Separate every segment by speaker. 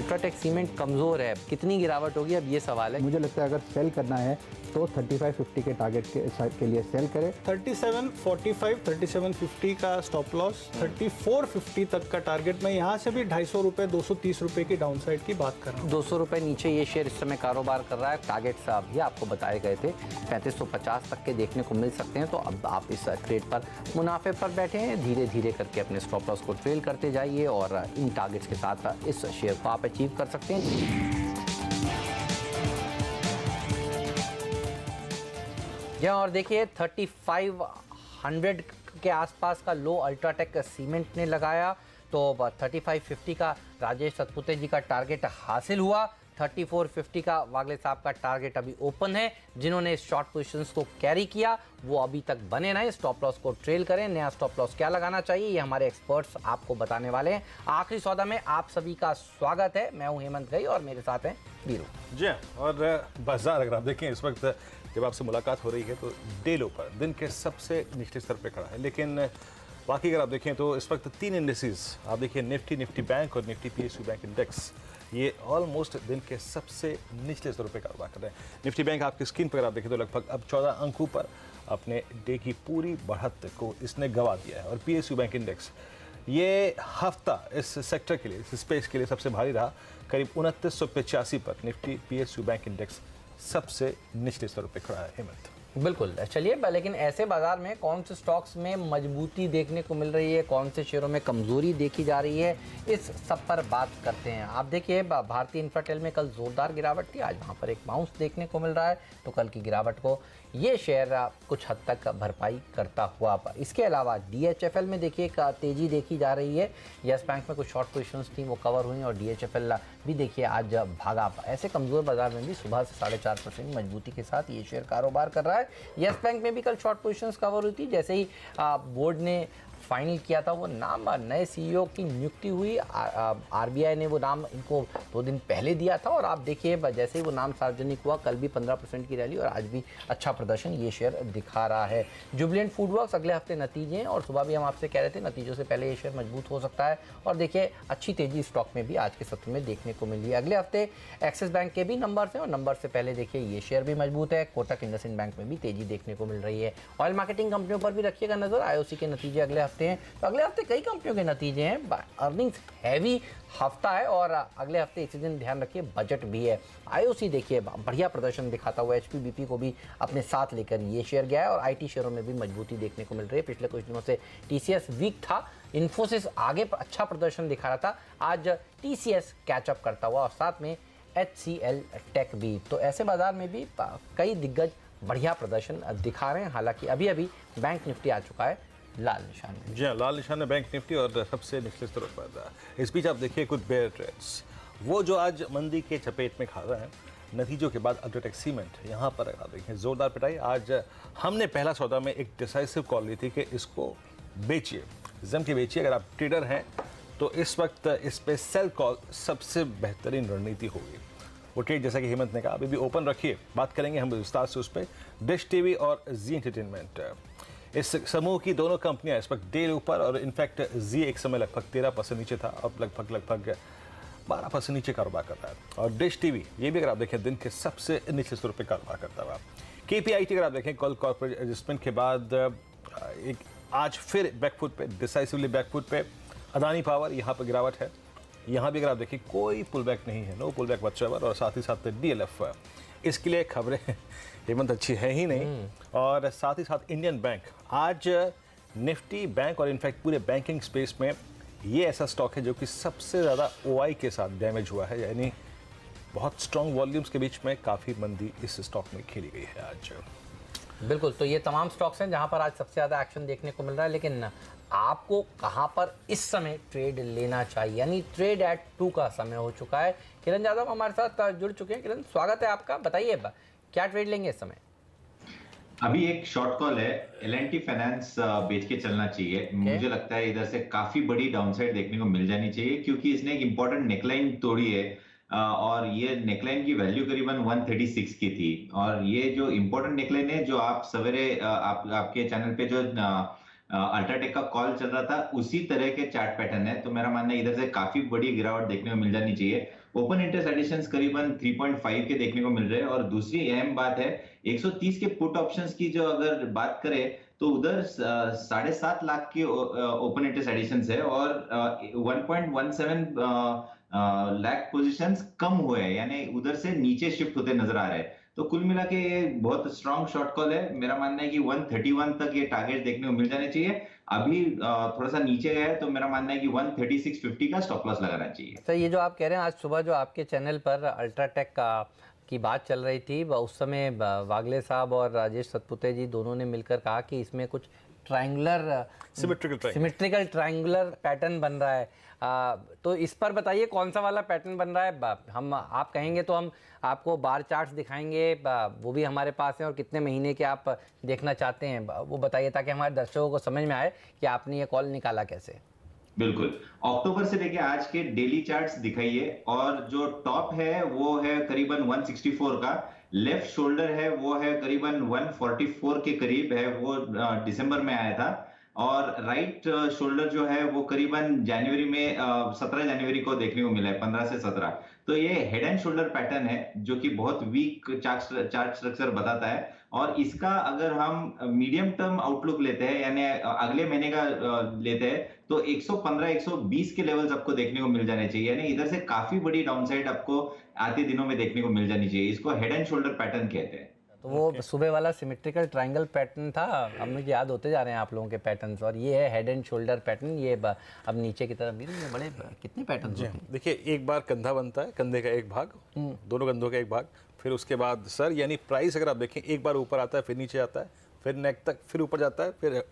Speaker 1: UltraTech cement कमज़ोर है, कितनी गिरावट होगी अब ये सवाल है।
Speaker 2: मुझे लगता है अगर सेल करना है तो 3550 के टारगेट के लिए सेल करें।
Speaker 3: 3745, 3750 का स्टॉप लॉस, 3450 तक का टारगेट। मैं यहाँ से भी 250 रुपये, 230 रुपये की डाउन साइड की बात कर रहा हूँ।
Speaker 1: 200 रुपये नीचे ये शेयर इस समय कारोबार कर रहा है। टारगेट्स भी आपको बताए गए थे 3550 तक के देखने को मिल सकते हैं। तो अब आप इस ट्रेड पर मुनाफे पर बैठे हैं, धीरे धीरे करके अपने स्टॉप लॉस को ट्रेल करते जाइए और इन टारगेट्स के साथ इस शेयर को आप अचीव कर सकते हैं। जहाँ और देखिए 3500 के आसपास का लो अल्ट्राटेक सीमेंट ने लगाया, तो 3550 का राजेश सतपुते जी का टारगेट हासिल हुआ। 3450 का वागले साहब का टारगेट अभी ओपन है। जिन्होंने शॉर्ट पोजीशंस को कैरी किया वो अभी तक बने रहें, स्टॉप लॉस को ट्रेल करें। नया स्टॉप लॉस क्या लगाना चाहिए ये हमारे एक्सपर्ट्स आपको बताने वाले हैं। आखिरी सौदा में आप सभी का स्वागत है। मैं हूं हेमंत गई और मेरे साथ हैं वीरू
Speaker 4: जी। और बाजार अगर आप देखें इस वक्त जब आपसे मुलाकात हो रही है तो डे लो पर दिन के सबसे निचले स्तर पर खड़ा है, लेकिन बाकी अगर आप देखें तो इस वक्त 3 इंडेक्सेस आप देखिए, निफ्टी बैंक और निफ्टी पीएसयू बैंक इंडेक्स, ये ऑलमोस्ट दिन के सबसे निचले स्तरों पे कारोबार कर रहे हैं। निफ्टी बैंक आपकी स्क्रीन पर आप देखें तो लगभग अब 14 अंकों पर अपने डे की पूरी बढ़त को इसने गंवा दिया है। और पीएसयू बैंक इंडेक्स ये हफ्ता इस सेक्टर के लिए, इस स्पेस के लिए सबसे भारी रहा। करीब 2985 पर निफ्टी पीएसयू बैंक इंडेक्स सबसे निचले स्तरों पर खड़ा है। हेमंत
Speaker 1: बिल्कुल, चलिए लेकिन ऐसे बाजार में कौन से स्टॉक्स में मजबूती देखने को मिल रही है, कौन से शेयरों में कमजोरी देखी जा रही है, इस सब पर बात करते हैं। आप देखिए भारतीय इंफ्राटेल में कल जोरदार गिरावट थी, आज वहां पर एक बाउंस देखने को मिल रहा है। तो कल की गिरावट को ये शेयर कुछ हद तक भरपाई करता हुआ। इसके अलावा डीएचएफएल में देखिए एक तेजी देखी जा रही है। यस बैंक में कुछ शॉर्ट पोजीशंस थी वो कवर हुई और डीएचएफएल भी देखिए आज भागा। ऐसे कमजोर बाजार में भी सुबह से 4.5% मजबूती के साथ ये शेयर कारोबार कर रहा है। यस बैंक में भी कल शॉर्ट पोजीशंस कवर हुई थी। जैसे ही बोर्ड ने फाइनल किया था वो नाम नए सीईओ की नियुक्ति हुई, आरबीआई ने वो नाम इनको 2 दिन पहले दिया था और आप देखिए जैसे ही वो नाम सार्वजनिक हुआ कल भी 15% की रैली और आज भी अच्छा प्रदर्शन ये शेयर दिखा रहा है। जुबिलेंट फूडवर्क्स अगले हफ्ते नतीजे हैं और सुबह भी हम आपसे कह रहे थे नतीजों से पहले ये शेयर मजबूत हो सकता है और देखिए अच्छी तेजी स्टॉक में भी आज के सत्र में देखने को मिली है। अगले हफ्ते एक्सिस बैंक के भी नंबर्स हैं और नंबर से पहले देखिए ये शेयर भी मजबूत है। कोटक इंडसइंड बैंक में भी तेजी देखने को मिल रही है। ऑयल मार्केटिंग कंपनियों पर भी रखिएगा नजर, आईओसी के नतीजे अगले हफ्ते हैं। तो अगले हफ्ते कई कंपनियों के नतीजे हैं, अर्निंग्स हैवी हफ्ता है और अगले हफ्ते इसी दिन ध्यान रखिए बजट भी है। आईओसी देखिए बढ़िया प्रदर्शन दिखाता हुआ एचपीबीपी को भी अपने साथ लेकर ये शेयर गया है और आईटी शेयरों में भी मजबूती देखने को मिल रही है। पिछले कुछ दिनों से टीसीएस वीक था, इन्फोसिस आगे अच्छा प्रदर्शन दिखा रहा था, आज टीसीएस कैचअप करता हुआ और साथ में एचसीएल टेक भी। तो ऐसे बाजार में भी कई दिग्गज बढ़िया प्रदर्शन दिखा रहे हैं। हालांकि अभी अभी बैंक निफ्टी आ चुका है लाल निशान में।
Speaker 4: जी हाँ, लाल निशान है बैंक निफ्टी और सबसे निचले स्तरों पर। इस बीच आप देखिए कुछ बेयर ट्रेड्स वो जो आज मंदी के चपेट में खा रहे हैं नतीजों के बाद। अल्ट्राटेक सीमेंट यहाँ पर आप देखिए जोरदार पिटाई। आज हमने पहला सौदा में एक डिसाइसिव कॉल ली थी कि इसको बेचिए, जम के बेचिए। अगर आप ट्रेडर हैं तो इस वक्त इस पे सेल कॉल सबसे बेहतरीन रणनीति होगी। वो ट्रेड जैसा कि हेमंत ने कहा अभी भी ओपन रखिए, बात करेंगे हम विस्तार से उस पर। डिश टीवी और जी एंटरटेनमेंट, इस समूह की दोनों कंपनियां इस वक्त डे ऊपर और इनफैक्ट जी एक समय लगभग 13% नीचे था, अब लगभग 12% नीचे कारोबार कर रहा है। और डिश टीवी ये भी अगर आप देखें दिन के सबसे निचले स्तर पर कारोबार करता हुआ। केपीआईटी अगर आप देखें कल कॉर्पोरेट एडजस्टमेंट के बाद एक आज फिर बैकफुट पे, डिसाइसिवली बैकफुट पे। अदानी पावर यहाँ पर गिरावट है, यहाँ भी अगर आप देखिए कोई पुल बैक नहीं है, नो पुल बैक व्हाटसोएवर। और साथ ही साथ डीएलएफ, इसके लिए खबरें हेमंत अच्छी है ही नहीं। और साथ ही साथ इंडियन बैंक, आज निफ्टी बैंक और इनफैक्ट पूरे बैंकिंग स्पेस में ये ऐसा स्टॉक है जो कि सबसे ज़्यादा ओआई के साथ डैमेज हुआ है, यानी बहुत स्ट्रॉन्ग वॉल्यूम्स के बीच में काफ़ी मंदी इस स्टॉक में खेली गई है आज।
Speaker 1: बिल्कुल, तो ये तमाम स्टॉक्स हैं जहां पर आज सबसे ज़्यादा एक्शन देखने को मिल रहा है। लेकिन आपको कहां पर इस समय ट्रेड लेना चाहिए, यानी ट्रेड एट 2 का समय हो चुका है। किरण यादव हमारे साथ जुड़ चुके हैं। किरण स्वागत है आपका, बताइए क्या ट्रेड लेंगे इस समय?
Speaker 5: अभी एक शॉर्ट कॉल है, एल&टी फाइनेंस बेच के चलना चाहिए। मुझे लगता है इधर से काफी बड़ी डाउनसाइड देखने को मिल जानी चाहिए क्योंकि इसने एक इंपॉर्टेंट नेकलाइन तोड़ी है और ये नेकलाइन की वैल्यू करीबन 136 की थी। और ये जो इंपॉर्टेंट नेकलाइन है जो आप सवेरे आपके चैनल पे जो अल्ट्राटेक का कॉल चल रहा था, उसी तरह के चार्ट पैटर्न है। तो मेरा मानना है इधर से काफी बड़ी गिरावट देखने को मिल जानी चाहिए। ओपन इंटरेस्ट एडिशंस करीबन 3.5 के देखने को मिल रहे हैं। और दूसरी अहम बात है 130 के पुट ऑप्शंस की जो अगर बात करें तो उधर 7.5 लाख की ओपन इंटरेस्ट एडिशंस है और 1.17 लाख पोजीशंस कम हुए हैं, यानी उधर से नीचे शिफ्ट होते नजर आ रहे हैं। तो कुल मिला के ये बहुत स्ट्रॉन्ग शॉर्ट कॉल है। मेरा मानना है कि 131 तक ये टारगेट देखने को मिल जाने चाहिए। अभी थोड़ा सा नीचे गया है तो मेरा मानना है कि 136.50 का स्टॉप लॉस लगाना चाहिए।
Speaker 1: सर, ये जो आप कह रहे हैं, आज सुबह जो आपके चैनल पर अल्ट्राटेक की बात चल रही थी, उस समय वागले साहब और राजेश सतपुते जी दोनों ने मिलकर कहा कि इसमें कुछ ट्रायंगुलर सिमेट्रिकल ट्रायंगुलर पैटर्न बन रहा है। तो इस पर बताइए कौन सा वाला पैटर्न बन रहा है। हम आप कहेंगे तो हम आपको बार चार्ट्स दिखाएंगे, वो भी हमारे पास हैं, और कितने महीने के आप देखना चाहते हैं वो बताइए, ताकि हमारे दर्शकों को समझ में आए कि आपने ये कॉल निकाला कैसे।
Speaker 5: बिल्कुल, अक्टूबर से लेके आज के डेली चार्ट्स दिखाइए। और जो टॉप है वो है करीबन 164 का, लेफ्ट शोल्डर है वो है करीबन 144 के करीब है, वो दिसंबर में आया था। और राइट शोल्डर जो है वो करीबन जनवरी में 17 जनवरी को देखने को मिला है, 15 से 17। तो ये हेड एंड शोल्डर पैटर्न है जो कि बहुत वीक चार्ट स्ट्रक्चर बताता है। और इसका अगर हम मीडियम टर्म आउटलुक लेते हैं, यानी अगले महीने का लेते हैं, तो 115-120 के लेवल्स आपको देखने को मिल जाने चाहिए। यानी इधर से काफी बड़ी डाउनसाइड आपको आते दिनों में देखने को मिल जानी चाहिए। इसको हेड एंड शोल्डर पैटर्न कहते हैं।
Speaker 1: तो वो सुबह वाला सिमेट्रिकल ट्रायंगल पैटर्न था, अब मुझे याद होते जा रहे हैं आप लोगों के पैटर्न्स, और ये है हेड एंड शोल्डर पैटर्न। ये अब नीचे की तरफ ये बड़े कितने पैटर्न्स होते हैं।
Speaker 4: देखिए, एक बार कंधा बनता है, कंधे का एक भाग, दोनों कंधों का एक भाग, फिर उसके बाद सर, यानी प्राइस अगर आप देखें एक बार ऊपर आता है, फिर नीचे आता है, फिर नेक तक, फिर ऊपर जाता है, फिर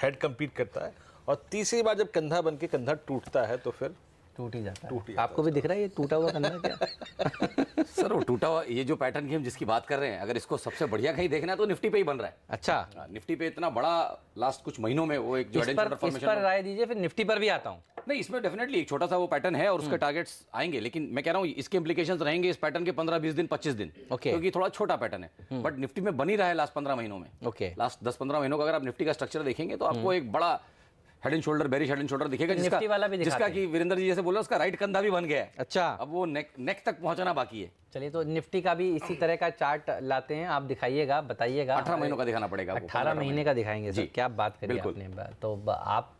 Speaker 4: हेड कंप्लीट करता है, और तीसरी बार जब कंधा बन के कंधा टूटता है तो फिर
Speaker 1: टूट ही जाता है। आपको भी दिख रहा है ये टूटा हुआ कंधा क्या?
Speaker 6: सर, वो टूटा हुआ ये जो पैटर्न की हम जिसकी बात कर रहे हैं, अगर इसको सबसे बढ़िया कहीं देखना है तो निफ्टी पे ही बन रहा है।
Speaker 1: अच्छा,
Speaker 6: निफ्टी पे इतना बड़ा लास्ट कुछ महीनों में वो एक जो
Speaker 1: इस पर राय दीजिए, फिर निफ्टी पर भी आता हूँ।
Speaker 6: नहीं, इसमें डेफिनेटली एक छोटा सा वो पैटर्न है और उसके टारगेट्स आएंगे, लेकिन मैं कह रहा हूँ इसके इंप्लीकेशंस रहेंगे इस पैटर्न के 15-20 दिन 25 दिन, क्योंकि थोड़ा छोटा पैटर्न है। बट निफ्टी में बन ही रहा है लास्ट 15 महीनों में। लास्ट 10-15 महीनों का अगर आप निफ्टी का स्ट्रक्चर देखेंगे तो आपको एक बड़ा head and shoulder, bearish head and shoulder दिखेगा, जिसका कि वीरेंद्र जी जैसे बोला उसका राइट कंधा भी बन गया है।
Speaker 1: अच्छा,
Speaker 6: अब वो नेक तक पहुंचना बाकी है।
Speaker 1: चलिए, तो निफ्टी का भी इसी तरह का चार्ट लाते हैं, आप दिखाइएगा, बताइएगा।
Speaker 6: 18 महीनों का दिखाना पड़ेगा।
Speaker 1: 18 महीने का दिखाएंगे सर, क्या बात करिए आपने। तो आप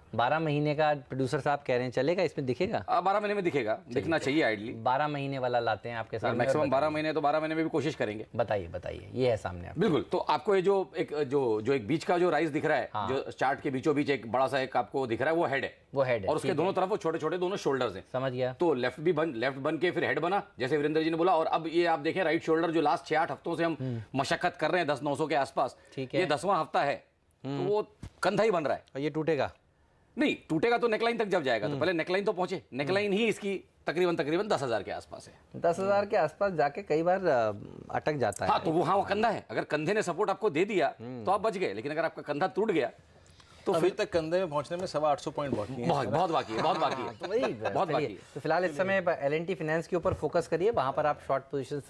Speaker 1: 12 महीने का प्रोड्यूसर साहब कह रहे हैं, चलेगा इसमें दिखेगा?
Speaker 6: 12 महीने में दिखेगा, दिखना चाहिए आइडली।
Speaker 1: 12 महीने वाला लाते हैं आपके सामने,
Speaker 6: मैक्सिमम 12 महीने, तो 12 महीने में भी कोशिश करेंगे।
Speaker 1: बताइए, ये है सामने आप।
Speaker 6: बिल्कुल, तो आपको ये जो एक बीच का जो राइज दिख रहा है, हाँ। जो चार्ट के बीचों बीच एक बड़ा सा एक आपको दिख रहा है, वो हेड है, और उसके दोनों तरफ वो छोटे छोटे दोनों शोल्डर्स हैं।
Speaker 1: समझ गया।
Speaker 6: तो लेफ्ट बन के फिर हेड बना, जैसे वीरेंद्र जी ने बोला। और अब ये आप देखें राइट शोल्डर जो लास्ट 6-8 हफ्तों से हम मशक्कत कर रहे हैं 10-900 के आसपास, ये 10वां हफ्ता है, तो वो कंधा ही बन रहा है।
Speaker 1: और ये टूटेगा
Speaker 6: नहीं, टूटेगा तो नेकलाइन तक जब जाएगा, तो पहले नेकलाइन तो पहुंचे। नेकलाइन ही इसकी तकरीबन 10,000 के आसपास है।
Speaker 1: 10,000 के आसपास जाके कई बार अटक जाता है।
Speaker 6: हाँ, तो वो कंधा है। अगर कंधे ने सपोर्ट आपको दे दिया तो आप बच गए, लेकिन अगर आपका कंधा टूट गया
Speaker 4: तो अभी तक कंधे में पहुंचने में 850 पॉइंट बाकी है।
Speaker 6: बहुत बाकी है।
Speaker 1: तो वही बहुत बाकी है। तो फिलहाल इस समय L&T फाइनेंस के ऊपर फोकस करिए, वहां पर आप शॉर्ट पोजीशन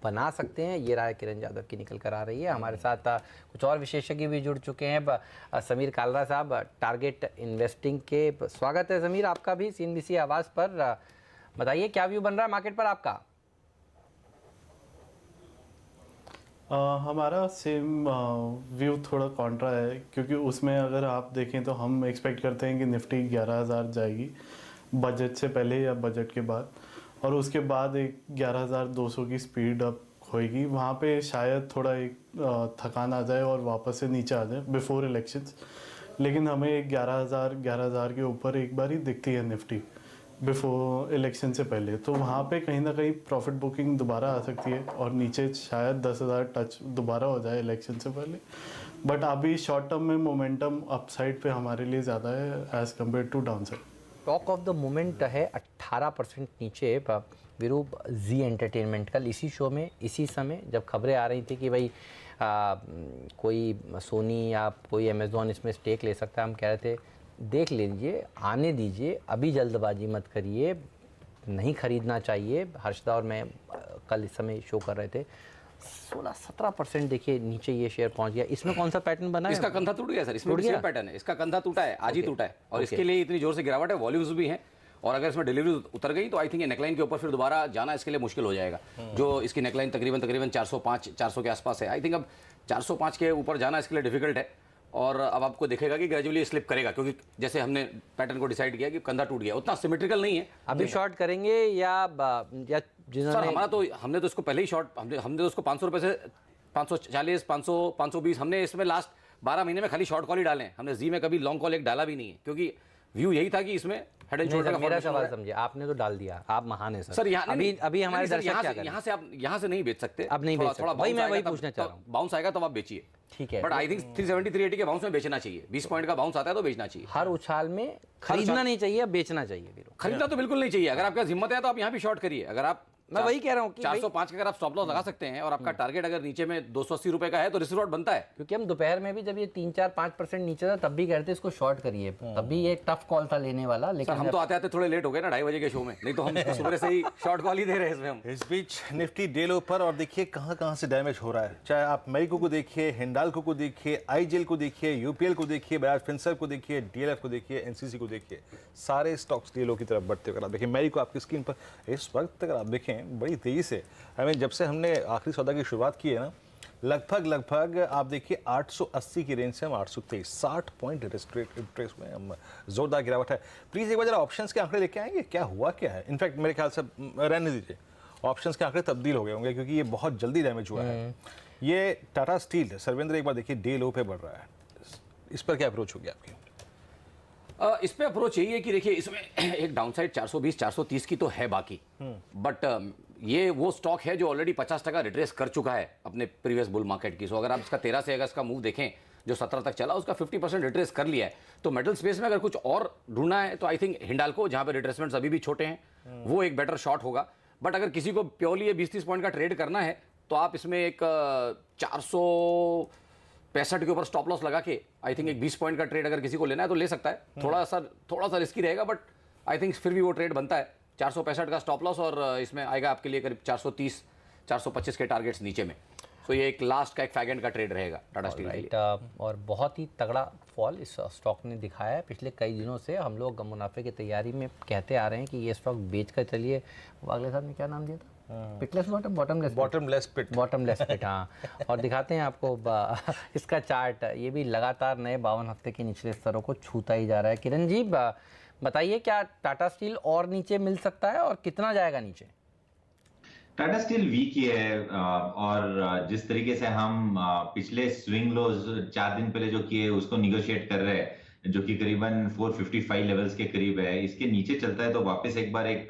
Speaker 1: बना सकते हैं। ये राय किरण यादव की निकल कर आ रही है। हमारे साथ कुछ और विशेषज्ञ भी जुड़ चुके हैं। समीर कालरा साहब, टारगेट इन्वेस्टिंग के, स्वागत है समीर आपका भी CNBC आवाज़ पर। बताइए क्या व्यू बन रहा है मार्केट पर आपका?
Speaker 7: हमारा सेम व्यू थोड़ा कॉन्ट्रा है, क्योंकि उसमें अगर आप देखें तो हम एक्सपेक्ट करते हैं कि निफ्टी 11,000 जाएगी बजट से पहले या बजट के बाद, और उसके बाद एक 11,200 की स्पीड अप होएगी। वहाँ पे शायद थोड़ा एक थकान आ जाए और वापस से नीचे आ जाए बिफोर इलेक्शंस, लेकिन हमें एक 11,000 के ऊपर एक बार ही दिखती है निफ्टी बिफोर इलेक्शन से पहले। तो वहाँ पे कहीं ना कहीं प्रॉफिट बुकिंग दोबारा आ सकती है और नीचे शायद 10,000 टच दोबारा हो जाए इलेक्शन से पहले। बट अभी शॉर्ट टर्म में मोमेंटम अपसाइड पे हमारे लिए ज़्यादा है as compare to downside.
Speaker 1: Talk of the moment है 18% नीचे विरूप जी एंटरटेनमेंट। कल इसी शो में इसी समय जब खबरें आ रही थी कि भाई कोई सोनी या कोई अमेज़ॉन इसमें स्टेक ले सकता है, हम कह रहे थे देख लीजिए, आने दीजिए, अभी जल्दबाजी मत करिए, नहीं खरीदना चाहिए। हर्षदा और मैं कल इस समय शो कर रहे थे, 16-17% देखिए नीचे ये शेयर पहुंच गया। इसमें कौन सा पैटर्न बना है?
Speaker 6: इसका कंधा टूट गया सर, इसमें भी सेम पैटर्न है, इसका कंधा टूटा है, आज ही टूटा है और इसके लिए इतनी जोर से गिरावट है, वॉल्यूम्स भी हैं और अगर इसमें डिलीवरी उतर गई तो आई थिंक ये नेकलाइन के ऊपर फिर दोबारा जाना इसके लिए मुश्किल हो जाएगा। जो इसकी नेकलाइन तकरीबन 405-400 के आसपास है, आई थिंक अब 405 के ऊपर जाना इसके लिए डिफिकल्ट है और अब आपको दिखेगा कि ग्रेजुअली स्लिप करेगा क्योंकि जैसे हमने पैटर्न को डिसाइड किया कि कंधा टूट गया, उतना सिमेट्रिकल नहीं है।
Speaker 1: अभी शॉर्ट करेंगे या
Speaker 6: सर हमारा तो हमने तो इसको पहले ही शॉर्ट हमने तो उसको 500 रुपए से 540 500 520 हमने इसमें लास्ट 12 महीने में खाली शॉर्ट कॉल ही डाले हैं, हमने जी में कभी लॉन्ग कॉल एक डाला भी नहीं है क्योंकि व्यू यही था कि इसमें हेड एंड शोल्डर का
Speaker 1: मेरा सवाल समझिए, आपने तो डाल दिया, आप महान है सर। अभी हमारे दर्शक क्या करें?
Speaker 6: यहाँ से आप यहाँ से नहीं बेच सकते,
Speaker 1: अब नहीं बेच सकते, वही मैं वही पूछना चाह रहा हूँ।
Speaker 6: बाउंस आएगा तो आप बेचिए,
Speaker 1: ठीक है,
Speaker 6: बट आई थिंक 370 380 के बाउंस में बेचना चाहिए। 20 पॉइंट का बाउंस आता है तो बेचना चाहिए।
Speaker 1: हर उछाल में खरीदना नहीं चाहिए, बेचना चाहिए।
Speaker 6: खरीदना तो बिल्कुल नहीं चाहिए, अगर आपका हिम्मत है तो आप यहाँ भी शॉर्ट करिए। अगर आप
Speaker 1: मैं वही कह रहा हूँ कि
Speaker 6: 405 का अगर आप स्टॉप लॉस लगा सकते हैं और आपका टारगेट अगर नीचे में 280 रुपए का है तो रिस्क रिवॉर्ड बनता है।
Speaker 1: क्योंकि हम दोपहर में भी जब ये 3-4-5% नीचे था तब भी कहते इसको शॉर्ट करिए, तब भी ये टफ कॉल था लेने वाला। लेकिन
Speaker 6: हम तो आते आते थोड़े लेट हो गए ना 2:30 बजे के शो में, नहीं तो हम सुबह से ही शॉर्ट कॉल ही दे रहे हैं इसमें हम।
Speaker 4: इस बीच निफ्टी डे लो पर और देखिए कहां से डैमेज हो रहा है, चाहे आप मैरिको को देखिए, हिंडाल्को को देखिए, आईजीएल को देखिए, यूपीएल को देखिए, बजाज फिनसर्व को देखिए, डीएलएफ को देखिए, एनसीसी को देखिए, सारे स्टॉक्स डे लो की तरफ बढ़ते हुए आप देखिए। मैरिको आपकी स्क्रीन पर इस वक्त अगर आप देखें बड़ी तेजी से, जब से हमने आखिरी सौदा की शुरुआत की है ना, लगभग आप देखिए 880 की रेंज से हम 823 60 पॉइंट रिट्रेस हुए हम, जोरदार गिरावट है। प्लीज एक बार जरा ऑप्शंस के आंकड़े लेके आएंगे, क्या हुआ क्या है? इनफैक्ट मेरे ख्याल से रहने दीजिए, ऑप्शंस के आंकड़े तब्दील हो गए होंगे क्योंकि ये बहुत जल्दी डैमेज हुआ है। ये टाटा स्टील, सर्वेंद्र एक बार देखिए डे लो पे बढ़ रहा है, इस पर क्या अप्रोच होगी आपकी?
Speaker 6: इस पे अप्रोच यही है कि देखिए इसमें एक डाउनसाइड 420-430 की तो है बाकी, बट ये वो स्टॉक है जो ऑलरेडी 50% रिट्रेस कर चुका है अपने प्रीवियस बुल मार्केट की। सो अगर आप इसका 13 से अगस्त का मूव देखें जो 17 तक चला, उसका 50% रिट्रेस कर लिया है। तो मेटल स्पेस में अगर कुछ और ढूंढना है तो आई थिंक हिंडाल्को, जहां पे रिट्रेसमेंट्स अभी भी छोटे हैं, वो एक बेटर शॉट होगा। बट अगर किसी को प्योरली ये 20-30 पॉइंट का ट्रेड करना है तो आप इसमें एक 465 के ऊपर स्टॉप लॉस लगा के आई थिंक एक 20 पॉइंट का ट्रेड अगर किसी को लेना है तो ले सकता है। थोड़ा सा रिस्की रहेगा बट आई थिंक फिर भी वो ट्रेड बनता है। 465 का स्टॉप लॉस और इसमें आएगा आपके लिए करीब 430-425 के टारगेट्स नीचे में। सो ये एक लास्ट का एक फैगेंड का ट्रेड रहेगा टाटा स्टील के लिए।
Speaker 1: और बहुत ही तगड़ा फॉल इस स्टॉक ने दिखाया है पिछले कई दिनों से। हम लोग मुनाफे की तैयारी में कहते आ रहे हैं कि ये स्टॉक बेच कर चलिए। वागले साहब ने क्या नाम दिया था? पिटलेस बॉटमलेस पिट। हाँ, और दिखाते हैं आपको इसका चार्ट। ये भी लगातार नए 52 हफ्ते के निचले स्तरों को छूता ही जा रहा है। किरण जी बताइए, क्या टाटा स्टील और नीचे मिल सकता है और कितना जाएगा नीचे?
Speaker 5: टाटा स्टील वीक ही है और जिस तरीके से हम पिछले स्विंग लोज 4 दिन पहले जो किए उसको निगोशिएट कर रहे हैं, जो कि करीबन 455 लेवल्स के करीब है, इसके नीचे चलता है तो वापस एक बार एक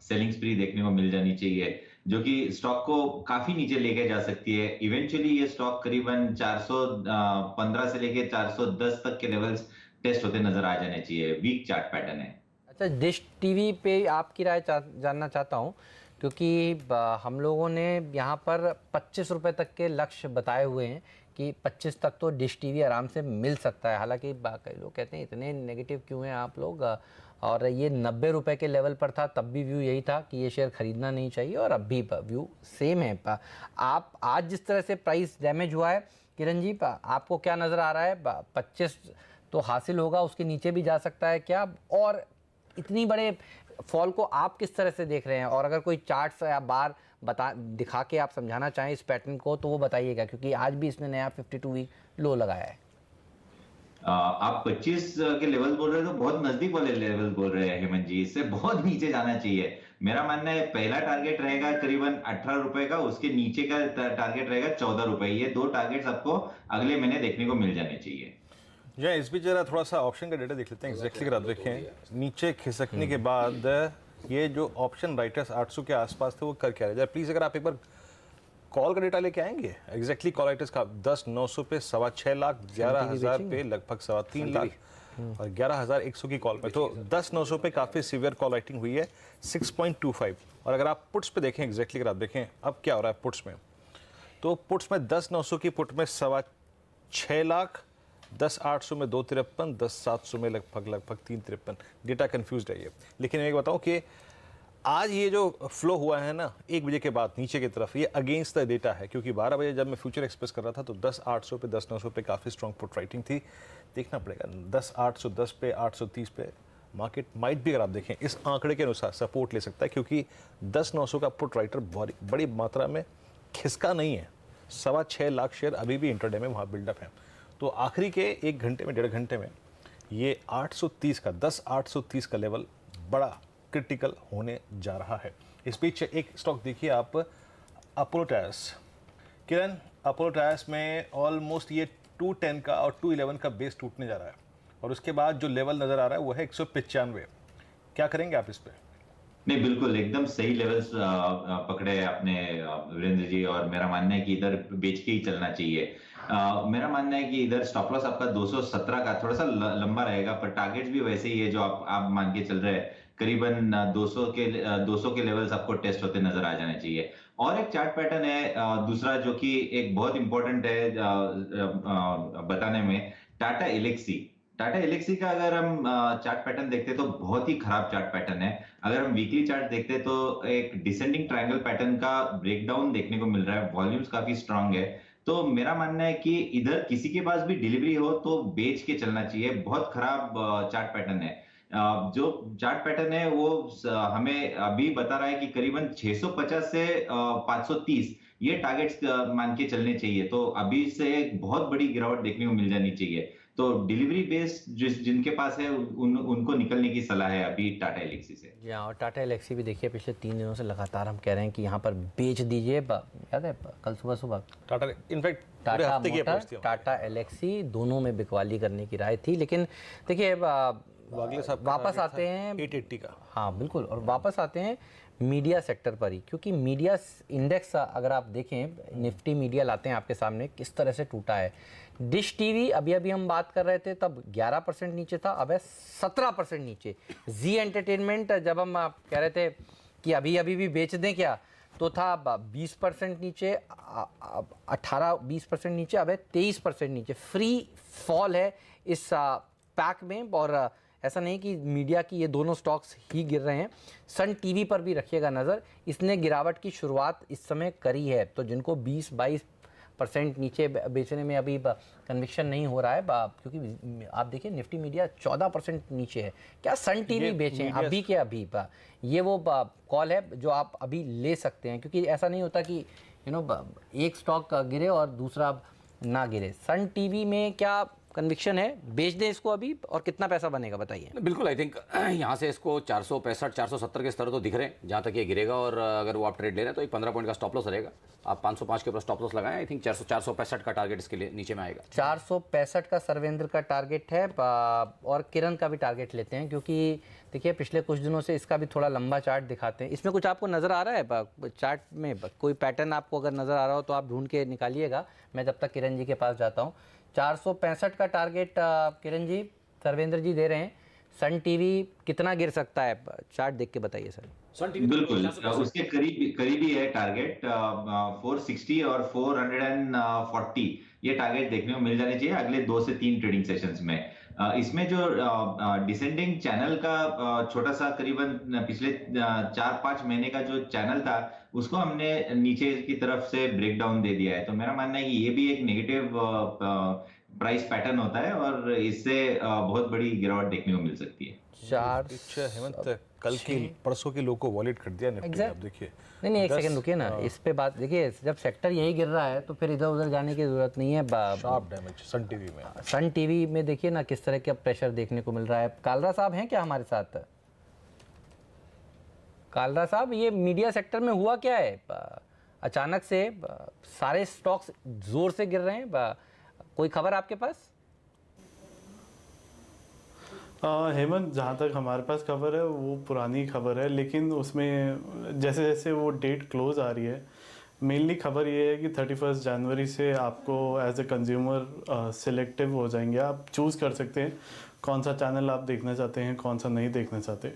Speaker 5: सेलिंग स्प्री देखने को मिल जानी चाहिए, जो कि स्टॉक को काफी नीचे लेके जा सकती है। इवेंचुअली ये स्टॉक करीबन 415 से लेके 410 तक के लेवल्स टेस्ट होते नजर आ जाने चाहिए। वीक चार्ट पैटर्न है।
Speaker 1: अच्छा, डिश टीवी पे आपकी राय जानना चाहता हूँ, क्योंकि हम लोगों ने यहाँ पर 25 रुपए तक के लक्ष्य बताए हुए हैं कि 25 तक तो डिश टीवी आराम से मिल सकता है। हालांकि कई लोग कहते हैं इतने नेगेटिव क्यों हैं आप लोग, और ये 90 रुपए के लेवल पर था तब भी व्यू यही था कि ये शेयर खरीदना नहीं चाहिए और अब भी व्यू सेम है। आप आज जिस तरह से प्राइस डैमेज हुआ है किरण जी, आपको क्या नज़र आ रहा है? 25 तो हासिल होगा, उसके नीचे भी जा सकता है क्या? और इतनी बड़े फॉल को आप किस तरह से देख रहे हैं? और अगर कोई चार्ट्स या बार दिखा के आप समझाना चाहें इस पैटर्न को तो वो बताइएगा, क्योंकि आज भी इसने नया 52 वीक लो लगाया है।
Speaker 5: आप 25 के लेवल बोल रहे हो तो बहुत नजदीक वाले लेवल बोल रहे हैं हेमंत जी, इससे बहुत नीचे जाना चाहिए। मेरा मानना है पहला टारगेट रहेगा करीबन 18 रुपए का, उसके नीचे का टारगेट रहेगा 14 रुपए। ये 2 टारगेट्स आपको अगले महीने देखने को मिल जाने चाहिए।
Speaker 4: इस बीच जरा थोड़ा सा ऑप्शन का डेटा देख लेते हैं। एग्जैक्टली अगर आप देखें नीचे खिसकने के बाद ये जो ऑप्शन राइटर्स 800 के आसपास थे वो कर क्या रहे हैं? प्लीज अगर आप एक बार कॉल का डेटा लेके आएंगे। एग्जैक्टली कॉल राइटर्स का 10,900 पे 6.25 लाख, 11,000 पे लगभग 3.25 लाख और 11,100 की कॉल पे, तो 10,900 पे काफी सीवियर कॉल राइटिंग हुई है 6.25। और अगर आप पुट्स पे देखें, एग्जैक्टली अगर आप देखें अब क्या हो रहा है पुट्स में, तो पुट्स में 10,900 की पुट में 6.25 लाख, 10,800 में 2.53, 10,700 में लगभग 3.53। डेटा कंफ्यूज है ये। लेकिन मैं बताऊं कि आज ये जो फ्लो हुआ है ना 1 बजे के बाद नीचे की तरफ, ये अगेंस्ट द डेटा है, क्योंकि 12 बजे जब मैं फ्यूचर एक्सप्रेस कर रहा था तो 10,800 पे 10,900 पे काफ़ी स्ट्रॉन्ग पुट राइटिंग थी। देखना पड़ेगा 10,810 पे 830 पे मार्केट माइट भी, अगर आप देखें इस आंकड़े के अनुसार सपोर्ट ले सकता है, क्योंकि 10,900 का पुट राइटर बड़ी मात्रा में खिसका नहीं है। 6.25 लाख शेयर अभी भी इंटरडे में वहाँ बिल्डअप है। तो आखिरी के 1 घंटे में 1.5 घंटे में ये 830 का 10,830 का लेवल बड़ा क्रिटिकल होने जा रहा है। इस बीच एक स्टॉक देखिए आप, अपोलो टायर्स। किरण, अपोलो टायर्स में ऑलमोस्ट ये 210 का और 211 का बेस टूटने जा रहा है, और उसके बाद जो लेवल नजर आ रहा है वो है 195। क्या करेंगे आप इस पे?
Speaker 5: नहीं, बिल्कुल एकदम सही लेवल्स पकड़े आपने वीरेंद्र जी, और मेरा मानना है कि इधर बेच के ही चलना चाहिए। मेरा मानना है कि इधर स्टॉप लॉस आपका 217 का थोड़ा सा लंबा रहेगा, पर टारगेट्स भी वैसे ही है जो आप मान के चल रहे हैं। करीबन 200 के लेवल्स आपको टेस्ट होते नजर आ जाने चाहिए। और एक चार्ट पैटर्न है दूसरा जो कि एक बहुत इंपॉर्टेंट है बताने में, टाटा एलेक्सी। टाटा एलेक्सी का अगर हम चार्ट पैटर्न देखते तो बहुत ही खराब चार्ट पैटर्न है। अगर हम वीकली चार्ट देखते तो एक डिसेंडिंग ट्रायंगल पैटर्न का ब्रेकडाउन देखने को मिल रहा है, वॉल्यूम्स काफी स्ट्रांग है। तो मेरा मानना है कि इधर किसी के पास भी डिलीवरी हो तो बेच के चलना चाहिए। बहुत खराब चार्ट पैटर्न है। जो चार्ट पैटर्न है वो हमें अभी बता रहा है कि करीबन 650 से 530 ये टारगेट्स मान के चलने चाहिए। तो अभी से एक बहुत बड़ी गिरावट देखने को मिल जानी चाहिए। तो डिलीवरी बेस जिनके पास है उनको निकलने की सलाह है अभी टाटा एलेक्सी से।
Speaker 1: जी हाँ, और टाटा एलेक्सी भी देखिए पिछले 3 दिनों से लगातार हम कह रहे हैं कि यहाँ पर बेच दीजिए। याद है कल सुबह
Speaker 4: Tata, in fact
Speaker 1: Tata motor, Tata Elxsi दोनों में बिकवाली करने की राय थी। लेकिन देखिए वापस आते हैं
Speaker 4: 880 का।
Speaker 1: हाँ बिल्कुल, और वापस आते हैं मीडिया सेक्टर पर ही, क्योंकि मीडिया इंडेक्स अगर आप देखें, निफ्टी मीडिया लाते हैं आपके सामने किस तरह से टूटा है। डिश टीवी अभी हम बात कर रहे थे तब 11% नीचे था, अब है 17% नीचे। जी एंटरटेनमेंट जब हम कह रहे थे कि अभी भी बेच दें क्या, तो था 20% नीचे, 18-20% नीचे, अब है 23% नीचे। फ्री फॉल है इस पैक में, और ऐसा नहीं कि मीडिया की ये दोनों स्टॉक्स ही गिर रहे हैं। सन टीवी पर भी रखिएगा नज़र, इसने गिरावट की शुरुआत इस समय करी है। तो जिनको 20-22% नीचे बेचने में अभी कन्विक्शन नहीं हो रहा है, क्योंकि आप देखिए निफ्टी मीडिया 14% नीचे है। क्या सन टीवी बेचें अभी के अभी? ये वो कॉल है जो आप अभी ले सकते हैं, क्योंकि ऐसा नहीं होता कि एक स्टॉक गिरे और दूसरा ना गिरे। सन टीवी में क्या कन्विक्शन है, बेच दें इसको अभी, और कितना पैसा बनेगा बताइए?
Speaker 6: बिल्कुल, आई थिंक यहाँ से इसको 465-470 के स्तर तो दिख रहे हैं जहाँ तक ये गिरेगा, और अगर वो आप ट्रेड ले रहे हैं तो एक 15 पॉइंट का स्टॉप लॉस रहेगा। आप 505 के ऊपर स्टॉप लॉस लगाएं। आई थिंक 465 का टारगेट इसके लिए नीचे में आएगा।
Speaker 1: 465 का सर्वेंद्र का टारगेट है, और किरण का भी टारगेट लेते हैं, क्योंकि देखिए पिछले कुछ दिनों से इसका भी थोड़ा लंबा चार्ट दिखाते हैं। इसमें कुछ आपको नज़र आ रहा है चार्ट में? कोई पैटर्न आपको अगर नज़र आ रहा हो तो आप ढूंढ के निकालिएगा, मैं जब तक किरण जी के पास जाता हूँ। 465 का टारगेट किरण जी, सर्वेंद्र जी दे रहे हैं। सन टीवी कितना गिर सकता है, चार्ट देख के बताइए सर।
Speaker 6: सन टीवी
Speaker 5: बिल्कुल उसके करीबी है टारगेट। 460 और 440 ये टारगेट देखने को मिल जाने चाहिए अगले 2 से 3 ट्रेडिंग सेशंस में। इसमें जो डिसेंडिंग चैनल का छोटा सा करीबन पिछले 4-5 महीने का जो चैनल था उसको हमने नीचे की तरफ से ब्रेक डाउन दे दिया है। तो मेरा मानना है कि ये भी एक नेगेटिव प्राइस पैटर्न होता है, और इससे बहुत बड़ी गिरावट देखने को मिल सकती है।
Speaker 4: हेमंत, कल की परसों की लो को वॉलेट कर दिया निफ्टी ने। आप देखिए,
Speaker 1: नहीं एक सेकंड रुकिए ना, इस पे बात देखिए। जब सेक्टर यही गिर रहा है तो फिर इधर उधर जाने की जरूरत नहीं है।
Speaker 4: शार्प डैमेज सन
Speaker 1: टीवी में देखिए ना किस तरह का प्रेशर देखने को मिल रहा है। कालरा साहब हैं क्या हमारे साथ? कालरा साहब, ये मीडिया सेक्टर में हुआ क्या है? अचानक से सारे स्टॉक्स जोर से गिर रहे हैं, कोई खबर आपके पास?
Speaker 7: हेमंत, जहाँ तक हमारे पास खबर है वो पुरानी खबर है, लेकिन उसमें जैसे जैसे वो डेट क्लोज आ रही है, मेनली खबर ये है कि 31 जनवरी से आपको एज ए कंज्यूमर सिलेक्टिव हो जाएंगे। आप चूज़ कर सकते हैं कौन सा चैनल आप देखना चाहते हैं, कौन सा नहीं देखना चाहते।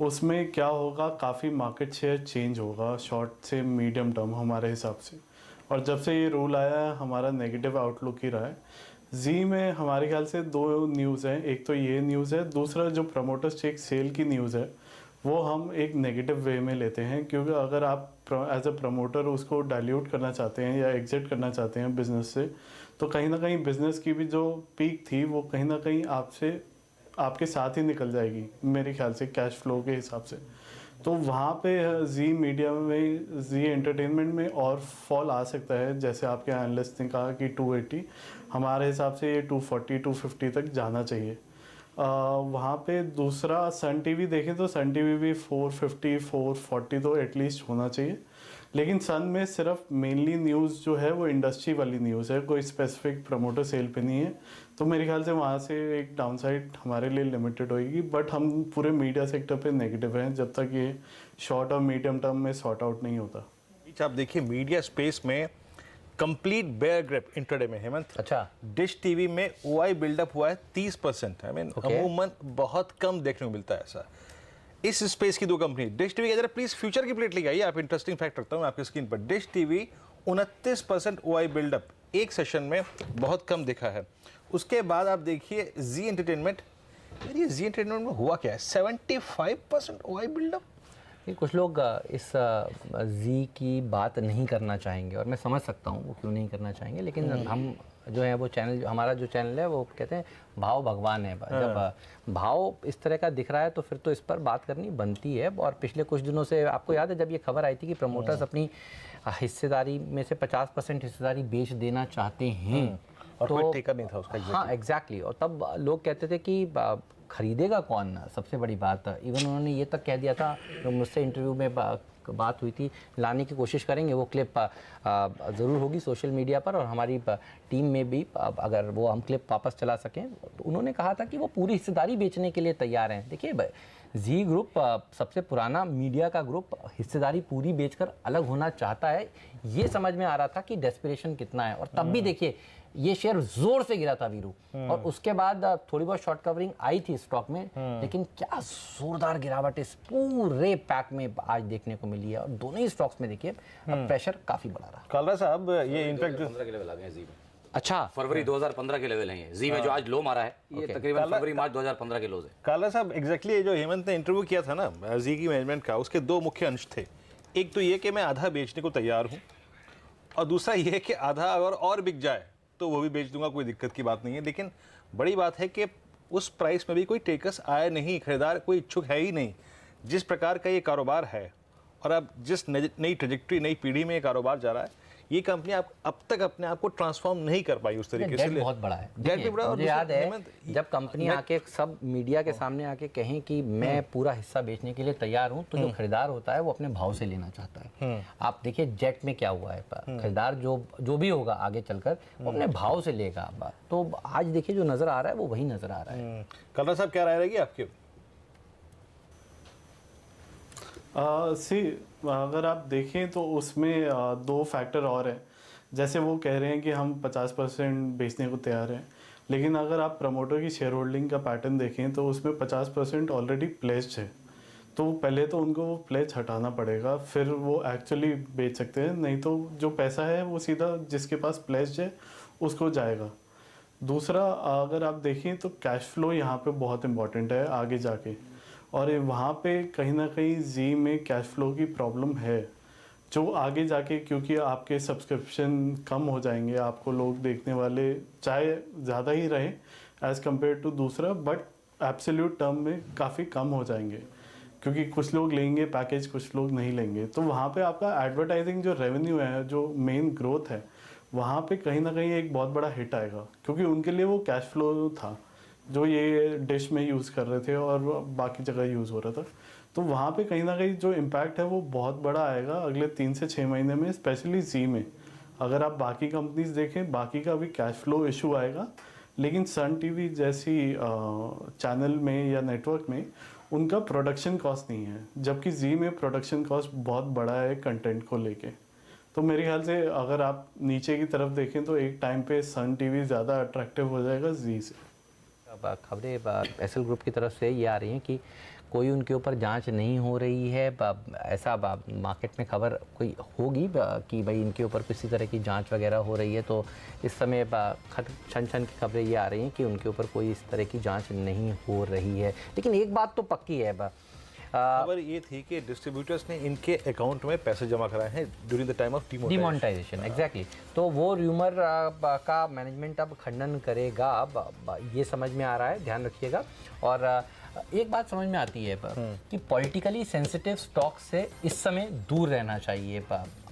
Speaker 7: उसमें क्या होगा, काफ़ी मार्केट शेयर चेंज होगा शॉर्ट से मीडियम टर्म हमारे हिसाब से। और जब से ये रूल आया है हमारा नेगेटिव आउटलुक ही रहा है। जी में हमारे ख्याल से 2 न्यूज़ हैं, एक तो ये न्यूज़ है, दूसरा जो प्रमोटर स्टेक सेल की न्यूज़ है वो हम एक नेगेटिव वे में लेते हैं, क्योंकि अगर आप एज अ प्रमोटर उसको डाइल्यूट करना चाहते हैं या एग्जिट करना चाहते हैं बिजनेस से, तो कहीं ना कहीं बिजनेस की भी जो पीक थी वो कहीं ना कहीं आपके साथ ही निकल जाएगी मेरे ख्याल से, कैश फ्लो के हिसाब से। तो वहाँ पे जी मीडिया में, जी एंटरटेनमेंट में और फॉल आ सकता है, जैसे आपके एनालिस्ट ने कहा कि 280, हमारे हिसाब से ये 240 250 तक जाना चाहिए। वहाँ पे दूसरा सन टीवी देखें तो सन टीवी भी 450 440 तो एटलीस्ट होना चाहिए, लेकिन सन में सिर्फ मेनली न्यूज़ जो है वो इंडस्ट्री वाली न्यूज़ है, कोई स्पेसिफिक प्रमोटर सेल पे नहीं है। तो मेरे ख्याल से वहाँ से एक डाउनसाइड हमारे लिए लिमिटेड होएगी, बट हम पूरे मीडिया सेक्टर पे नेगेटिव हैं जब तक ये शॉर्ट और मीडियम टर्म में सॉर्ट आउट नहीं होता।
Speaker 4: आप देखिए मीडिया स्पेस में कंप्लीट बेयर ग्रिप इंट्राडे में हेमंत।
Speaker 1: अच्छा,
Speaker 4: डिश टीवी में ओआई बिल्डअप हुआ है 30%। आई मीन अमूमन बहुत कम देखने को मिलता है ऐसा। इस स्पेस की दो कंपनी डिश टीवी, जरा प्लीज फ्यूचर की प्लेट लगाइए आप, इंटरेस्टिंग फैक्ट रखता हूँ आपकी स्क्रीन पर। डिश टीवी 29% ओआई बिल्डअप एक सेशन में, बहुत कम दिखा है। उसके बाद आप देखिए जी एंटरटेनमेंट, ये जी एंटरटेनमेंट में हुआ क्या है, 75% ओआई बिल्डअप।
Speaker 1: कुछ लोग इस जी की बात नहीं करना चाहेंगे और मैं समझ सकता हूँ वो क्यों नहीं करना चाहेंगे, लेकिन हम जो है वो चैनल, हमारा जो चैनल है वो कहते हैं भाव भगवान है। जब भाव इस तरह का दिख रहा है तो फिर तो इस पर बात करनी बनती है। और पिछले कुछ दिनों से आपको याद है जब ये खबर आई थी कि प्रमोटर्स अपनी हिस्सेदारी में से 50% हिस्सेदारी बेच देना चाहते हैं,
Speaker 4: और
Speaker 1: तो
Speaker 4: कोई ठेका नहीं था उसका।
Speaker 1: हाँ एग्जैक्टली। और तब लोग कहते थे कि खरीदेगा कौन, सबसे बड़ी बात। इवन उन्होंने ये तक कह दिया था, जो मुझसे इंटरव्यू में बात हुई थी, लाने की कोशिश करेंगे, वो क्लिप ज़रूर होगी सोशल मीडिया पर और हमारी टीम में भी, अगर वो हम क्लिप वापस चला सकें। तो उन्होंने कहा था कि वो पूरी हिस्सेदारी बेचने के लिए तैयार हैं। देखिए जी ग्रुप सबसे पुराना मीडिया का ग्रुप हिस्सेदारी पूरी बेचकर अलग होना चाहता है, ये समझ में आ रहा था कि डेस्परेशन कितना है। और तब भी देखिए ये शेयर जोर से गिरा था वीरू, और उसके बाद थोड़ी बहुत शॉर्ट कवरिंग आई थी स्टॉक में, लेकिन क्या जोरदार गिरावट इस पूरे पैक में आज देखने को मिली है। और दोनों ही स्टॉक्स में देखिए प्रेशर काफी बढ़ा रहा।
Speaker 4: कालरा साहब ये इनफैक्ट
Speaker 6: 15 के लेवल आ गए हैं जी में।
Speaker 1: अच्छा,
Speaker 6: फरवरी 2015 के लेवल हैं जी में, जो आज लो मारा है ये तकरीबन फरवरी मार्च 2015 के लोज है।
Speaker 4: कालरा साहब एग्जैक्टली ये जो हेमंत ने इंटरव्यू किया था ना जी की मैनेजमेंट का, उसके दो मुख्य अंश थे। एक तो ये कि मैं आधा बेचने को तैयार हूँ, और दूसरा ये कि आधा अगर और बिक जाए तो वो भी बेच दूंगा, कोई दिक्कत की बात नहीं है। लेकिन बड़ी बात है कि उस प्राइस में भी कोई टेकर्स आया नहीं, खरीदार कोई इच्छुक है ही नहीं। जिस प्रकार का ये कारोबार है और अब जिस नई ट्रेजेक्ट्री, नई पीढ़ी में ये कारोबार जा रहा है, ये कंपनी अब तक अपने आप को ट्रांसफॉर्म नहीं कर पाई उस तरीके से।
Speaker 1: बहुत बड़ा है।
Speaker 4: डेट भी बड़ा।
Speaker 1: मुझे याद है जब कंपनी आके सब मीडिया के सामने आके कहें कि मैं पूरा हिस्सा बेचने के लिए तैयार हूं, तो जो खरीदार होता है वो अपने भाव से लेना चाहता है। आप देखिए जेट में क्या हुआ है, खरीदार जो भी होगा आगे चलकर वो अपने भाव से लेगा। तो आज देखिए जो नजर आ रहा है वो वही नजर आ रहा है।
Speaker 4: कलरा साहब क्या राय रहेगी आपकी?
Speaker 7: अगर आप देखें तो उसमें दो फैक्टर और हैं। जैसे वो कह रहे हैं कि हम 50% बेचने को तैयार हैं, लेकिन अगर आप प्रमोटर की शेयर होल्डिंग का पैटर्न देखें तो उसमें 50% ऑलरेडी प्लेस्ड है। तो पहले तो उनको वो प्लेज हटाना पड़ेगा, फिर वो एक्चुअली बेच सकते हैं, नहीं तो जो पैसा है वो सीधा जिसके पास प्लेस्ड है उसको जाएगा। दूसरा, अगर आप देखें तो कैश फ्लो यहाँ पे बहुत इंपॉर्टेंट है आगे जाके, और वहाँ पे कहीं ना कहीं जी में कैश फ्लो की प्रॉब्लम है, जो आगे जाके, क्योंकि आपके सब्सक्रिप्शन कम हो जाएंगे, आपको लोग देखने वाले चाहे ज़्यादा ही रहे एज़ कम्पेयर टू दूसरा, बट एब्सोल्यूट टर्म में काफ़ी कम हो जाएंगे, क्योंकि कुछ लोग लेंगे पैकेज, कुछ लोग नहीं लेंगे। तो वहाँ पे आपका एडवर्टाइजिंग जो रेवेन्यू है, जो मेन ग्रोथ है, वहाँ पे कहीं ना कहीं एक बहुत बड़ा हिट आएगा, क्योंकि उनके लिए वो कैश फ्लो था जो ये डिश में यूज़ कर रहे थे और बाकी जगह यूज़ हो रहा था। तो वहाँ पे कहीं ना कहीं जो इम्पैक्ट है वो बहुत बड़ा आएगा अगले 3 से 6 महीने में, स्पेशली जी में। अगर आप बाकी कंपनीज देखें, बाकी का भी कैश फ्लो इशू आएगा, लेकिन सन टीवी जैसी चैनल में या नेटवर्क में उनका प्रोडक्शन कॉस्ट नहीं है, जबकि जी में प्रोडक्शन कॉस्ट बहुत बड़ा है कंटेंट को लेके। तो मेरे ख्याल से अगर आप नीचे की तरफ देखें तो एक टाइम पे सन टीवी ज़्यादा अट्रैक्टिव हो जाएगा जी से।
Speaker 1: अब खबरें एसएल ग्रुप की तरफ से ये आ रही हैं कि कोई उनके ऊपर जांच नहीं हो रही है। ऐसा मार्केट में खबर कोई होगी कि भाई इनके ऊपर किसी तरह की जांच वगैरह हो रही है, तो इस समय छन छन की खबरें ये आ रही हैं कि उनके ऊपर कोई इस तरह की जांच नहीं हो रही है। लेकिन एक बात तो पक्की है,
Speaker 4: खबर ये थी कि डिस्ट्रीब्यूटर्स ने इनके अकाउंट में पैसे जमा कराए हैं during the time of
Speaker 1: demonetisation. Exactly. तो वो र्यूमर का मैनेजमेंट अब खंडन करेगा, ये समझ में आ रहा है, ध्यान रखिएगा। और एक बात समझ में आती है कि पॉलिटिकली सेंसिटिव स्टॉक से इस समय दूर रहना चाहिए।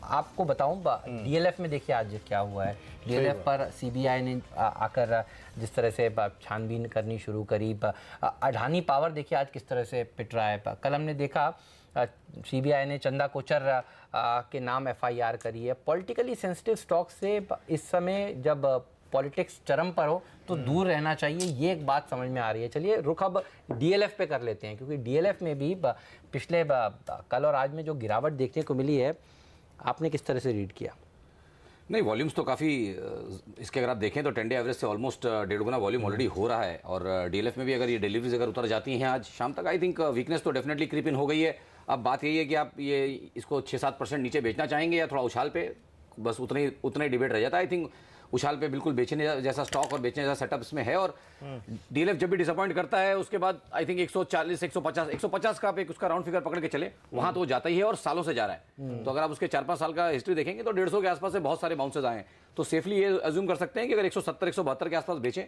Speaker 1: आपको बताऊं, डीएलएफ में देखिए आज क्या हुआ है। डीएलएफ पर सीबीआई ने आकर जिस तरह से छानबीन करनी शुरू करी। अडानी पावर देखिए आज किस तरह से पिट रहा है। कल हमने देखा सीबीआई ने चंदा कोचर के नाम एफआईआर करी है। पॉलिटिकली सेंसिटिव स्टॉक से इस समय जब पॉलिटिक्स चरम पर हो तो दूर रहना चाहिए, ये एक बात समझ में आ रही है। चलिए रुख अब डीएलएफ पे कर लेते हैं, क्योंकि डीएलएफ में भी पिछले कल और आज में जो गिरावट देखने को मिली है, आपने किस तरह से रीड किया?
Speaker 6: नहीं, वॉल्यूम्स तो काफ़ी, इसके अगर आप देखें तो 10 डे एवरेज से ऑलमोस्ट 1.5 गुना वॉल्यूम ऑलरेडी हो रहा है। और डीएलएफ में भी अगर ये डिलीवरीज अगर उतर जाती हैं आज शाम तक, आई थिंक वीकनेस तो डेफिनेटली क्रीप इन हो गई है। अब बात यही है कि आप ये इसको 6-7% नीचे बेचना चाहेंगे या थोड़ा उछाल पे, बस उतना ही डिबेट रह जाता है। आई थिंक उछाल पे बिल्कुल बेचने जैसा स्टॉक और बेचने जैसा सेटअप इसमें है। और डीएलएफ जब भी डिसअपॉइंट करता है उसके बाद आई थिंक 140, 150 का आप एक उसका राउंड फिगर पकड़ के चले, वहां तो वो जाता ही है और सालों से जा रहा है। तो अगर आप उसके 4-5 साल का हिस्ट्री देखेंगे तो 150 के आसपास से बहुत सारे बाउंसेस आए हैं। तो सेफली ये अज्यूम कर सकते हैं कि अगर 170, 172 के आसपास बेचें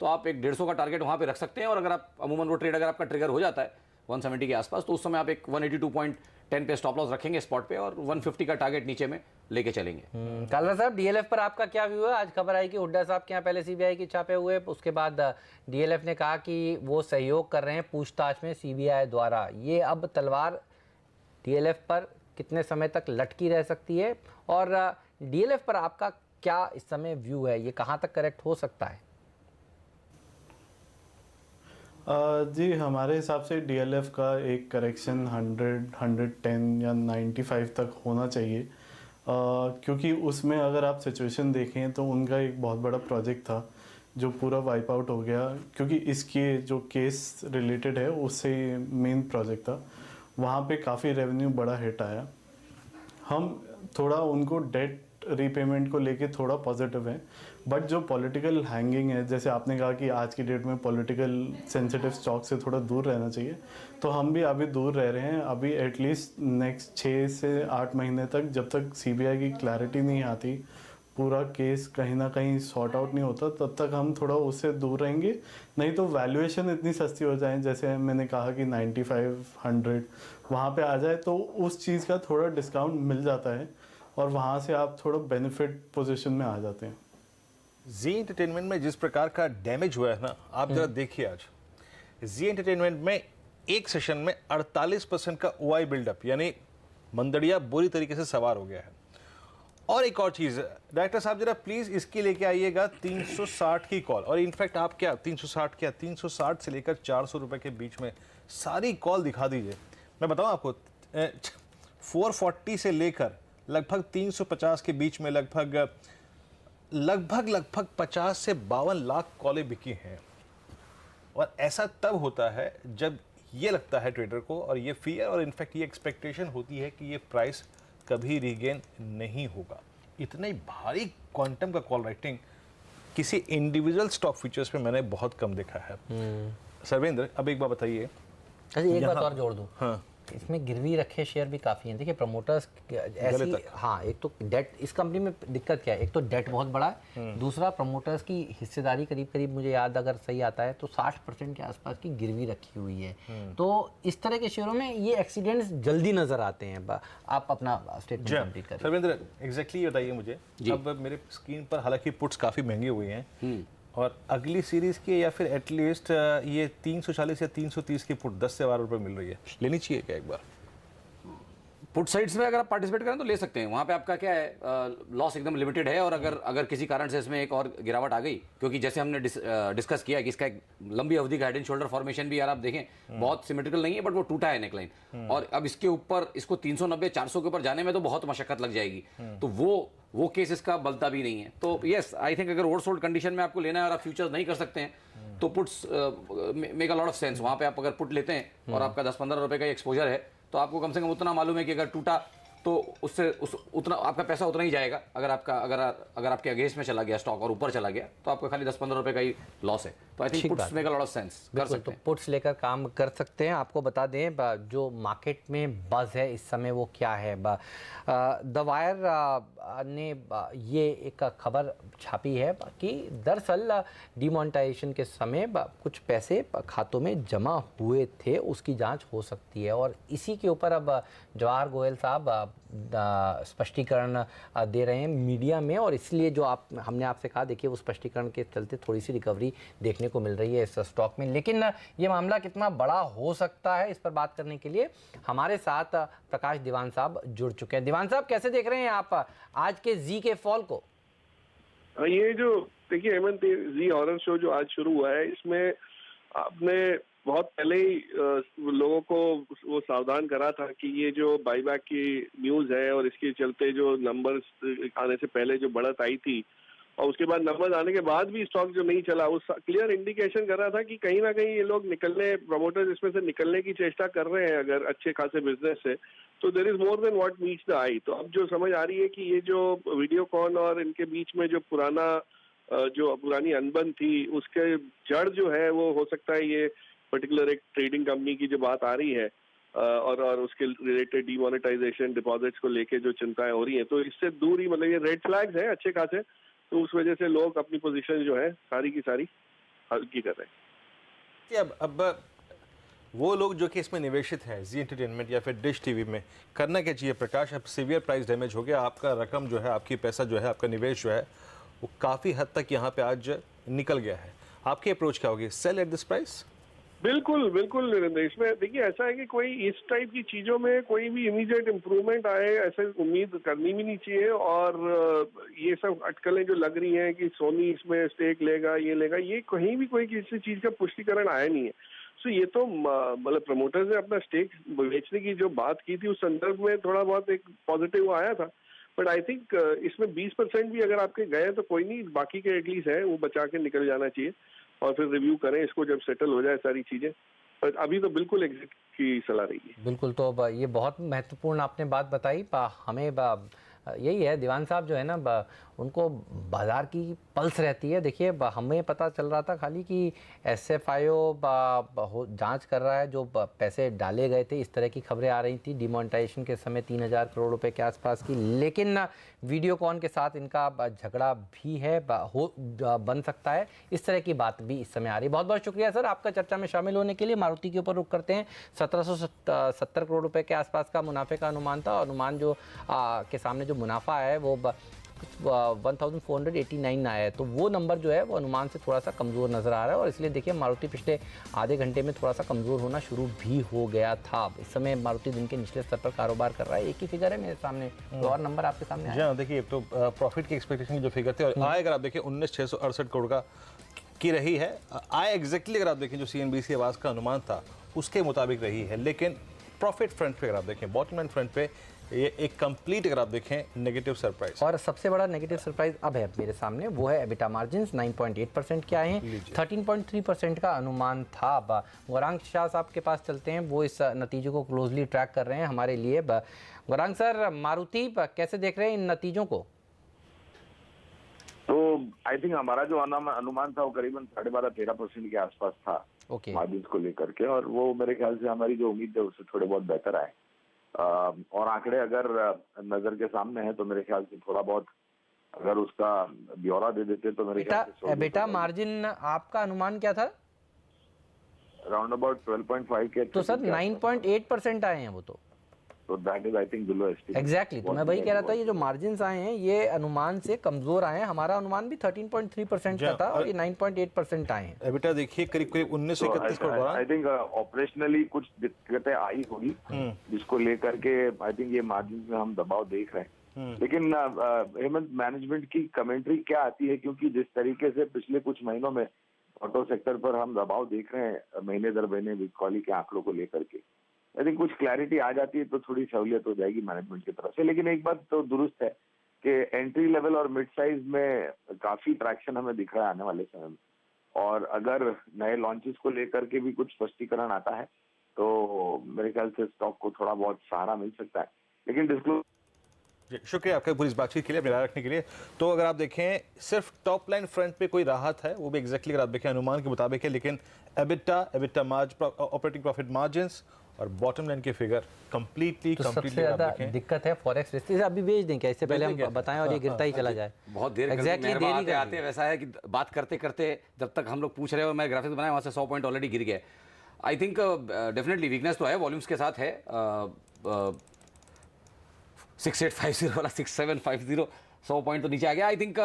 Speaker 6: तो आप एक 150 का टारगेट वहां पे रख सकते हैं। और अगर आप अमूमन वो ट्रेड अगर आपका ट्रिगर हो जाता है 170 के आसपास, तो उस समय आप एक 182.10 पे स्टॉप लॉस रखेंगे स्पॉट पे और 150 का टारगेट नीचे में लेके चलेंगे।
Speaker 1: कालरा साहब, डीएलएफ पर आपका क्या व्यू है? आज खबर आई कि हुड्डा साहब के यहाँ पहले सीबीआई के छापे हुए, उसके बाद डीएलएफ ने कहा कि वो सहयोग कर रहे हैं पूछताछ में सीबीआई द्वारा। ये अब तलवार डीएलएफ पर कितने समय तक लटकी रह सकती है, और डीएलएफ पर आपका क्या इस समय व्यू है? ये कहाँ तक करेक्ट हो सकता है?
Speaker 7: जी, हमारे हिसाब से डीएलएफ का एक करेक्शन 100, 110 या 95 तक होना चाहिए, क्योंकि उसमें अगर आप सिचुएशन देखें तो उनका एक बहुत बड़ा प्रोजेक्ट था जो पूरा वाइप आउट हो गया, क्योंकि इसके जो केस रिलेटेड है उससे मेन प्रोजेक्ट था। वहाँ पे काफ़ी रेवेन्यू बड़ा हिट आया। हम थोड़ा उनको डेट रीपेमेंट को लेके थोड़ा पॉजिटिव है, बट जो पॉलिटिकल हैंगिंग है, जैसे आपने कहा कि आज की डेट में पॉलिटिकल सेंसिटिव स्टॉक से थोड़ा दूर रहना चाहिए, तो हम भी अभी दूर रह रहे हैं। अभी एटलीस्ट नेक्स्ट 6 से 8 महीने तक, जब तक सीबीआई की क्लैरिटी नहीं आती, पूरा केस कहीं ना कहीं सॉर्ट आउट नहीं होता, तब तक हम थोड़ा उससे दूर रहेंगे। नहीं तो वैल्यूएशन इतनी सस्ती हो जाए, जैसे मैंने कहा कि 95, 100 वहाँ पे आ जाए, तो उस चीज़ का थोड़ा डिस्काउंट मिल जाता है और वहाँ से आप थोड़ा बेनिफिट पोजीशन में आ जाते हैं।
Speaker 4: जी एंटरटेनमेंट में जिस प्रकार का डैमेज हुआ है ना, आप जरा देखिए आज जी एंटरटेनमेंट में एक सेशन में 48% का ओआई बिल्डअप, यानी मंदड़िया बुरी तरीके से सवार हो गया है। और एक और चीज़, डायरेक्टर साहब जरा प्लीज़ इसकी लेके आइएगा 360 की कॉल। और इनफैक्ट आप क्या 360 से लेकर 400 रुपये के बीच में सारी कॉल दिखा दीजिए। मैं बताऊँ आपको, 440 से लेकर लगभग 350 के बीच में लगभग 50 से 52 लाख कॉलें बिकी हैं। और ऐसा तब होता है जब ये लगता है ट्रेडर को, और ये फियर और इनफैक्ट ये एक्सपेक्टेशन होती है कि ये प्राइस कभी रीगेन नहीं होगा। इतने भारी क्वांटम का कॉल राइटिंग किसी इंडिविजुअल स्टॉक फ्यूचर्स पे मैंने बहुत कम देखा है। सर्वेंद्र, अब एक बात बताइए।
Speaker 1: अच्छा, एक बात और जोड़ दूं।
Speaker 4: हाँ,
Speaker 1: इसमें गिरवी रखे शेयर भी काफ़ी हैं। देखिए प्रमोटर्स ऐसी, हाँ, एक तो डेट, इस कंपनी में दिक्कत क्या है, एक तो डेट बहुत बड़ा है, दूसरा प्रमोटर्स की हिस्सेदारी करीब मुझे याद अगर सही आता है तो 60% के आसपास की गिरवी रखी हुई है। तो इस तरह के शेयरों में ये एक्सीडेंट्स जल्दी नजर आते हैं। आप अपना स्टेटमेंट कंप्लीट करें।
Speaker 4: सर्वेंद्र, एग्जैक्टली बताइए मुझे। अब मेरे स्क्रीन पर हालांकि पुट्स काफ़ी महंगे हुए हैं, और अगली सीरीज के या फिर एटलीस्ट ये 340 या 330 की पुट 10 से 12 रुपये मिल रही है, लेनी चाहिए क्या एक बार?
Speaker 6: पुट साइड्स में अगर आप पार्टिसिपेट करें तो ले सकते हैं। वहाँ पे आपका क्या है, लॉस एकदम लिमिटेड है। और अगर किसी कारण से इसमें एक और गिरावट आ गई, क्योंकि जैसे हमने डिस्कस किया कि इसका एक लंबी अवधि का हेड एंड शोल्डर फॉर्मेशन भी यार आप देखें बहुत सिमेट्रिकल नहीं है, बट वो टूटा है नेकलाइन, और अब इसके ऊपर इसको 390, 400 के ऊपर जाने में तो बहुत मशक्कत लग जाएगी। तो वो केस इसका बनता भी नहीं है। तो यस, आई थिंक अगर ओवरसोल्ड कंडीशन में आपको लेना है और आप फ्यूचर्स नहीं कर सकते हैं तो puts make a lot of sense. वहाँ पे आप अगर पुट लेते हैं और आपका 10-15 रुपये का एक्सपोजर है, तो आपको कम से कम उतना मालूम है कि अगर टूटा तो उससे उतना आपका पैसा उतना ही जाएगा। अगर आपके अगेंस्ट में चला गया स्टॉक और ऊपर चला गया तो आपका खाली 10-15 रुपये का ही लॉस है। तो I think puts make a lot of sense कर सकते हैं।
Speaker 1: तो पुट्स लेकर काम कर सकते हैं। आपको बता दें जो मार्केट में बज़ है इस समय वो क्या है। द वायर ने ये एक खबर छापी है कि दरअसल डिमोनेटाइजेशन के समय कुछ पैसे खातों में जमा हुए थे, उसकी जांच हो सकती है। और इसी के ऊपर अब जवाहर गोयल साहब स्पष्टीकरण दे रहे हैं मीडिया में, और इसलिए जो हमने आपसे कहा, देखिए वो स्पष्टीकरण के चलते थोड़ी सी रिकवरी देखने को मिल रही है इस स्टॉक में। लेकिन ये मामला कितना बड़ा हो सकता है, इस पर बात करने के लिए हमारे साथ प्रकाश दीवान साहब जुड़ चुके हैं। दीवान साहब, कैसे देख रहे हैं आप आज के जी के फॉल को?
Speaker 8: ये जो देखिए हेमंत, जी हॉरर शो जो आज शुरू हुआ है, इसमें आपने बहुत पहले ही लोगों को वो सावधान करा था कि ये जो बाईबैक की न्यूज है और इसके चलते जो नंबर्स आने से पहले जो बढ़त आई थी और उसके बाद नंबर्स आने के बाद भी स्टॉक जो नहीं चला, वो क्लियर इंडिकेशन कर रहा था कि कहीं ना कहीं ये लोग निकलने, प्रमोटर्स इसमें से निकलने की चेष्टा कर रहे हैं अगर अच्छे खासे बिजनेस से, तो there is more than what meets the eye. तो अब जो समझ आ रही है कि ये जो वीडियोकॉन और इनके बीच में जो पुरानी अनबन थी, उसके जड़ जो है वो हो सकता है ये पर्टिकुलर एक ट्रेडिंग कंपनी की जो बात आ रही है और उसके रिलेटेड डिमोनेटाइजेशन, डिपॉजिट्स को लेके जो चिंताएं हो रही हैं, तो इससे दूर ही, मतलब ये रेड फ्लैग्स हैं अच्छे खासे, तो उस वजह से लोग अपनी पोजीशन जो है सारी की सारी हल्की कर रहे हैं।
Speaker 4: अब वो लोग जो कि इसमें निवेशित हैं, जी एंटरटेनमेंट या फिर डिश टीवी में, करना क्या चाहिए प्रकाश? अब सीवियर प्राइस डैमेज हो गया, आपका रकम जो है, आपकी पैसा जो है, आपका निवेश जो है वो काफ़ी हद तक यहाँ पे आज निकल गया है। आपकी अप्रोच क्या होगी? Sell at this price?
Speaker 8: बिल्कुल बिल्कुल निरेंद्र, इसमें देखिए ऐसा है कि कोई इस टाइप की चीजों में कोई भी इमीडिएट इम्प्रूवमेंट आए ऐसे उम्मीद करनी भी नहीं चाहिए। और ये सब अटकलें जो लग रही हैं कि सोनी इसमें स्टेक लेगा, ये लेगा, ये कहीं भी कोई किसी चीज का पुष्टिकरण आया नहीं है। सो ये तो मतलब प्रमोटर्स ने अपना स्टेक बेचने की जो बात की थी उस संदर्भ में थोड़ा बहुत एक पॉजिटिव आया था, बट आई थिंक इसमें 20% भी अगर आपके गए तो कोई नहीं, बाकी के एटलीस्ट है वो बचा के निकल जाना चाहिए और फिर रिव्यू करें इसको जब सेटल हो जाए सारी चीजें। पर अभी तो बिल्कुल एग्जिट की सलाह रही है।
Speaker 1: बिल्कुल, तो ये बहुत महत्वपूर्ण आपने बात बताई। हमें यही है, दीवान साहब जो है ना, उनको बाज़ार की पल्स रहती है। देखिए हमें पता चल रहा था खाली कि SFIO जांच कर रहा है, जो पैसे डाले गए थे, इस तरह की खबरें आ रही थी डिमोनेटाइजेशन के समय 3000 करोड़ रुपए के आसपास की। लेकिन वीडियोकॉन के साथ इनका झगड़ा भी है, बन सकता है, इस तरह की बात भी इस समय आ रही है। बहुत बहुत शुक्रिया सर आपका चर्चा में शामिल होने के लिए। मारुति के ऊपर रुख करते हैं। 1770 करोड़ रुपए के आसपास का मुनाफे का अनुमान था। अनुमान जो के सामने जो मुनाफा है वो 1489 आया है, तो वो नंबर जो है वो अनुमान से थोड़ा सा कमज़ोर नज़र आ रहा है। और इसलिए देखिए मारुति पिछले आधे घंटे में थोड़ा सा कमज़ोर होना शुरू भी हो गया था। इस समय मारुति दिन के निचले स्तर पर कारोबार कर रहा है। एक ही फिगर है मेरे सामने, तो और नंबर आपके सामने आया।
Speaker 4: हाँ, देखिए तो प्रॉफिट की एक्सपेक्टेशन की जो फिगर थी और आय अगर आप देखिए 19,668 करोड़ का की रही है। आय एग्जैक्टली अगर आप देखें जो CNBC आवाज़ का अनुमान था उसके मुताबिक रही है। लेकिन प्रॉफिट फ्रंट पे अगर आप देखें, बॉटम लाइन फ्रंट पे ये एक कंप्लीट अगर आप देखें नेगेटिव सरप्राइज।
Speaker 1: और सबसे बड़ा नेगेटिव सरप्राइज अब है मेरे सामने, वो है एबिटा मार्जिन्स 9.8% के आए हैं, 13.3% का अनुमान था। गौरांग शाह साहब के पास चलते हैं, वो इस नतीजों को क्लोजली ट्रैक कर रहे हैं हमारे लिए। गौरांग सर, मारुति कैसे देख रहे हैं इन नतीजों को?
Speaker 9: तो आई थिंक हमारा जो अनुमान था वो करीबन 12.5-13% के आसपास था मार्जिन्स को लेकर के, और वो मेरे ख्याल से हमारी जो उम्मीद है उससे थोड़े बहुत बेहतर आए। और आंकड़े अगर नजर के सामने है तो मेरे ख्याल से थोड़ा बहुत अगर उसका ब्यौरा दे देते तो मेरे ख्याल से
Speaker 1: बेटा मार्जिन आपका अनुमान क्या था?
Speaker 9: अराउंड अबाउट 12.5 के।
Speaker 1: तो सर 9.8% आए हैं वो,
Speaker 9: तो that is I think below estimate.
Speaker 1: Exactly, तो मैं वही कह रहा था, ये जो मार्जिन्स आए हैं ये अनुमान से कमजोर आए हैं। हमारा अनुमान भी 13.3% का था और ये 9.8% आए हैं।
Speaker 4: एबिटा देखिए करीब 1931 करोड़।
Speaker 9: आई थिंक ऑपरेशनली कुछ दिक्कतें आई होगी जिसको लेकर के आई थिंक ये मार्जिन में हम दबाव देख रहे हैं। लेकिन हेमंत, मैनेजमेंट की कमेंट्री क्या आती है, क्योंकि जिस तरीके से पिछले कुछ महीनों में ऑटो सेक्टर पर हम दबाव देख रहे हैं महीने दर महीने विकॉली के आंकड़ों को लेकर के, आई थिंक कुछ क्लैरिटी आ जाती है तो थोड़ी सहूलियत हो जाएगी मैनेजमेंट की तरफ से। लेकिन एक बात तो दुरुस्त है कि एंट्री लेवल और मिड साइज में काफी ट्रैक्शन हमें दिख रहा है आने वाले समय में, और अगर नए लॉन्चेस को लेकर के भी कुछ स्पष्टीकरण आता है तो मेरे ख्याल से स्टॉक को थोड़ा बहुत सहारा मिल सकता है। लेकिन डिस्क्लोज
Speaker 4: शुक्रिया आपका पूरी इस बातचीत के लिए, अपनी राय रखने के लिए। तो अगर आप देखें सिर्फ टॉप लाइन फ्रंट पे कोई राहत है, वो भी एग्जैक्टली अगर आप देखें अनुमान के मुताबिक है, लेकिन EBITDA margin, operating profit margins और बॉटम लाइन के फिगर कंप्लीटली
Speaker 1: सबसे ज्यादा दिक्कत है फॉरेक्स रिस्क। अभी बेच दें क्या, इससे पहले हम बताएं और ये गिरता ही चला जाए?
Speaker 6: बहुत देर एग्जैक्टली देरी आते वैसा है कि बात करते करते जब तक हम लोग पूछ रहे हो, मैं ग्राफिक्स बनाया वहाँ से 100 पॉइंट ऑलरेडी गिर गया। आई थिंक डेफिनेटली वीकनेस तो है, वॉल्यूम्स के साथ है। 6850 वाला 6750 100 पॉइंट तो नीचे आ गया। आई थिंक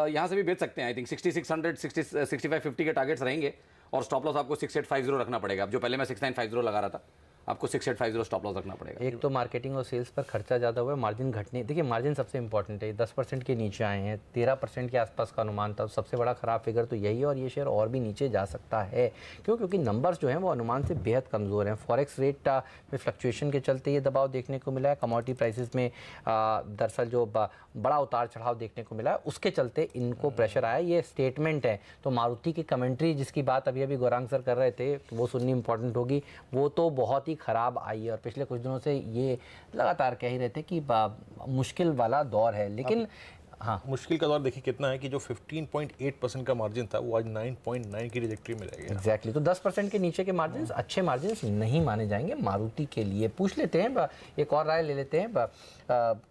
Speaker 6: यहाँ से भी बेच सकते हैं। आई थिंक 6600 6550 के टारगेट्स रहेंगे और स्टॉप लॉस आपको 6850 रखना पड़ेगा। अब जो पहले मैं 6950 लगा रहा था, आपको 6850 स्टॉप लॉस रखना पड़ेगा।
Speaker 1: एक तो मार्केटिंग और सेल्स पर खर्चा ज़्यादा हुआ है, मार्जिन घटने, देखिए मार्जिन सबसे इंपॉर्टेंट है, 10% के नीचे आए हैं, 13% के आसपास का अनुमान था, सबसे बड़ा ख़राब फिगर तो यही है और ये शेयर और भी नीचे जा सकता है। क्यों? क्योंकि नंबर्स जो हैं वो अनुमान से बेहद कमज़ोर हैं। फॉरेक्स रेट में फ्लक्चुएशन के चलते ये दबाव देखने को मिला है, कमोडिटी प्राइसेस में दरअसल जो बड़ा उतार चढ़ाव देखने को मिला है, उसके चलते इनको प्रेशर आया। ये स्टेटमेंट है, तो मारुति की कमेंट्री जिसकी बात अभी अभी गौरांग सर कर रहे थे, वो सुननी इंपॉर्टेंट होगी, वो तो बहुत ही ख़राब आई है और पिछले कुछ दिनों से ये लगातार कह ही रहे थे कि मुश्किल वाला दौर है। लेकिन हाँ,
Speaker 4: मुश्किल का दौर देखिए कितना है कि जो 15.8% का मार्जिन था वो आज 9.9 की ट्रैजेक्टरी में रह गया।
Speaker 1: एग्जैक्टली, तो 10% के नीचे के मार्जिन अच्छे मार्जिन नहीं माने जाएंगे मारुति के लिए। पूछ लेते हैं, एक और राय ले लेते हैं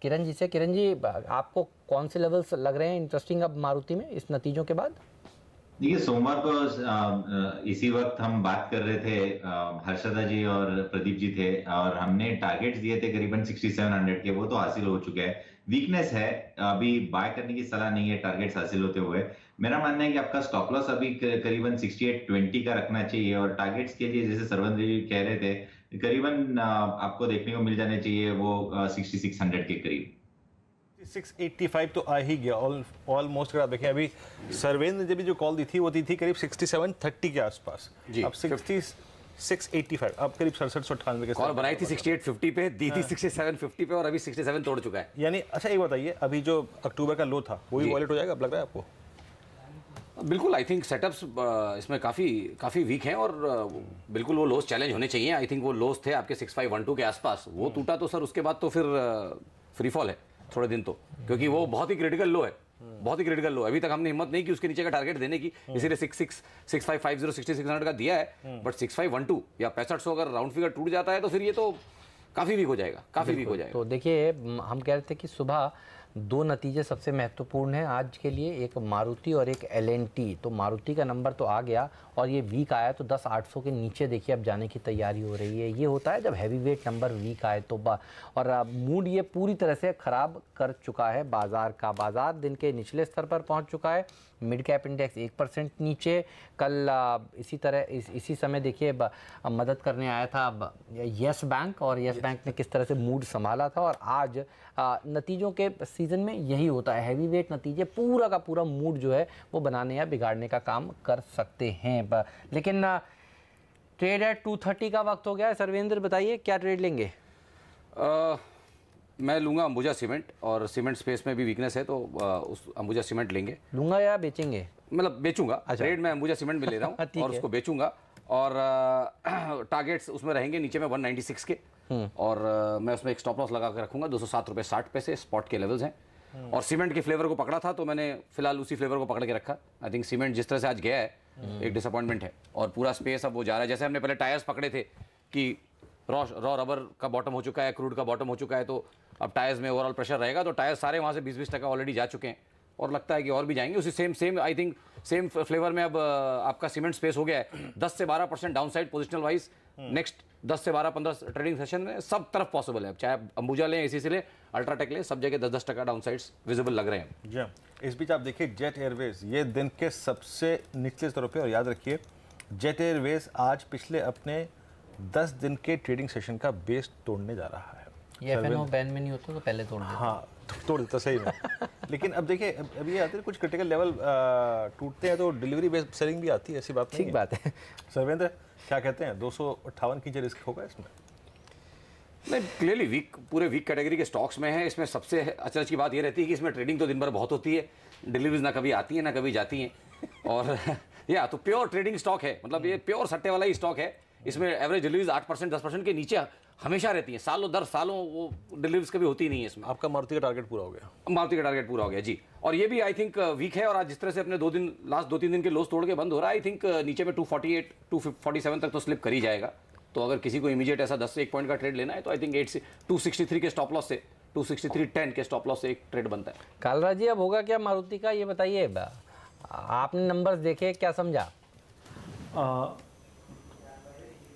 Speaker 1: किरण जी से। किरण जी, आपको कौन से लेवल्स लग रहे हैं इंटरेस्टिंग अब मारुति में इस नतीजों के बाद?
Speaker 5: देखिए, सोमवार को इसी वक्त हम बात कर रहे थे, हर्षदा जी और प्रदीप जी थे, और हमने टारगेट्स दिए थे करीबन 6700 के, वो तो हासिल हो चुके हैं। वीकनेस है, अभी बाय करने की सलाह नहीं है टारगेट्स हासिल होते हुए। मेरा मानना है कि आपका स्टॉप लॉस अभी करीबन 6820 का रखना चाहिए और टारगेट्स के लिए जैसे सरवंद्र जी कह रहे थे, करीबन आपको देखने को मिल जाने चाहिए वो 6600 के करीब।
Speaker 4: 685 तो आ ही गया ऑलमोस्ट। अगर आप देखें अभी सर्वेंद्र ने जो कॉल दी थी वो दी थी करीब 6730 के आसपास जी। अब 685 अब करीब 6798 के
Speaker 6: कॉल बनाई थी 6850 पे, दी थी 6750 पे और अभी 67 तोड़ चुका है।
Speaker 4: यानी अच्छा एक बताइए, अभी जो अक्टूबर का लो था वही वॉलेट हो जाएगा अब लग रहा है आपको?
Speaker 6: बिल्कुल, आई थिंक सेटअप्स इसमें काफ़ी वीक हैं और बिल्कुल वो लोस चैलेंज होने चाहिए। आई थिंक वो लोस थे आपके 6512 के आसपास, वो टूटा तो सर उसके बाद तो फिर फ्री फॉल है थोड़े दिन तो, क्योंकि वो बहुत ही क्रिटिकल लो है, बहुत ही क्रिटिकल लो। अभी तक हमने हिम्मत नहीं की उसके नीचे का टारगेट देने की, इसीलिए 6550 6600 का दिया है। बट 6512 या 6500 अगर राउंड फिगर टूट जाता है तो फिर ये तो काफ़ी वीक हो जाएगा, काफ़ी वीक हो जाएगा।
Speaker 1: तो देखिए, हम कह रहे थे कि सुबह दो नतीजे सबसे महत्वपूर्ण हैं आज के लिए, एक मारुति और एक LNT। तो मारुति का नंबर तो आ गया और ये वीक आया तो 10,800 के नीचे देखिए अब जाने की तैयारी हो रही है। ये होता है जब हैवी वेट नंबर वीक आए तो और मूड ये पूरी तरह से ख़राब कर चुका है बाज़ार का। बाज़ार दिन के निचले स्तर पर पहुंच चुका है, मिड कैप इंडेक्स 1% नीचे। कल इसी तरह इसी समय देखिए मदद करने आया था येस बैंक, और येस बैंक ने किस तरह से मूड संभाला था। और आज नतीजों के सीज़न में यही होता है, हैवी वेट नतीजे पूरा का पूरा मूड जो है वो बनाने या बिगाड़ने का काम कर सकते हैं। लेकिन ट्रेड एट 230 का वक्त हो गया है। सर्वेंद्र बताइए क्या ट्रेड लेंगे?
Speaker 6: मैं लूंगा अंबुजा सीमेंट, और सीमेंट स्पेस में भी वीकनेस है तो उस अंबुजा सीमेंट लेंगे।
Speaker 1: लूंगा या बेचेंगे?
Speaker 6: मतलब बेचूंगा। अच्छा। ट्रेड मैं अंबुजा सीमेंट में ले रहा हूँ और उसको बेचूंगा, और टारगेट्स उसमें रहेंगे नीचे में 196 के, और मैं उसमें एक स्टॉप लॉस लगा के रखूंगा 207 रुपये 60 पैसे स्पॉट के लेवल्स हैं। और सीमेंट के फ्लेवर को पकड़ा था तो मैंने फिलहाल उसी फ्लेवर को पकड़ के रखा। आई थिंक सीमेंट जिस तरह से आज गया है एक डिसअपॉइंटमेंट है, और पूरा स्पेस अब वो जा रहा है। जैसे हमने पहले टायर्स पकड़े थे कि रॉ रबर का बॉटम हो चुका है, क्रूड का बॉटम हो चुका है, तो अब टायर्स में ओवरऑल प्रेशर रहेगा। तो टायर्स सारे वहाँ से 20-20% ऑलरेडी जा चुके हैं और लगता है कि और भी जाएंगे उसी same I think same flavour में। अब आपका सीमेंट स्पेस हो गया है 10 से 12% down side positional wise next 10 से 12-15 ट्रेडिंग सेशन में सब तरफ पॉसिबल है। चाहे अंबुजा लें, इसी से लें, अल्ट्राटेक लें, सब जगह 10-10% डाउन साइड्स विजिबल लग रहे हैं।
Speaker 4: जी, इस बीच आप देखिए जेट एयरवेज ये दिन के सबसे निचले स्तरों पे, और याद रखिए जेट एयरवेज आज पिछले अपने 10 दिन के ट्रेडिंग सेशन का बेस तोड़ने जा रहा है।
Speaker 1: ये FNO बैन में नहीं होता तो पहले तोड़ देता।
Speaker 4: हाँ, तोड़ देता सही में। लेकिन अब देखिए अभी आते हैं कुछ क्रिटिकल लेवल टूटते हैं तो डिलीवरी बेस्ड सेलिंग भी आती है, ऐसी बात नहीं है।
Speaker 1: ठीक बात है।
Speaker 4: सर्वेंद्र क्या कहते हैं, 258 की जो रिस्क होगा इसमें?
Speaker 6: नहीं, क्लियरली वीक, पूरे वीक कैटेगरी के स्टॉक्स में है। इसमें सबसे अचरज की बात ये रहती है कि इसमें ट्रेडिंग तो दिन भर बहुत होती है, डिलीवरीज ना कभी आती है ना कभी जाती हैं, और या तो प्योर ट्रेडिंग स्टॉक है, मतलब ये प्योर सट्टे वाला ही स्टॉक है। इसमें एवरेज डिलीवरीज 8% 10% के नीचे हमेशा रहती हैं, सालों दर सालों वो डिलीवरीज कभी होती नहीं है इसमें।
Speaker 4: आपका मारुति का टारगेट पूरा हो गया?
Speaker 6: मारुति का टारगेट पूरा हो गया जी। और ये भी आई थिंक वीक है, और आज जिस तरह से अपने लास्ट 2-3 दिन के लोस तोड़ के बंद हो रहा है, आई थिंक नीचे में 248 247 तक तो स्लिप कर ही जाएगा। तो अगर किसी को इमीडिएट ऐसा 10 से 1 पॉइंट का ट्रेड लेना है तो आई थिंक 263 के स्टॉप लॉस से 263.10 के स्टॉप लॉस से एक ट्रेड बनता है।
Speaker 1: कालरा जी, अब होगा क्या मारुति का, ये बताइए। आपने नंबर्स देखे, क्या समझा?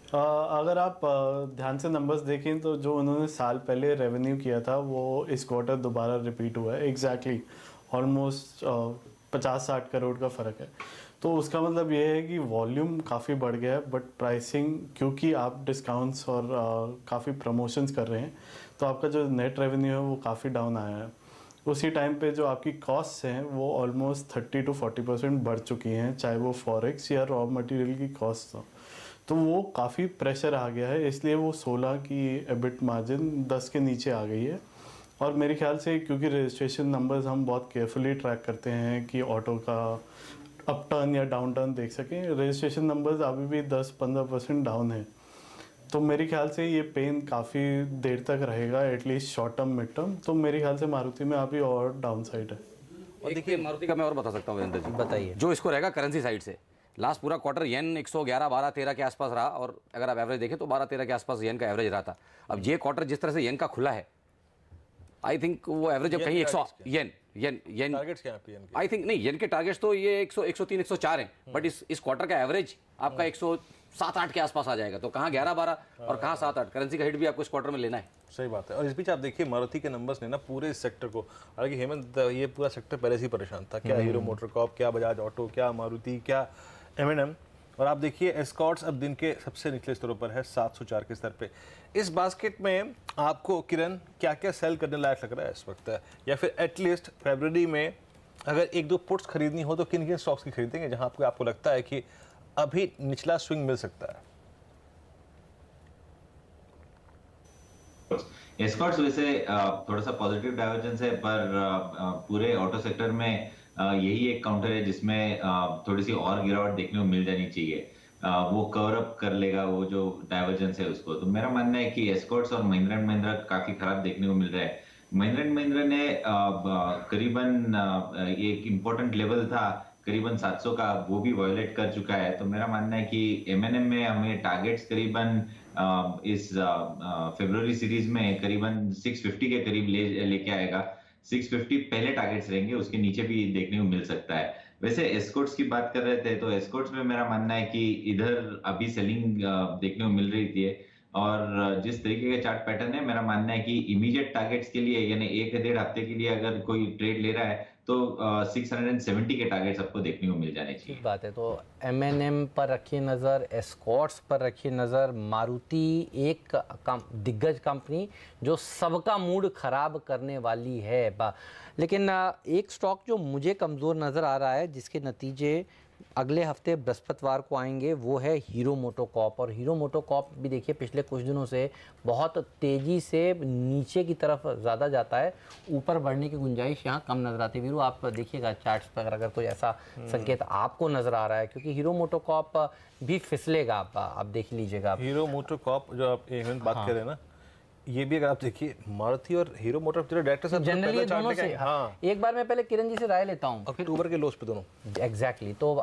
Speaker 7: अगर आप ध्यान से नंबर्स देखें तो जो उन्होंने साल पहले रेवेन्यू किया था वो इस क्वार्टर दोबारा रिपीट हुआ है। एग्जैक्टली ऑलमोस्ट 50-60 करोड़ का फ़र्क है। तो उसका मतलब ये है कि वॉल्यूम काफ़ी बढ़ गया है, बट प्राइसिंग, क्योंकि आप डिस्काउंट्स और काफ़ी प्रमोशंस कर रहे हैं, तो आपका जो नेट रेवेन्यू है वो काफ़ी डाउन आया है। उसी टाइम पे जो आपकी कॉस्ट्स हैं वो ऑलमोस्ट 30 to 40% बढ़ चुकी हैं, चाहे वो फॉरेक्स या रॉ मटेरियल की कॉस्ट हो। तो वो काफ़ी प्रेशर आ गया है, इसलिए वो 16 की एबिट मार्जिन 10 के नीचे आ गई है। और मेरे ख्याल से क्योंकि रजिस्ट्रेशन नंबर्स हम बहुत केयरफुली ट्रैक करते हैं कि ऑटो का अप टर्न या डाउन टर्न देख सकें, रजिस्ट्रेशन नंबर्स अभी भी 10-15% डाउन है। तो मेरे ख्याल से ये पेन काफ़ी देर तक रहेगा, at least short term mid term. तो मेरे ख्याल से मारुति में अभी और डाउन साइड है।
Speaker 6: और देखिए मारुति का मैं और बता सकता हूँ वीरेंद्र जी,
Speaker 1: बताइए।
Speaker 6: जो इसको रहेगा करेंसी साइड से, लास्ट पूरा क्वार्टर येन 111 12-13 के आसपास रहा, और अगर आप एवरेज देखें तो 12-13 के आसपास येन का एवरेज रहा था। अब ये क्वार्टर जिस तरह से येन का खुला है, आई थिंक वो एवरेज अब कहीं 100 येन
Speaker 4: टारगेट्स क्या है?
Speaker 6: आई थिंक नहीं, येन के टारगेट्स तो ये 103 104 हैं, बट इस क्वार्टर का एवरेज आपका 107-8 के आसपास आ जाएगा। तो कहाँ 11-12 और कहाँ 7-8, करेंसी का हिट भी आपको इस क्वार्टर में लेना है।
Speaker 4: सही बात है। और इस बीच आप देखिए मारुति के नंबर्स ने ना पूरे इस सेक्टर को, हालांकि हेमंत ये पूरा सेक्टर पहले से ही परेशान था, क्या हीरो मोटरकॉर्प, क्या बजाज ऑटो, क्या मारुति, क्या M&M। और आप देखिए एस्कॉर्ट्स अब दिन के सबसे निचले स्तरों पर है, 704 के स्तर पे। इस बास्केट में आपको किरण क्या क्या सेल करने लायक लग रहा है इस वक्त, या फिर एटलीस्ट फरवरी में अगर 1-2 पुट्स खरीदनी हो तो किन किन स्टॉक्स की खरीदेंगे जहां आपको लगता है कि अभी निचला स्विंग मिल सकता है?
Speaker 5: एस्कॉर्ट्स वैसे थोड़ा सा पॉजिटिव डाइवर्जेंस है, पर पूरे ऑटो सेक्टर में यही एक काउंटर है जिसमें थोड़ी सी और गिरावट देखने को मिल जानी चाहिए। वो कवर अप कर लेगा वो जो डाइवर्जेंस है उसको। तो मेरा मानना है कि एस्कॉर्ट्स और महिंद्रा एंड महिंद्रा काफी खराब देखने को मिल रहा है। महिंद्रा एंड महिंद्रा ने करीबन एक इम्पोर्टेंट लेवल था करीबन 700 का, वो भी वायोलेट कर चुका है। तो मेरा मानना है कि M&M में हमें टारगेट्स करीबन इस फरवरी सीरीज में करीबन 650 के करीब लेके आएगा। 650 पहले टारगेट्स रहेंगे, उसके नीचे भी देखने को मिल सकता है। वैसे एस्कॉर्ट्स की बात कर रहे थे, तो एस्कॉर्ट्स में मेरा मानना है कि इधर अभी सेलिंग देखने को मिल रही थी, और जिस तरीके का चार्ट पैटर्न है, मेरा मानना है कि इमीडिएट टारगेट्स के लिए यानी 1-1.5 हफ्ते के लिए अगर कोई ट्रेड ले रहा है तो 670 के टारगेट्स आपको देखने को मिल जाने चाहिए।
Speaker 1: ठीक बात है। तो M&M पर रखिए नज़र, एस्कॉर्ट्स पर रखिए नज़र। मारुति एक दिग्गज कंपनी जो सबका मूड खराब करने वाली है। लेकिन एक स्टॉक जो मुझे कमज़ोर नज़र आ रहा है, जिसके नतीजे अगले हफ्ते बृहस्पतिवार को आएंगे, वो है हीरो मोटोकॉर्प। और हीरो मोटोकॉर्प भी देखिए पिछले कुछ दिनों से बहुत तेज़ी से नीचे की तरफ ज़्यादा जाता है, ऊपर बढ़ने की गुंजाइश यहाँ कम नज़र आती है। वीरू आप देखिएगा चार्ट्स पर अगर कोई ऐसा संकेत आपको नज़र आ रहा है, क्योंकि हीरो मोटोकॉर्प भी फिसलेगा। आप देख लीजिएगा।
Speaker 4: हीरो मोटोकॉर्प जो आप बात कर रहे हैं ना, ये भी अगर आप देखिए मारुति और हीरो मोटर डायरेक्टर साहब
Speaker 1: जनरली दोनों से एक बार मैं पहले किरण जी से राय लेता हूँ,
Speaker 4: अक्टूबर के लोस पे दोनों।
Speaker 1: एग्जैक्टली। तो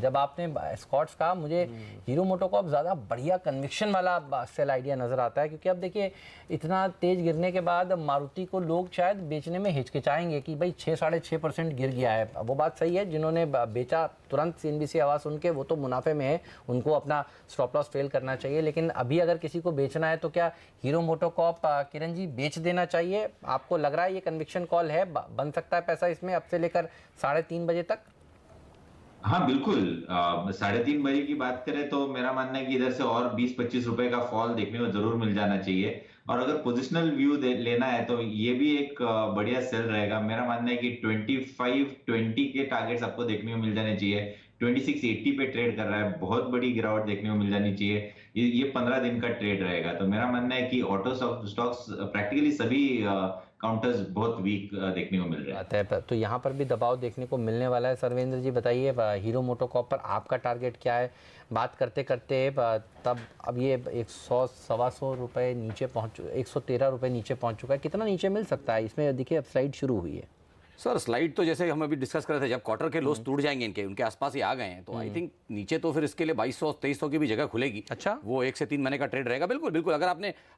Speaker 1: जब आपने एस्कॉर्ट्स का, मुझे हीरो मोटोकॉर्प ज़्यादा बढ़िया कन्विक्शन वाला सेल आइडिया नज़र आता है, क्योंकि अब देखिए इतना तेज़ गिरने के बाद मारुति को लोग शायद बेचने में हिचकिचाएंगे कि भाई 6-6.5% गिर गया है। वो बात सही है, जिन्होंने बेचा तुरंत CNBC आवाज़ सुन के वो तो मुनाफे में है, उनको अपना स्टॉप लॉस फेल करना चाहिए। लेकिन अभी अगर किसी को बेचना है तो क्या हीरो मोटोकॉर्प किरण जी बेच देना चाहिए? आपको लग रहा है ये कन्विक्शन कॉल है, बन सकता है पैसा इसमें अब से लेकर 3:30 बजे तक?
Speaker 5: हाँ बिल्कुल, 3:30 बजे की बात करें तो मेरा मानना है कि इधर से और 20-25 रुपए का फॉल देखने को जरूर मिल जाना चाहिए। और अगर पोजिशनल व्यू लेना है तो ये भी एक बढ़िया सेल रहेगा। मेरा मानना है कि 25-20 के टारगेट्स आपको देखने को मिल जाने चाहिए। 2680 पे ट्रेड कर रहा है, बहुत बड़ी गिरावट देखने को मिल जानी चाहिए। ये 15 दिन का ट्रेड रहेगा। तो मेरा मानना है कि ऑटो स्टॉक्स प्रैक्टिकली सभी काउंटर्स बहुत वीक देखने को मिल रहे हैं।
Speaker 1: तो यहाँ पर भी दबाव देखने को मिलने वाला है। सर्वेंद्र जी बताइए, हीरो मोटोकॉर्प पर आपका टारगेट क्या है? बात करते करते तब अब ये 100-125 रुपये नीचे पहुँच, 113 रुपये नीचे पहुँच चुका है। कितना नीचे मिल सकता है इसमें? देखिए अब स्लाइड शुरू हुई है
Speaker 6: सर। स्लाइड तो जैसे हम अभी डिस्कस कर रहे थे, जब क्वार्टर के लोस टूट जाएंगे इनके, उनके आसपास ही आ गए हैं, तो आई थिंक नीचे तो फिर इसके लिए 2200-2300 की भी जगह खुलेगी।
Speaker 1: अच्छा,
Speaker 6: वो 1 से 3 महीने का ट्रेड रहेगा। बिल्कुल बिल्कुल। अगर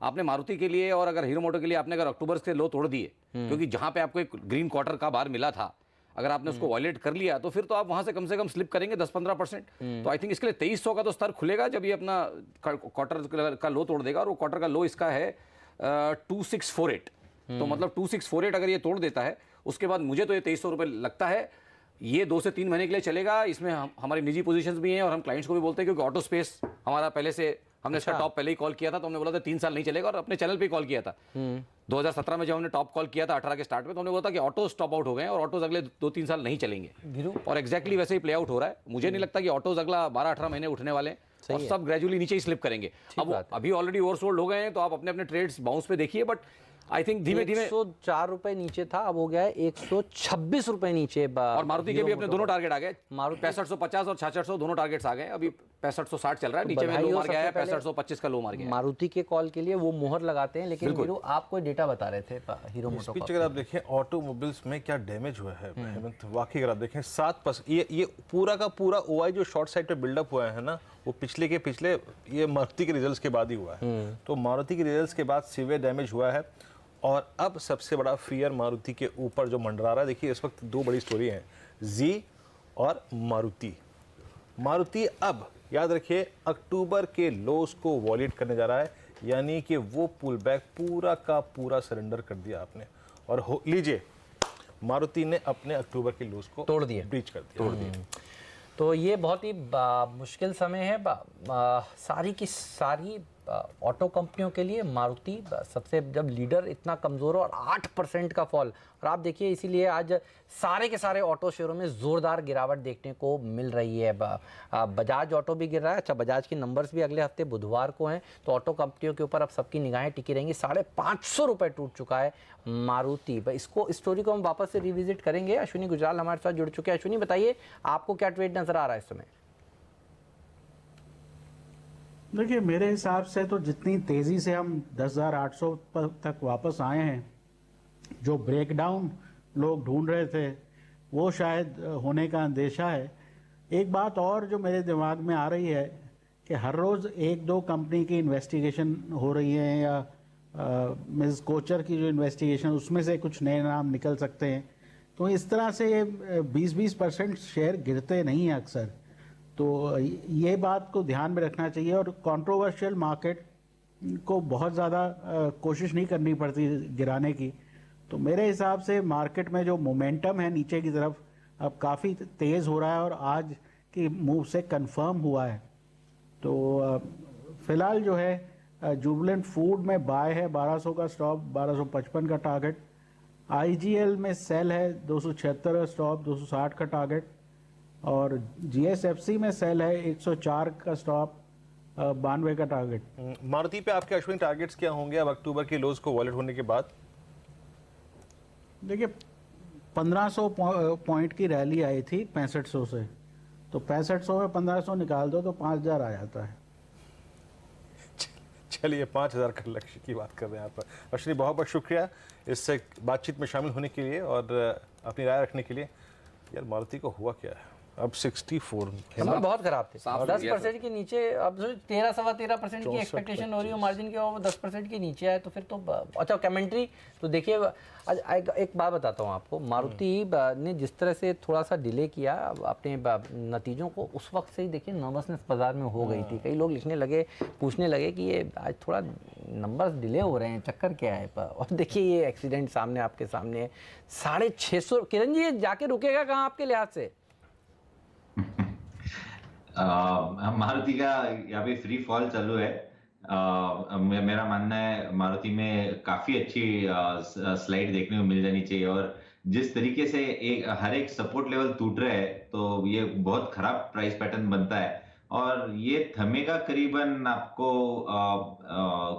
Speaker 6: आपने मारुति के लिए और अगर हीरो मोटो के लिए आपने अगर अक्टूबर से लो तोड़ दिए, क्योंकि जहां पे आपको एक ग्रीन क्वार्टर का बार मिला था, अगर आपने उसको वॉयलेट कर लिया तो फिर तो आप वहां से कम स्लिप करेंगे 10-15%। तो आई थिंक इसके लिए 2300 का तो स्तर खुलेगा जब ये अपना क्वार्टर का लो तोड़ देगा। और वो क्वार्टर का लो इसका है 2648। तो मतलब 2648 अगर ये तोड़ देता है, उसके बाद मुझे तो ये 2300 रुपये लगता है। ये 2 से 3 महीने के लिए चलेगा। इसमें हमारी निजी पोजीशंस भी हैं और हम क्लाइंट्स को भी बोलते हैं, क्योंकि ऑटो स्पेस हमारा पहले से, हमने इसका टॉप पहले ही कॉल किया था, तो हमने बोला था 3 साल नहीं चलेगा, और अपने चैनल पे कॉल किया था 2017 में जब हमने टॉप कॉल किया था 18 के स्टार्ट में, तो हमने बोला था कि ऑटो स्टॉप आउट हो गए हैं और ऑटोज अगले 2-3 साल नहीं चलेंगे। और एक्जैक्टली वैसे ही प्ले आउट हो रहा है। मुझे नहीं लगता कि ऑटोज अगला 12-18 महीने उठने वाले हैं, और सब ग्रेजुअली नीचे ही स्लिप करेंगे। अब अभी ऑलरेडी ओवरसोल्ड हो गए हैं, तो आप अपने अपने ट्रेड्स बाउंस पे देखिए। बट आई थिंक धीमे धीमे
Speaker 1: 104 रुपए नीचे था, अब हो गया है 126 रुपए नीचे।
Speaker 6: और मारुति के भी अपने दोनों टारगेट आ गए। मारुति 6550 और 6600 दोनों टारगेट्स आ गए। अभी 6560 चल रहा है, नीचे में लो मार गया है, 6525 का लो मार गया है।
Speaker 1: मारुति के कॉल के लिए वो मोहर लगाते हैं। लेकिन हीरो, आप कोई डेटा बता रहे थे हीरो मोटोकॉर्प,
Speaker 4: अगर आप देखें ऑटोमोबाइल्स में क्या डैमेज हुआ है हेमंत, वाकई अगर आप देखें 7%, ये पूरा का पूरा ओआई जो शॉर्ट साइड पे बिल्डअप हुआ है ना, वो पिछले ये मारुति के रिजल्ट्स के बाद ही हुआ है। तो मारुति के रिजल्ट्स के बाद सीवियर डैमेज हुआ है। और अब सबसे बड़ा फियर मारुति के ऊपर जो मंडरा रहा है, देखिए इस वक्त 2 बड़ी स्टोरी हैं, जी और मारुति। मारुति अब याद रखिए अक्टूबर के लोस को वॉलेट करने जा रहा है, यानी कि वो पुल बैक पूरा का पूरा सरेंडर कर दिया आपने। और लीजिए, मारुति ने अपने अक्टूबर के लोस को
Speaker 1: तोड़ दिए,
Speaker 4: ब्रीच कर दिया।
Speaker 1: तो ये बहुत ही मुश्किल समय है सारी की सारी ऑटो कंपनियों के लिए। मारुति सबसे, जब लीडर इतना कमज़ोर हो और 8% का फॉल, और आप देखिए इसीलिए आज सारे के सारे ऑटो शेयरों में ज़ोरदार गिरावट देखने को मिल रही है। बजाज ऑटो भी गिर रहा है। अच्छा, बजाज के नंबर्स भी अगले हफ्ते बुधवार को हैं, तो ऑटो कंपनियों के ऊपर अब सबकी निगाहें टिकी रहेंगी। 550 रुपये टूट चुका है मारुति। इसको, इस स्टोरी को हम वापस से रिविजिट करेंगे। अश्विनी गुजराल हमारे साथ जुड़ चुके हैं। अश्विनी बताइए, आपको क्या ट्रेड नज़र आ रहा है इस समय?
Speaker 10: देखिए, मेरे हिसाब से तो जितनी तेज़ी से हम 10,800 तक वापस आए हैं, जो ब्रेकडाउन लोग ढूंढ रहे थे वो शायद होने का अंदेशा है। एक बात और जो मेरे दिमाग में आ रही है कि हर रोज़ 1-2 कंपनी की इन्वेस्टिगेशन हो रही है, या मिस कोचर की जो इन्वेस्टिगेशन, उसमें से कुछ नए नाम निकल सकते हैं। तो इस तरह से 20-20% शेयर गिरते नहीं हैं अक्सर। तो ये बात को ध्यान में रखना चाहिए। और कंट्रोवर्शियल मार्केट को बहुत ज़्यादा कोशिश नहीं करनी पड़ती गिराने की। तो मेरे हिसाब से मार्केट में जो मोमेंटम है नीचे की तरफ अब काफ़ी तेज़ हो रहा है, और आज की मूव से कंफर्म हुआ है। तो फिलहाल जो है जुबिलेंट फूड में बाय है, 1200 का स्टॉप, 1255 का टारगेट। IGL में सेल है, 276 का स्टॉप, 260 का टारगेट। और GSFC में सेल है, 104 का स्टॉप, 92 का टारगेट।
Speaker 4: मारुति पे आपके अश्विनी टारगेट्स क्या होंगे अब अक्टूबर के लोज को वॉलेट होने के बाद?
Speaker 10: देखिए, 1500 पॉइंट की रैली आई थी 6500 से, तो 6500 में 1500 निकाल दो तो 5000 आ जाता है।
Speaker 4: चलिए, 5000 का लक्ष्य की बात कर रहे हैं आप। अश्विनी, बहुत बहुत शुक्रिया इससे बातचीत में शामिल होने के लिए और अपनी राय रखने के लिए। यार, मारुति को हुआ क्या है अब? 64
Speaker 1: नंबर बहुत खराब थे, 10% के नीचे। अब 13-13% की एक्सपेक्टेशन हो रही हो मार्जिन की, और 10% के नीचे आए तो फिर तो अच्छा। कमेंट्री तो देखिए, एक बात बताता हूँ आपको, मारुति ने जिस तरह से थोड़ा सा डिले किया अपने नतीजों को, उस वक्त से ही देखिए नर्वसनेस बाजार में हो गई थी। कई लोग लिखने लगे, पूछने लगे कि ये आज थोड़ा नंबर्स डिले हो रहे हैं, चक्कर क्या है। और देखिए ये एक्सीडेंट सामने आपके सामने है, 650। किरण जी, ये जाके रुकेगा कहाँ आपके लिहाज से?
Speaker 5: मारुति का यहाँ पे फ्री फॉल चालू है। मेरा मानना है मारुति में काफी अच्छी स्लाइड देखने को मिल जानी चाहिए, और जिस तरीके से हर एक सपोर्ट लेवल टूट रहा है, तो ये बहुत खराब प्राइस पैटर्न बनता है। और ये थमेगा करीबन आपको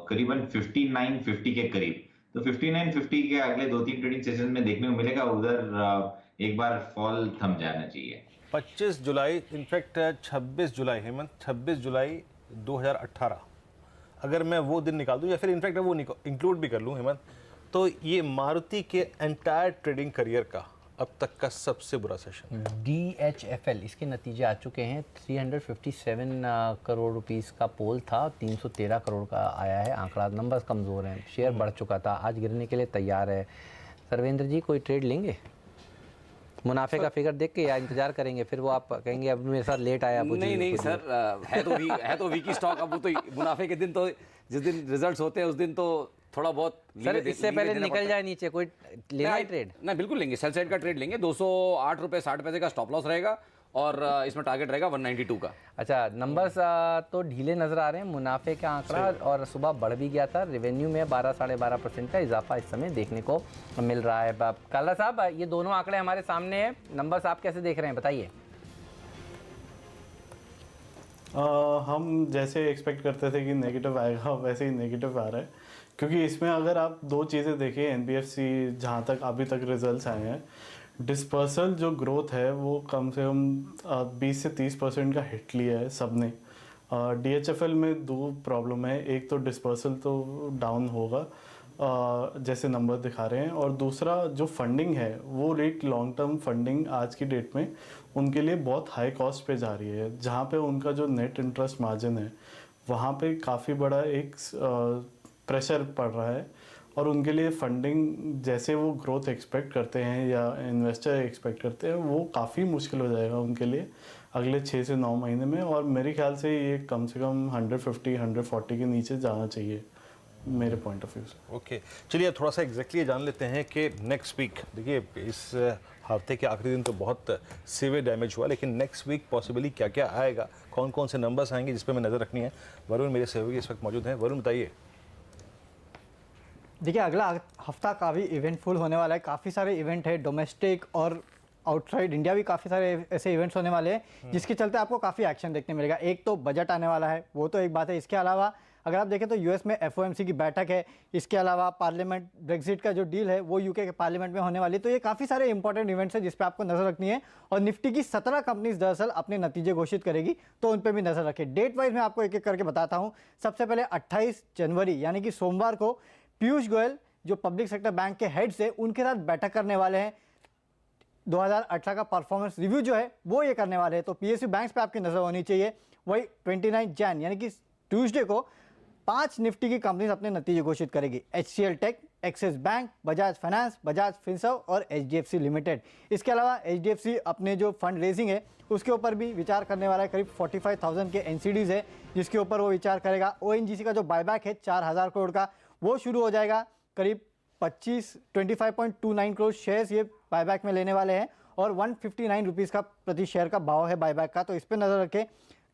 Speaker 5: करीबन 5950 के करीब, तो 59.50 के अगले 2-3 ट्रेडिंग सेशन में देखने को मिलेगा, उधर एक बार फॉल थम जाना चाहिए।
Speaker 4: 25 जुलाई, इनफैक्ट 26 जुलाई हेमंत, 26 जुलाई 2018 अगर मैं वो दिन निकाल दूं या फिर इनफैक्ट वो इंक्लूड भी कर लूं हेमंत, तो ये मारुति के एंटायर ट्रेडिंग करियर का अब तक का सबसे बुरा सेशन।
Speaker 1: DHFL इसके नतीजे आ चुके हैं। 357 करोड़ रुपीस का पोल था, 313 करोड़ का आया है आंकड़ा। नंबर्स कमज़ोर हैं, शेयर बढ़ चुका था, आज गिरने के लिए तैयार है। सर्वेंद्र जी कोई ट्रेड लेंगे मुनाफे का फिगर देख के, या इंतजार करेंगे फिर वो आप कहेंगे अब मेरे साथ लेट आया?
Speaker 6: नहीं सर, है तो वीकी स्टॉक। अब वो तो मुनाफे के दिन, तो जिस दिन रिजल्ट्स होते हैं उस दिन तो थोड़ा बहुत
Speaker 1: सर इससे पहले निकल जाए नीचे, कोई लेना है ट्रेड?
Speaker 6: ना बिल्कुल लेंगे, सेल साइड का ट्रेड लेंगे। 208 रुपये 60 पैसे का स्टॉप लॉस रहेगा और इसमें टारगेट रहेगा 192 का।
Speaker 1: अच्छा, नंबर्स तो ढीले नजर आ रहे हैं, मुनाफे का आंकड़ा और सुबह बढ़ भी गया था। रेवेन्यू में 12-12.5% का इजाफा इस समय देखने को मिल रहा है। काला साहब, ये दोनों आंकड़े हमारे सामने हैं, नंबर्स आप कैसे देख रहे हैं, बताइए।
Speaker 7: हम जैसे एक्सपेक्ट करते थे कि नेगेटिव आएगा, वैसे ही नेगेटिव आ रहा है। क्योंकि इसमें अगर आप दो चीज़ें देखें, एनबीएफसी जहाँ तक अभी तक रिजल्ट्स आए हैं, डिस्पर्सल जो ग्रोथ है वो कम से कम 20 से 30% का हिट लिया है सबने। DHFL में दो प्रॉब्लम है, एक तो डिस्पर्सल तो डाउन होगा जैसे नंबर दिखा रहे हैं, और दूसरा जो फंडिंग है वो एक लॉन्ग टर्म फंडिंग आज की डेट में उनके लिए बहुत हाई कॉस्ट पे जा रही है, जहाँ पे उनका जो नेट इंटरेस्ट मार्जिन है वहाँ पे काफ़ी बड़ा एक प्रेशर पड़ रहा है, और उनके लिए फंडिंग जैसे वो ग्रोथ एक्सपेक्ट करते हैं या इन्वेस्टर एक्सपेक्ट करते हैं वो काफ़ी मुश्किल हो जाएगा उनके लिए अगले 6 से 9 महीने में। और मेरे ख्याल से ये कम से कम 150-140 के नीचे जाना चाहिए मेरे पॉइंट ऑफ व्यू से।
Speaker 4: ओके, चलिए थोड़ा सा एग्जैक्टली जान लेते हैं कि नेक्स्ट वीक, देखिए इस हफ्ते के आखिरी दिन तो बहुत सीवियर डैमेज हुआ, लेकिन नेक्स्ट वीक पॉसिबली क्या क्या आएगा, कौन कौन से नंबर्स आएंगे जिस पर मैं नज़र रखनी है। वरुण मेरे सहयोगी इस वक्त मौजूद हैं। वरुण बताइए।
Speaker 11: देखिए, अगला हफ्ता काफ़ी इवेंटफुल होने वाला है। काफ़ी सारे इवेंट है, डोमेस्टिक और आउटसाइड इंडिया भी काफ़ी सारे ऐसे इवेंट्स होने वाले हैं जिसके चलते आपको काफ़ी एक्शन देखने मिलेगा। एक तो बजट आने वाला है, वो तो एक बात है। इसके अलावा अगर आप देखें तो यूएस में FOMC की बैठक है। इसके अलावा पार्लियामेंट ब्रेक्जिट का जो डील है वो यूके के पार्लियामेंट में होने वाली है। तो ये काफ़ी सारे इंपॉर्टेंट इवेंट्स हैं जिस पे आपको नजर रखनी है। और निफ्टी की 17 कंपनीज दरअसल अपने नतीजे घोषित करेगी, तो उन पर भी नजर रखें। डेट वाइज मैं आपको एक एक करके बताता हूँ। सबसे पहले 28 जनवरी यानी कि सोमवार को पीयूष गोयल जो पब्लिक सेक्टर बैंक के हेड्स है उनके साथ बैठक करने वाले हैं। 2018 का परफॉर्मेंस रिव्यू जो है वो ये करने वाले हैं, तो PSU बैंक्स पे आपकी नजर होनी चाहिए। वही 29 जैन यानी कि ट्यूसडे को 5 निफ्टी की कंपनीज अपने नतीजे घोषित करेगी। HCL tech, Axis bank, Bajaj finance, Bajaj Finserv और HDFC लिमिटेड। इसके अलावा HDFC अपने जो फंड रेजिंग है उसके ऊपर भी विचार करने वाला है। करीब 45,000 के NCDs है जिसके ऊपर वो विचार करेगा। ONGC का जो बायबैक है 4,000 करोड़ का वो शुरू हो जाएगा। करीब 25.29 करोड़ शेयर्स ये बायबैक में लेने वाले हैं और 159 रुपीज़ का प्रति शेयर का भाव है बायबैक का, तो इस पर नजर रखें।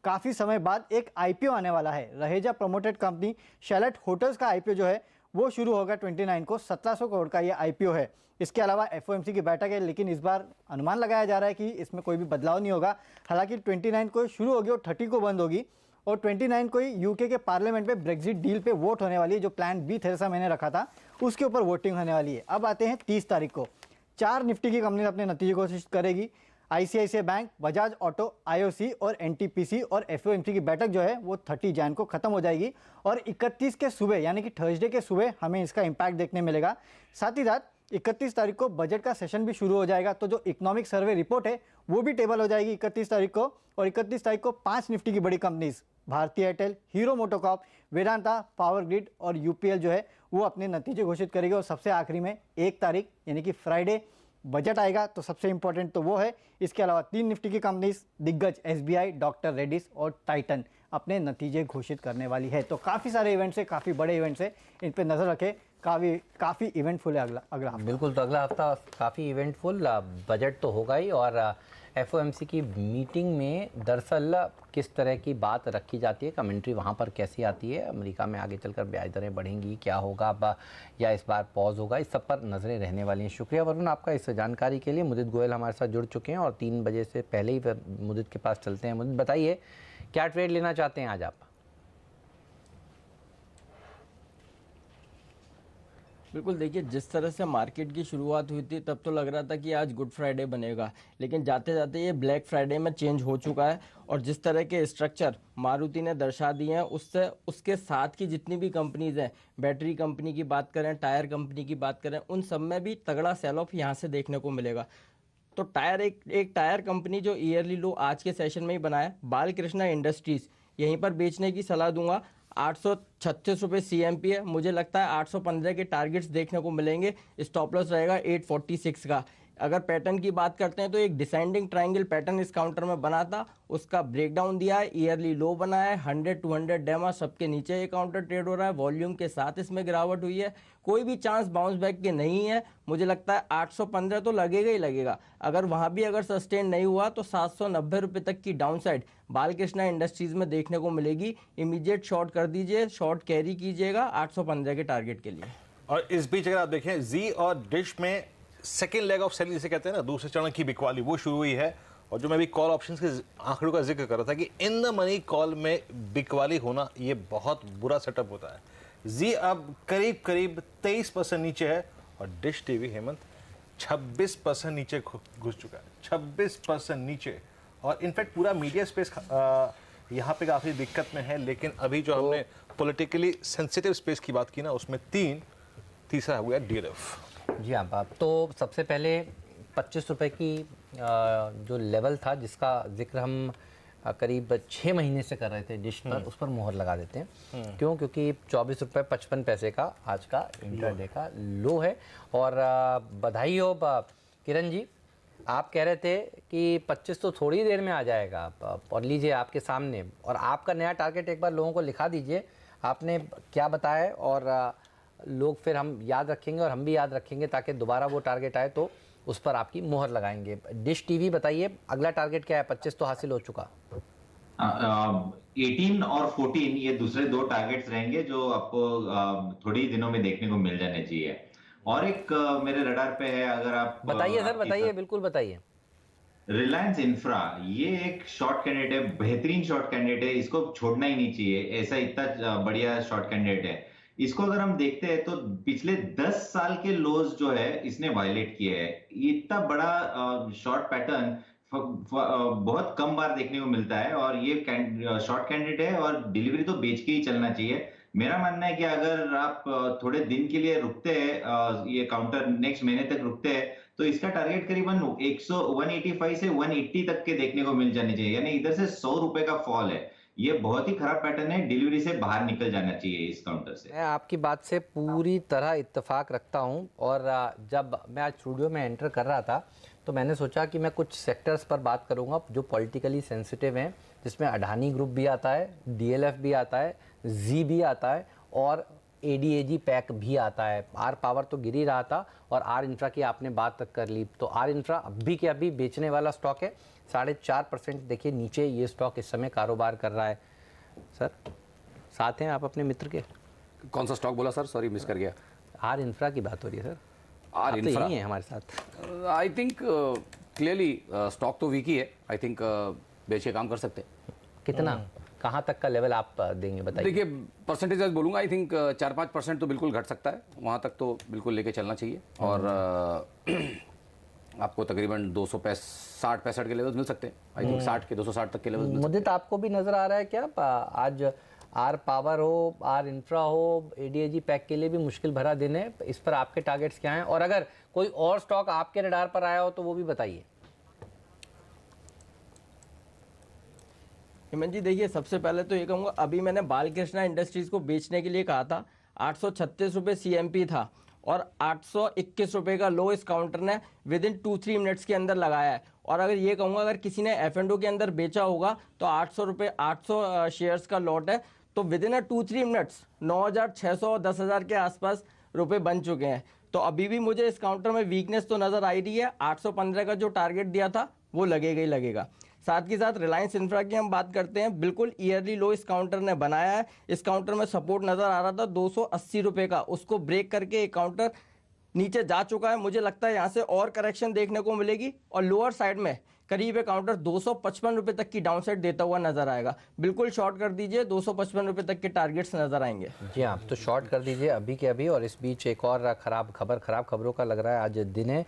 Speaker 11: काफ़ी समय बाद एक IPO आने वाला है। Raheja promoted company chalet hotels का IPO जो है वो शुरू होगा 29 को। 1700 करोड़ का ये IPO है। इसके अलावा FOMC की बैठक है, लेकिन इस बार अनुमान लगाया जा रहा है कि इसमें कोई भी बदलाव नहीं होगा। हालांकि 29 को शुरू होगी और 30 को बंद होगी, और 29 को ही यूके के पार्लियामेंट में ब्रेक्जिट डील पे वोट होने वाली है। जो प्लान बी थेरेसा मैंने रखा था उसके ऊपर वोटिंग होने वाली है। अब आते हैं 30 तारीख को। 4 निफ्टी की कंपनी अपने नतीजे घोषित करेगी। ICICI bank, Bajaj auto, IOC और NTPC और FOMC की बैठक जो है वो 30 जैन को खत्म हो जाएगी और 31 के सुबह यानी कि थर्सडे के सुबह हमें इसका इम्पैक्ट देखने मिलेगा। साथ ही साथ 31 तारीख को बजट का सेशन भी शुरू हो जाएगा, तो जो इकोनॉमिक सर्वे रिपोर्ट है वो भी टेबल हो जाएगी 31 तारीख को। और 31 तारीख को 5 निफ्टी की बड़ी कंपनीज भारतीय Airtel, hero MotoCorp, Vedanta, power grid और UPL जो है वो अपने नतीजे घोषित करेगी। और सबसे आखिरी में 1 तारीख यानी कि फ्राइडे बजट आएगा, तो सबसे इंपॉर्टेंट तो वो है। इसके अलावा 3 निफ्टी की कंपनीज दिग्गज SBI, डॉक्टर रेड्डीज और टाइटन अपने नतीजे घोषित करने वाली है। तो काफ़ी सारे इवेंट्स है, काफ़ी बड़े इवेंट्स है, इन पे नज़र रखें। काफ़ी इवेंटफुल है अगला हफ्ता।
Speaker 1: बिल्कुल, तो अगला हफ्ता काफ़ी इवेंटफुल। बजट तो होगा ही, और FOMC की मीटिंग में दरअसल किस तरह की बात रखी जाती है, कमेंट्री वहाँ पर कैसी आती है, अमेरिका में आगे चलकर ब्याज दरें बढ़ेंगी, क्या होगा अब, या इस बार पॉज होगा, इस सब पर नज़रें रहने वाली हैं। शुक्रिया वरुण आपका इस जानकारी के लिए। मुदित गोयल हमारे साथ जुड़ चुके हैं और 3 बजे से पहले ही फिर मुदित के पास चलते हैं। मुदित बताइए क्या ट्रेड लेना चाहते हैं आज आप?
Speaker 12: बिल्कुल, देखिए जिस तरह से मार्केट की शुरुआत हुई थी तब तो लग रहा था कि आज गुड फ्राइडे बनेगा, लेकिन जाते जाते ये ब्लैक फ्राइडे में चेंज हो चुका है। और जिस तरह के स्ट्रक्चर मारुति ने दर्शा दिए हैं, उससे उसके साथ की जितनी भी कंपनीज हैं, बैटरी कंपनी की बात करें, टायर कंपनी की बात करें, उन सब में भी तगड़ा सेल ऑफ यहाँ से देखने को मिलेगा। तो टायर एक टायर कंपनी जो ईयरली लो आज के सेशन में ही बनाया, बालकृष्णा इंडस्ट्रीज, यहीं पर बेचने की सलाह दूंगा। 836 रुपये CMP है, मुझे लगता है 815 के टारगेट्स देखने को मिलेंगे। स्टॉप लॉस रहेगा 846 का। अगर पैटर्न की बात करते हैं तो एक डिसेंडिंग ट्रायंगल पैटर्न इस काउंटर में बना था, उसका ब्रेकडाउन दिया है, ईयरली लो बना है, 100-200 डेमा सबके नीचे ये काउंटर ट्रेड हो रहा है, वॉल्यूम के साथ इसमें गिरावट हुई है, कोई भी चांस बाउंस बैक के नहीं है। मुझे लगता है 815 तो लगेगा ही लगेगा। अगर वहाँ भी अगर सस्टेन नहीं हुआ तो 790 रुपये तक की डाउन साइड बालकृष्णा इंडस्ट्रीज में देखने को मिलेगी। इमीडिएट शॉर्ट कर दीजिए, शॉर्ट कैरी कीजिएगा 815 के टारगेट के लिए।
Speaker 4: और इस बीच अगर आप देखें जी और डिश में सेकेंड लेग ऑफ सेलिंग जिसे कहते हैं ना, दूसरे चरण की बिकवाली वो शुरू हुई है। और जो मैं भी कॉल ऑप्शंस के आंकड़ों का जिक्र कर रहा था कि इन द मनी कॉल में बिकवाली होना ये बहुत बुरा सेटअप होता है। जी अब करीब करीब 23% नीचे है और डिश टीवी हेमंत 26% नीचे घुस चुका है, 26% नीचे। और इनफैक्ट पूरा मीडिया स्पेस यहाँ पे काफ़ी दिक्कत में है। लेकिन अभी जो हमने पॉलिटिकली सेंसिटिव स्पेस की बात की ना, उसमें तीसरा हुआ DLF।
Speaker 1: जी हाँ बाप, तो सबसे पहले 25 रुपये की जो लेवल था जिसका जिक्र हम करीब 6 महीने से कर रहे थे डिश पर, उस पर मोहर लगा देते हैं। क्यों? क्योंकि 24 रुपये 55 पैसे का आज का इंटरडे का लो है। और बधाई हो किरण जी, आप कह रहे थे कि 25 तो थोड़ी देर में आ जाएगा, और लीजिए आपके सामने। और आपका नया टारगेट एक बार लोगों को लिखा दीजिए, आपने क्या बताया, और लोग फिर हम याद रखेंगे और हम भी याद रखेंगे, ताकि दोबारा वो टारगेट आए तो उस पर आपकी मोहर लगाएंगे। डिश टीवी बताइए, अगला टारगेट क्या है? 25 तो हासिल हो चुका।
Speaker 5: 18 और 14 ये दूसरे दो टारगेट्स रहेंगे जो आपको थोड़ी दिनों में देखने को मिल जाने चाहिए। और एक मेरे रडार पे है, अगर आप
Speaker 1: बताइए सर, बताइए, बिल्कुल बताइए।
Speaker 5: रिलायंस इंफ्रा, ये एक शॉर्ट कैंडिडेट है, बेहतरीन शॉर्ट कैंडिडेट है, इसको छोड़ना ही नहीं चाहिए। ऐसा इतना बढ़िया शॉर्ट कैंडिडेट है। इसको अगर हम देखते हैं तो पिछले 10 साल के लोज जो है इसने वायलेट किए हैं। इतना बड़ा शॉर्ट पैटर्न बहुत कम बार देखने को मिलता है, और ये शॉर्ट कैंडिडेट है और डिलीवरी तो बेच के ही चलना चाहिए। मेरा मानना है कि अगर आप थोड़े दिन के लिए रुकते हैं, ये काउंटर नेक्स्ट महीने तक रुकते हैं, तो इसका टारगेट करीबन 185 से 180 तक के देखने को मिल जाने चाहिए। यानी इधर से 100 रुपए का फॉल है। ये बहुत ही खराब पैटर्न है, डिलीवरी से बाहर निकल जाना चाहिए इस काउंटर से।
Speaker 1: मैं आपकी बात से पूरी तरह इत्तेफाक रखता हूं। और जब मैं आज स्टूडियो में एंटर कर रहा था तो मैंने सोचा कि मैं कुछ सेक्टर्स पर बात करूंगा जो पॉलिटिकली सेंसिटिव हैं, जिसमें अडानी ग्रुप भी आता है, DLF भी आता है, जी भी आता है, और ADAG पैक भी आता है। आर पावर तो गिर ही रहा था, और आर इंफ्रा की आपने बात तक कर ली। तो आर इंफ्रा अभी के अभी बेचने वाला स्टॉक है, 4.5% देखिए नीचे ये स्टॉक इस समय कारोबार कर रहा है। सर साथ हैं आप अपने मित्र के?
Speaker 6: कौन सा स्टॉक बोला सर? सॉरी मिस कर गया।
Speaker 1: आर इंफ्रा की बात हो रही है सर।
Speaker 6: आर इंफ्रा
Speaker 1: तो है हमारे साथ।
Speaker 6: आई थिंक क्लियरली स्टॉक तो वीक ही है। आई थिंक बेच के काम कर सकते हैं।
Speaker 1: कितना, कहाँ तक का लेवल आप देंगे बताइए?
Speaker 6: देखिए परसेंटेज बोलूँगा, आई थिंक 4-5% तो बिल्कुल घट सकता है, वहाँ तक तो बिल्कुल लेके चलना चाहिए। और आपको तकरीबन 260-65 के लेवल मिल सकते हैं। आई थिंक 60 के 260 तक के लेवल मिल सकते हैं।
Speaker 1: मुद्दे आपको भी नजर आ रहा है क्या आज आर पावर हो, आर इंफ्रा हो, ADAG पैक के लिए भी मुश्किल भरा दिन है? इस पर आपके टारगेट्स क्या हैं? और अगर कोई और स्टॉक आपके रडार पर आया हो तो वो भी बताइए।
Speaker 12: हेमंत जी देखिए, सबसे पहले तो ये कहूँगा, अभी मैंने बालकृष्णा इंडस्ट्रीज को बेचने के लिए कहा था। 836 रुपये CMP था और 821 रुपये का लो इस काउंटर ने विद इन 2-3 मिनट्स के अंदर लगाया है। और अगर ये कहूँगा, अगर किसी ने F&O के अंदर बेचा होगा तो 800 शेयर्स का लॉट है, तो विद इन 2-3 मिनट्स 9,600 और 10,000 के आसपास रुपए बन चुके हैं। तो अभी भी मुझे इस काउंटर में वीकनेस तो नज़र आ रही है। 815 का जो टारगेट दिया था वो लगेगा ही लगेगा। साथ के साथ रिलायंस इंफ्रा की हम बात करते हैं, बिल्कुल ईयरली लो इस काउंटर ने बनाया है। इस काउंटर में सपोर्ट नज़र आ रहा था 280 रुपये का, उसको ब्रेक करके एक काउंटर नीचे जा चुका है। मुझे लगता है यहाँ से और करेक्शन देखने को मिलेगी और लोअर साइड में करीब ये काउंटर 255 रुपए तक की डाउनसाइड देता हुआ नजर आएगा। बिल्कुल शॉर्ट कर दीजिए, 255 रुपए तक के टारगेट्स नजर आएंगे।
Speaker 1: जी हाँ, तो शॉर्ट कर दीजिए अभी के अभी। और इस बीच एक और खराब खबरों का लग रहा है। आज दिन है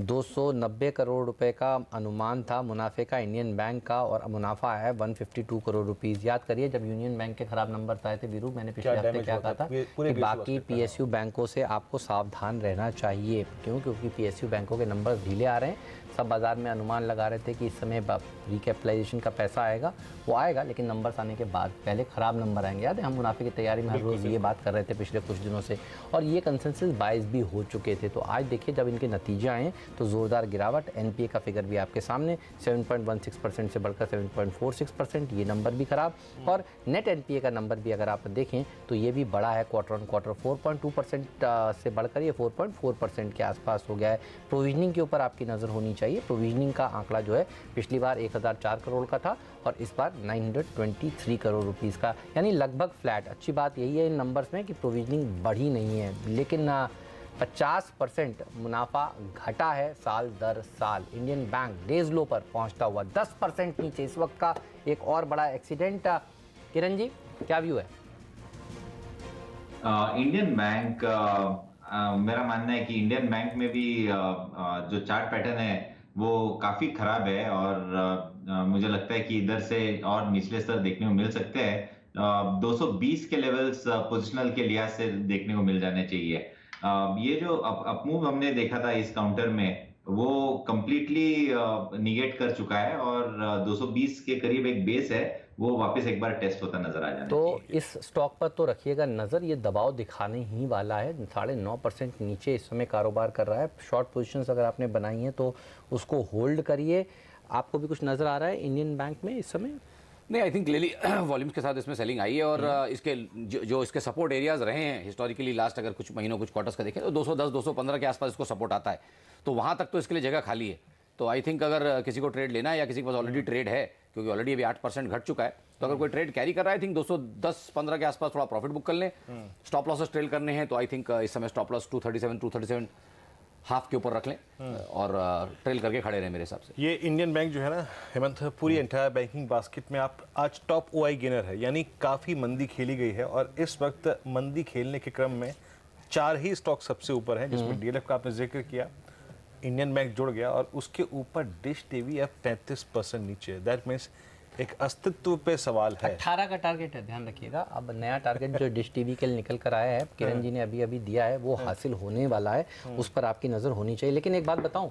Speaker 1: 290 करोड़ रुपए का अनुमान था मुनाफे का इंडियन बैंक का, और मुनाफा है 152 करोड़ रुपीस। याद करिए जब यूनियन बैंक के खराब नंबर आए थे वीरू, मैंने पिछले हफ्ते क्या कहा था कि बाकी पीएसयू बैंकों से आपको सावधान रहना चाहिए। क्यों? क्योंकि पीएसयू बैंकों के नंबर ढीले आ रहे हैं। सब बाजार में अनुमान लगा रहे थे कि इस समय रिकैपिटलाइजेशन का पैसा आएगा, वो आएगा लेकिन नंबर्स आने के बाद पहले खराब नंबर आएंगे। याद है हम मुनाफे की तैयारी में हर रोज़ ये बात कर रहे थे पिछले कुछ दिनों से, और ये कंसेंसस बाइस भी हो चुके थे। तो आज देखिए जब इनके नतीजे आए तो ज़ोरदार गिरावट। एनपीए का फिगर भी आपके सामने 7.16% से बढ़कर 7.46%, ये नंबर भी खराब। और नेट एनपीए का नंबर भी अगर आप देखें तो ये भी बड़ा है क्वार्टर ऑन क्वार्टर, 4.2% से बढ़कर ये 4.4% के आसपास हो गया है। प्रोविजनिंग के ऊपर आपकी नज़र होनी चाहिए। प्रोविजनिंग का आंकड़ा जो है पिछली बार 1004 करोड़ का था और इस बार 923 करोड़ रुपीस का, यानी लगभग फ्लैट। अच्छी बात यही है इन नंबर्स में कि प्रोविजनिंग बढ़ी नहीं है, लेकिन 50% मुनाफा घटा है साल दर साल। इंडियन बैंक डेज लो पर पहुंचता हुआ 10% नीचे इस वक्त का एक और बड़ा एक्सीडेंट। किरण जी क्या व्यू है?
Speaker 5: इंडियन बैंक, मेरा मानना है कि इंडियन बैंक में भी जो चार्ट पैटर्न है वो काफी खराब है, और मुझे लगता है कि इधर से और निचले स्तर देखने को मिल सकते हैं। 220 के लेवल्स पोजिशनल के लिहाज से देखने को मिल जाने चाहिए। ये जो अपमूव हमने देखा था इस काउंटर में वो कंप्लीटली निगेट कर चुका है, और 220 के करीब एक बेस है, वो वापस एक बार टेस्ट होता नजर आ जाना
Speaker 1: तो इस स्टॉक पर तो रखिएगा नज़र, ये दबाव दिखाने ही वाला है। 9.5% नीचे इस समय कारोबार कर रहा है। शॉर्ट पोजीशंस अगर आपने बनाई हैं तो उसको होल्ड करिए। आपको भी कुछ नज़र आ रहा है इंडियन बैंक में इस समय?
Speaker 6: नहीं, आई थिंक क्लियरली वॉल्यूम्स के साथ इसमें सेलिंग आई है, और इसके जो इसके सपोर्ट एरियाज रहे हैं हिस्टोरिकली लास्ट अगर कुछ महीनों कुछ क्वार्टर्स का देखें तो 210 215 के आसपास इसको सपोर्ट आता है, तो वहाँ तक तो इसके लिए जगह खाली है। तो आई थिंक अगर किसी को ट्रेड लेना है या किसी के पास ऑलरेडी ट्रेड है, क्योंकि ऑलरेडी अभी 8% घट चुका है, तो अगर कोई ट्रेड कैरी कर रहा है आई थिंक 210-15 के आसपास थोड़ा प्रॉफिट बुक कर लें। स्टॉप लॉसेस ट्रेल करने हैं तो आई थिंक इस समय स्टॉप लॉस 237 हाफ के ऊपर रख लें और ट्रेल करके खड़े रहे मेरे हिसाब से।
Speaker 4: ये इंडियन बैंक जो है ना हेमंत, पूरी एंटायर बैंकिंग बास्केट में आप आज टॉप ओआई गेनर है, यानी काफ़ी मंदी खेली गई है, और इस वक्त मंदी खेलने के क्रम में 4 ही स्टॉक सबसे ऊपर हैं, जिसमें डीएलएफ का आपने जिक्र किया, इंडियन बैंक जुड़ गया, और उसके ऊपर डिश टीवी अब 35% नीचे। दैट मीन्स एक अस्तित्व पे सवाल है।
Speaker 1: 18 का टारगेट है, ध्यान रखिएगा। अब नया टारगेट जो डिश टीवी के लिए निकल कर आया है, किरण जी ने अभी दिया है, वो हासिल होने वाला है, उस पर आपकी नज़र होनी चाहिए। लेकिन एक बात बताऊं,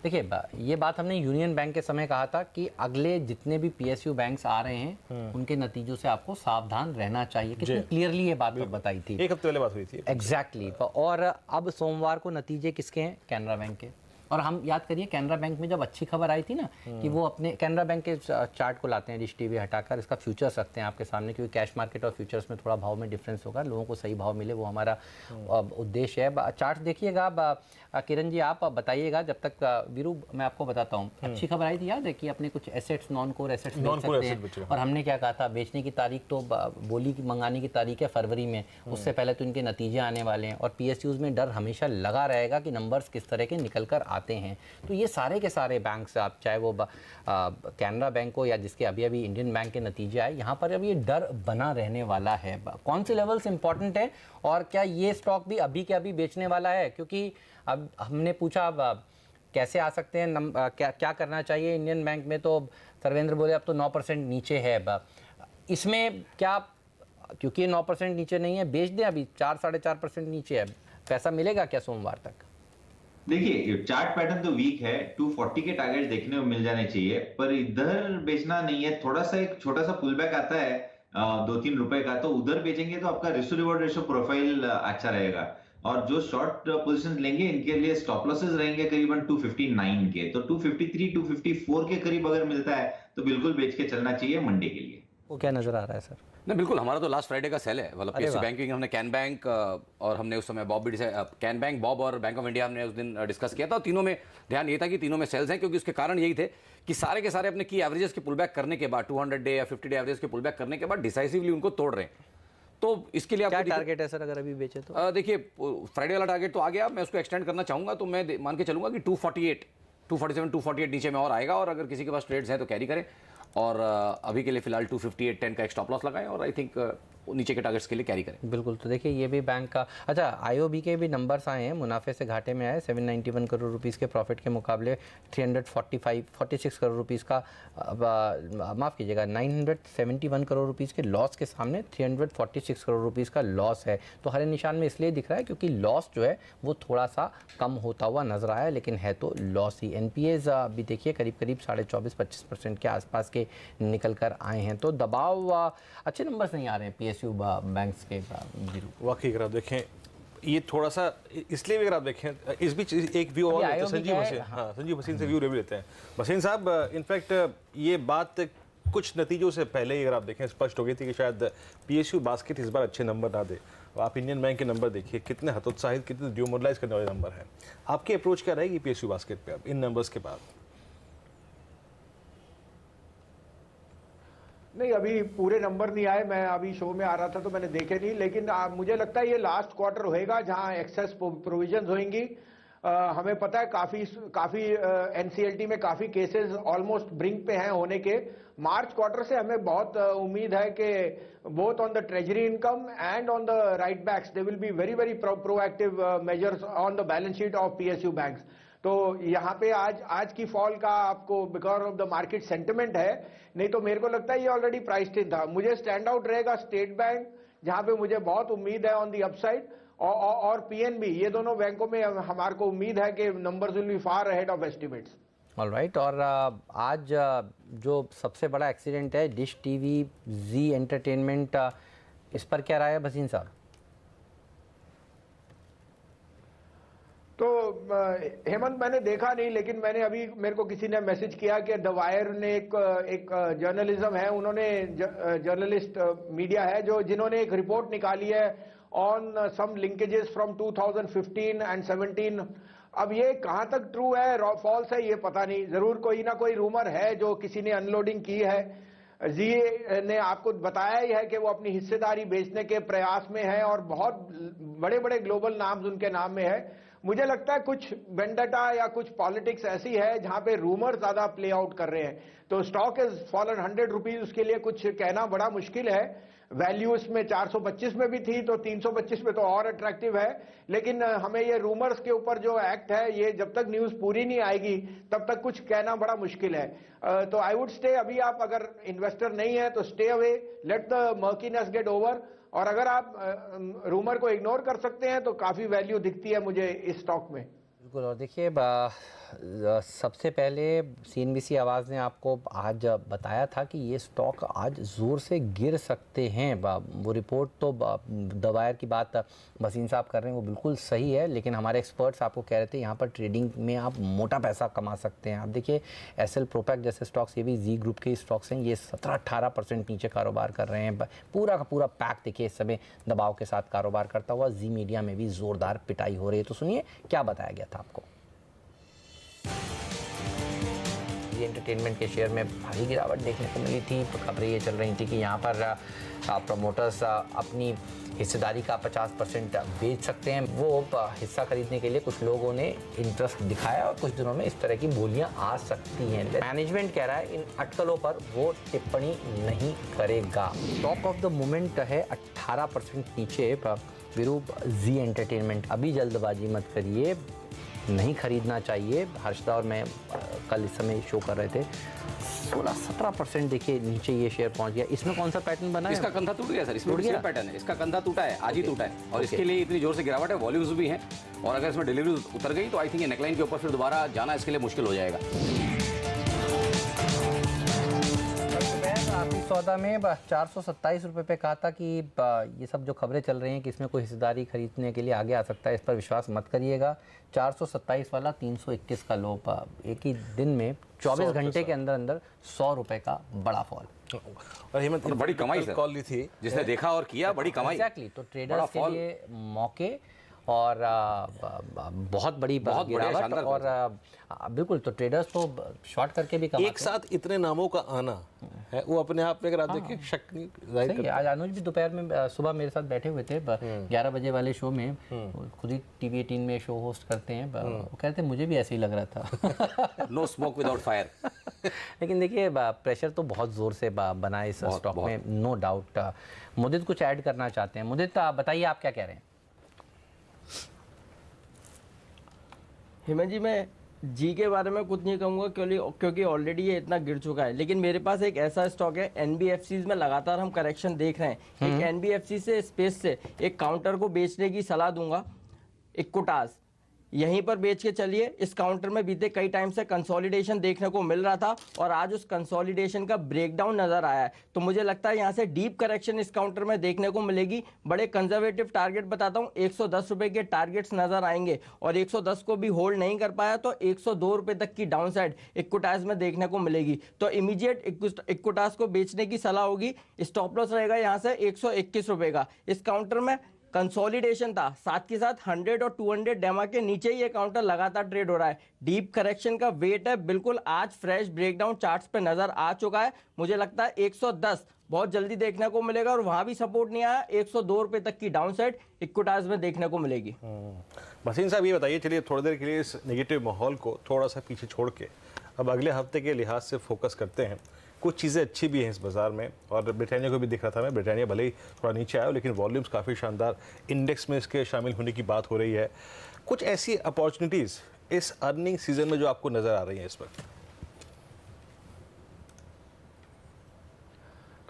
Speaker 1: देखिए ये बात हमने यूनियन बैंक के समय कहा था कि अगले जितने भी पीएसयू बैंक्स आ रहे हैं उनके नतीजों से आपको सावधान रहना चाहिए। कितनी क्लियरली ये बात बताई थी,
Speaker 4: एक हफ्ते पहले बात हुई थी।
Speaker 1: एग्जैक्टली। और अब सोमवार को नतीजे किसके हैं? कैनरा बैंक के। और हम याद करिए कैनरा बैंक में जब अच्छी खबर आई थी ना कि वो अपने कैनरा बैंक के चार्ट को लाते हैं डिश टीवी हटाकर, इसका फ्यूचर्स रखते हैं आपके सामने, क्योंकि कैश मार्केट और फ्यूचर्स में थोड़ा भाव में डिफरेंस होगा, लोगों को सही भाव मिले, वो हमारा उद्देश्य है। चार्ट देखिएगा किरण जी, आप बताइएगा जब तक। वीरू मैं आपको बताता हूँ, अच्छी खबर आई थी, याद है कि अपने कुछ एसेट्स नॉन कोर एसेट्स बेच सकते हैं, और हमने क्या कहा था, बेचने की तारीख तो बोली की मंगाने की तारीख है फरवरी में, उससे पहले तो इनके नतीजे आने वाले हैं, और पीएसयूज में डर हमेशा लगा रहेगा कि नंबर्स किस तरह के निकल कर आते हैं। तो ये सारे के सारे बैंक्स, आप चाहे वो कैनरा बैंक हो या जिसके अभी इंडियन बैंक के नतीजे आए, यहाँ पर अब ये डर बना रहने वाला है। कौन से लेवल्स इंपॉर्टेंट है और क्या ये स्टॉक भी अभी के अभी बेचने वाला है? क्योंकि अब हमने पूछा अब कैसे आ सकते हैं, क्या करना चाहिए इंडियन बैंक में, तो सर्वेंद्र बोले अब तो 9% नीचे है। इसमें क्या, क्योंकि ये 9% नीचे नहीं है, बेच दें अभी, 4-4.5% नीचे है, पैसा मिलेगा क्या सोमवार तक?
Speaker 5: देखिए चार्ट पैटर्न तो वीक है, 240 के टारगेट देखने को मिल जाने चाहिए, पर इधर बेचना नहीं है। थोड़ा सा एक छोटा सा पुल बैक आता है 2-3 रुपए का, तो उधर बेचेंगे तो आपका रिस्क रिवॉर्ड रेशियो प्रोफाइल अच्छा रहेगा। और जो शॉर्ट पोजीशन लेंगे इनके लिए स्टॉप लॉसेस रहेंगे करीबन 259 के, तो 253-254 के करीब अगर मिलता है तो बिल्कुल बेच के चलना चाहिए मंडे के लिए।
Speaker 1: वो क्या नजर आ रहा है सर?
Speaker 6: नहीं बिल्कुल, हमारा तो लास्ट फ्राइडे का सेल है, मतलब पीएसयू बैंकिंग हमने कैन बैंक और हमने उस समय बॉब भी कैन बैंक, बॉब और बैंक ऑफ इंडिया हमने उस दिन डिस्कस किया था, और तीनों में ध्यान ये था कि तीनों में सेल्स हैं, क्योंकि उसके कारण यही थे कि सारे के सारे अपने की एवरेजेस के पुल बैक करने के बाद 200 डे या 50 डे एवरेज के पुल बैक करने के बाद डिसाइसिवली उनको तोड़ रहे हैं। तो इसके लिए
Speaker 1: क्या टारगेट है सर अगर अभी बेचे तो?
Speaker 6: देखिए फ्राइडे वाला टारगेट तो आ गया, मैं उसको एक्सटेंड करना चाहूंगा, तो मैं मान के चलूंगा कि 248 247 248 नीचे में और आएगा, और अगर किसी के पास ट्रेड्स हैं तो कैरी करें, और अभी के लिए फिलहाल 258.10 का एक स्टॉप लॉस लगाएं, और आई थिंक नीचे के टारगेट्स के लिए कैरी करें।
Speaker 1: बिल्कुल। तो देखिए ये भी बैंक का, अच्छा आईओबी के भी नंबर्स आए हैं, मुनाफे से घाटे में आए, 791 करोड़ रुपीस के प्रॉफिट के मुकाबले 346 करोड़ रुपीस का, माफ़ कीजिएगा 971 करोड़ रुपीस के लॉस के सामने 346 करोड़ रुपीस का लॉस है। तो हरे निशान में इसलिए दिख रहा है क्योंकि लॉस जो है वो थोड़ा सा कम होता हुआ नजर आया, लेकिन है तो लॉस ही। एनपीएज भी देखिए करीब 24-25% के आसपास के निकल कर आए हैं। तो दबाव, अच्छे नंबर्स नहीं आ रहे हैं पीएसयू बैंक्स के।
Speaker 4: वाकई अगर आप देखें ये थोड़ा सा, इसलिए भी अगर आप देखें इस बीच एक व्यू और लेते हैं संजीव भसीन, हाँ संजीव भसीन से व्यू भी लेते हैं। भसीन साहब, इनफैक्ट ये बात कुछ नतीजों से पहले ही अगर आप देखें स्पष्ट हो गई थी कि शायद पीएसयू बास्केट इस बार अच्छे नंबर ना दे। आप इंडियन बैंक के नंबर देखिए कितने हतोत्साहित, कितने डिमोरलाइज करने वाले नंबर हैं। आपकी अप्रोच क्या रहेगी पीएसयू बास्केट पे अब इन नंबर्स के बाद?
Speaker 13: नहीं, अभी पूरे नंबर नहीं आए, मैं अभी शो में आ रहा था तो मैंने देखे नहीं, लेकिन मुझे लगता है ये लास्ट क्वार्टर होएगा जहां एक्सेस प्रोविजंस होंगी। हमें पता है काफी एनसीएलटी में काफी केसेस ऑलमोस्ट ब्रिंक पे हैं होने के। मार्च क्वार्टर से हमें बहुत उम्मीद है कि both on the treasury income and on the write backs they will be very proactive measures on the balance sheet of PSU banks. तो यहाँ पे आज की फॉल का आपको because of the market sentiment है, नहीं तो मेरे को लगता है ये ऑलरेडी प्राइस्ड इन था। मुझे स्टैंड आउट रहेगा स्टेट बैंक, जहां पे मुझे बहुत उम्मीद है ऑन दी अपसाइड, और पीएनबी। ये दोनों बैंकों में हमारे को उम्मीद है कि numbers will be far ahead of estimates.
Speaker 1: Alright. और आज जो सबसे बड़ा एक्सीडेंट है डिश टीवी जी एंटरटेनमेंट, इस पर क्या राय है भसीन साहब?
Speaker 13: तो हेमंत मैंने देखा नहीं, लेकिन मैंने अभी मेरे को किसी ने मैसेज किया कि द वायर ने एक जर्नलिज्म है, उन्होंने जर्नलिस्ट मीडिया है जिन्होंने एक रिपोर्ट निकाली है on some linkages from 2015 and 17। अब ये कहां तक ट्रू है फॉल्स है ये पता नहीं, जरूर कोई ना कोई रूमर है जो किसी ने अनलोडिंग की है। जी ने आपको बताया ही है कि वो अपनी हिस्सेदारी बेचने के प्रयास में है, और बहुत बड़े बड़े ग्लोबल नाम्स उनके नाम में है। मुझे लगता है कुछ वेंडटा या कुछ पॉलिटिक्स ऐसी है जहां पे रूमर ज्यादा प्ले आउट कर रहे हैं। तो स्टॉक इज फॉलन 100 रुपीज, उसके लिए कुछ कहना बड़ा मुश्किल है। वैल्यू इसमें 425 में भी थी, तो 325 में तो और अट्रैक्टिव है। लेकिन हमें ये रूमर्स के ऊपर जो एक्ट है, ये जब तक न्यूज पूरी नहीं आएगी तब तक कुछ कहना बड़ा मुश्किल है। तो आई वुड स्टे, अभी आप अगर इन्वेस्टर नहीं है तो stay away, let the murkiness get over. और अगर आप रूमर को इग्नोर कर सकते हैं तो काफी वैल्यू दिखती है मुझे इस स्टॉक में।
Speaker 1: बिल्कुल। और देखिए सबसे पहले सीएनबीसी आवाज़ ने आपको आज बताया था कि ये स्टॉक आज ज़ोर से गिर सकते हैं। वो रिपोर्ट तो द वायर की बात भसीन साहब कर रहे हैं वो बिल्कुल सही है, लेकिन हमारे एक्सपर्ट्स आपको कह रहे थे यहाँ पर ट्रेडिंग में आप मोटा पैसा कमा सकते हैं। आप देखिए एसएल प्रोपैक जैसे स्टॉक्स, ये भी जी ग्रुप के स्टॉक्स हैं, ये 17-18% नीचे कारोबार कर रहे हैं। पूरा का पूरा पैक देखिए इस समय दबाव के साथ कारोबार करता हुआ। जी मीडिया में भी ज़ोरदार पिटाई हो रही है। तो सुनिए क्या बताया गया था आपको। एंटरटेनमेंट के शेयर में भारी गिरावट देखने को मिली थी। तो खबरें ये चल रही थी कि यहाँ पर प्रमोटर्स अपनी हिस्सेदारी का 50% बेच सकते हैं। वो हिस्सा खरीदने के लिए कुछ लोगों ने इंटरेस्ट दिखाया और कुछ दिनों में इस तरह की बोलियां आ सकती हैं। मैनेजमेंट कह रहा है इन अटकलों पर वो टिप्पणी नहीं करेगा। टॉक ऑफ द मोमेंट है 18% नीचे विरूप जी एंटरटेनमेंट। अभी जल्दबाजी मत करिए, नहीं खरीदना चाहिए। हर्षदा और मैं कल इस समय शो कर रहे थे, 16-17% देखिए नीचे ये शेयर पहुंच गया। इसमें कौन सा पैटर्न बना है?
Speaker 6: इसका कंधा टूट गया सर, इसमें सेम पैटर्न है। इसका कंधा टूटा है, आज ही टूटा है, और इसके लिए इतनी जोर से गिरावट है, वॉल्यूम्स भी हैं, और अगर इसमें डिलीवरी उतर गई तो आई थिंक नेकलाइन के ऊपर फिर दोबारा जाना इसके लिए मुश्किल हो जाएगा।
Speaker 1: आखिरी सौदा में 427 रुपये पे कहा था कि ये सब जो खबरें चल रही हैं कि इसमें कोई हिस्सेदारी खरीदने के लिए आगे आ सकता है, इस पर विश्वास मत करिएगा। 427 वाला 321 का लो, एक ही दिन में 24 घंटे के अंदर अंदर 100 रुपये का बड़ा फॉल।
Speaker 6: और हेमंत बड़ी कमाई कॉल ली थी, जिसने देखा और किया, बड़ी कमाई।
Speaker 1: एग्जैक्टली। तो ट्रेडर्स के लिए मौके और बहुत बड़ी गिरावट और बिल्कुल, तो ट्रेडर्स तो शॉर्ट करके भी कमाते
Speaker 4: एक साथ इतने नामों का आना है वो अपने आप में अगर आप देखें शक नहीं जाहिर करता है।
Speaker 1: आज अनुज भी दोपहर में सुबह मेरे साथ बैठे हुए थे 11 बजे वाले शो में, खुद ही TV 18 में शो होस्ट करते हैं, वो कहते हैं मुझे भी ऐसे ही लग रहा था।
Speaker 6: No smoke without fire.
Speaker 1: लेकिन देखिए प्रेशर तो बहुत ज़ोर से बना है इस स्टॉक में, नो डाउट। मुदित कुछ ऐड करना चाहते हैं, मुदित बताइए आप क्या कह रहे हैं?
Speaker 12: हेमंत जी, मैं जी के बारे में कुछ नहीं कहूँगा क्योंकि ऑलरेडी ये इतना गिर चुका है, लेकिन मेरे पास एक ऐसा स्टॉक है, NBFCs में लगातार हम करेक्शन देख रहे हैं। एक NBFC से स्पेस से एक काउंटर को बेचने की सलाह दूंगा, इक्विटास यहीं पर बेच के चलिए। इस काउंटर में बीते कई टाइम से कंसोलिडेशन देखने को मिल रहा था और आज उस कंसोलिडेशन का ब्रेकडाउन नजर आया है, तो मुझे लगता है यहाँ से डीप करेक्शन इस काउंटर में देखने को मिलेगी। बड़े कंजर्वेटिव टारगेट बताता हूँ, 110 रुपए के टारगेट्स नजर आएंगे और 110 को भी होल्ड नहीं कर पाया तो 102 रुपए तक की डाउनसाइड इक्विटास में देखने को मिलेगी। तो इमीडिएट इक्विटास को बेचने की सलाह होगी। स्टॉप लॉस रहेगा यहाँ से 121 रुपए का। इस काउंटर में कंसोलिडेशन था, साथ के साथ 100 और 200 डेमा के नीचे ये काउंटर लगातार ट्रेड हो रहा है। डीप करेक्शन का वेट है बिल्कुल। आज फ्रेश ब्रेकडाउन चार्ट्स पे नजर आ चुका है। मुझे लगता है 110 बहुत जल्दी देखने को मिलेगा और वहां भी सपोर्ट नहीं आया, 102 रुपए तक की डाउनसाइड इक्विटास में देखने को मिलेगी।
Speaker 4: भसीन साहब, ये बताइए, चलिए थोड़ी देर के लिए इस नेगेटिव माहौल को थोड़ा सा पीछे छोड़ के अब अगले हफ्ते के लिहाज से फोकस करते हैं। कुछ चीज़ें अच्छी भी हैं इस बाज़ार में और ब्रिटानिया को भी दिख रहा था मैं, ब्रिटानिया भले ही थोड़ा नीचे आया लेकिन वॉल्यूम्स काफ़ी शानदार, इंडेक्स में इसके शामिल होने की बात हो रही है। कुछ ऐसी अपॉर्चुनिटीज़ इस अर्निंग सीजन में जो आपको नज़र आ रही हैं इस वक्त?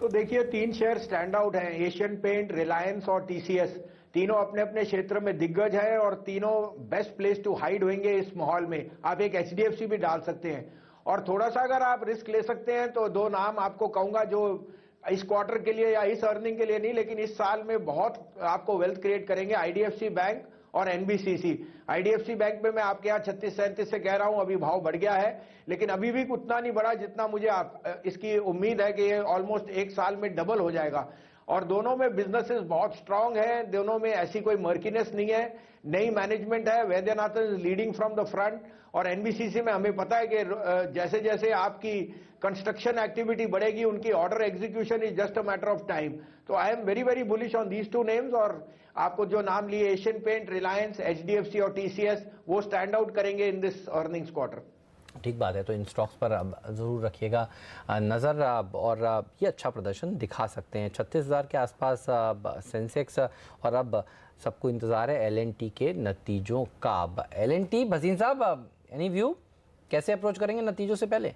Speaker 13: तो देखिए 3 शेयर स्टैंड आउट हैं, एशियन पेंट, रिलायंस और TCS। तीनों अपने अपने क्षेत्र में दिग्गज है और तीनों बेस्ट प्लेस टू हाइड होंगे इस माहौल में। आप एक HDFC भी डाल सकते हैं और थोड़ा सा अगर आप रिस्क ले सकते हैं तो 2 नाम आपको कहूंगा जो इस क्वार्टर के लिए या इस अर्निंग के लिए नहीं लेकिन इस साल में बहुत आपको वेल्थ क्रिएट करेंगे, IDFC बैंक और NBCC। IDFC बैंक में मैं आपके यहाँ 36-37 से कह रहा हूं, अभी भाव बढ़ गया है लेकिन अभी भी उतना नहीं बढ़ा जितना मुझे इसकी उम्मीद है कि ये ऑलमोस्ट 1 साल में डबल हो जाएगा। और दोनों में बिजनेसेस बहुत स्ट्रांग है, दोनों में ऐसी कोई मर्कीनेस नहीं है, नई मैनेजमेंट है, Vaidyanathan is leading from the front. और NBCC में हमें पता है कि जैसे जैसे आपकी कंस्ट्रक्शन एक्टिविटी बढ़ेगी उनकी order execution is just a matter of time. तो I am very very bullish on these 2 names. और आपको जो नाम लिए एशियन पेंट, रिलायंस, HDFC और TCS वो स्टैंड आउट करेंगे इन दिस अर्निंग्स क्वार्टर।
Speaker 1: ठीक बात है, तो इन स्टॉक्स पर ज़रूर रखिएगा नज़र और ये अच्छा प्रदर्शन दिखा सकते हैं। 36,000 के आसपास सेंसेक्स और अब सबको इंतज़ार है L&T के नतीजों का। अब L&T, भसीन साहब एनी व्यू, कैसे अप्रोच करेंगे नतीजों से पहले?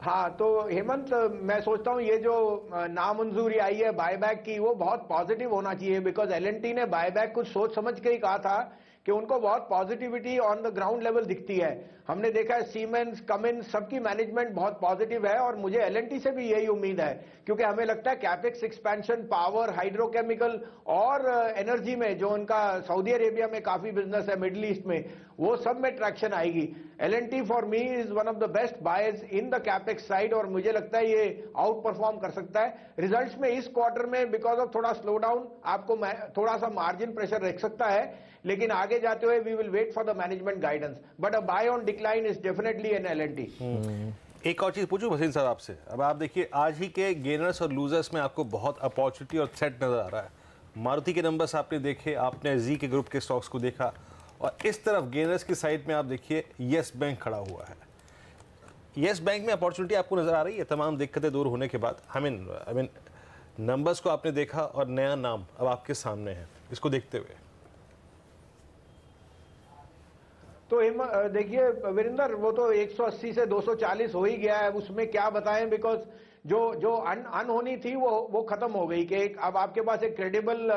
Speaker 13: हाँ, तो हेमंत मैं सोचता हूँ ये जो नामंजूरी आई है बायबैक की वो बहुत पॉजिटिव होना चाहिए, बिकॉज L&T ने बायबैक कुछ सोच समझ के ही कहा था कि उनको बहुत positivity on the ground level दिखती है। हमने देखा है सीमेंस, कमिंस सबकी मैनेजमेंट बहुत पॉजिटिव है और मुझे L&T से भी यही उम्मीद है क्योंकि हमें लगता है कैपेक्स एक्सपेंशन, पावर, हाइड्रोकेमिकल और एनर्जी में जो उनका सऊदी अरेबिया में काफी बिजनेस है, मिडिल ईस्ट में, वो सब में ट्रैक्शन आएगी। L&T for me is one of the best buyers in the capex side और मुझे लगता है ये आउट परफॉर्म कर सकता है। रिजल्ट्स में इस क्वार्टर में बिकॉज ऑफ थोड़ा स्लो डाउन आपको थोड़ा सा मार्जिन प्रेशर रख सकता है, लेकिन आगे जाते हुए we will wait for the management guidance, but a buy on decline is definitely in L&T।
Speaker 4: एक और चीज पूछूं भसीन साहब आपसे, अब आप देखिए आज ही के गेनर्स और लूजर्स में आपको बहुत अपॉर्चुनिटी और थ्रेट नजर आ रहा है। मारुति के नंबर्स आपने देखे, आपने जी के ग्रुप के स्टॉक्स को देखा और इस तरफ गेनर्स की साइड में आप देखिए येस बैंक खड़ा हुआ है। येस बैंक में अपॉर्चुनिटी आपको नजर आ रही है तमाम दिक्कतें दूर होने के बाद? आई मीन नंबर्स को आपने देखा और नया नाम अब आपके सामने है, इसको देखते हुए
Speaker 13: तो देखिए वीरेंद्र, वो तो 180 से 240 हो ही गया है, उसमें क्या बताएं, बिकॉज जो अनहोनी थी वो खत्म हो गई कि अब आपके पास एक credible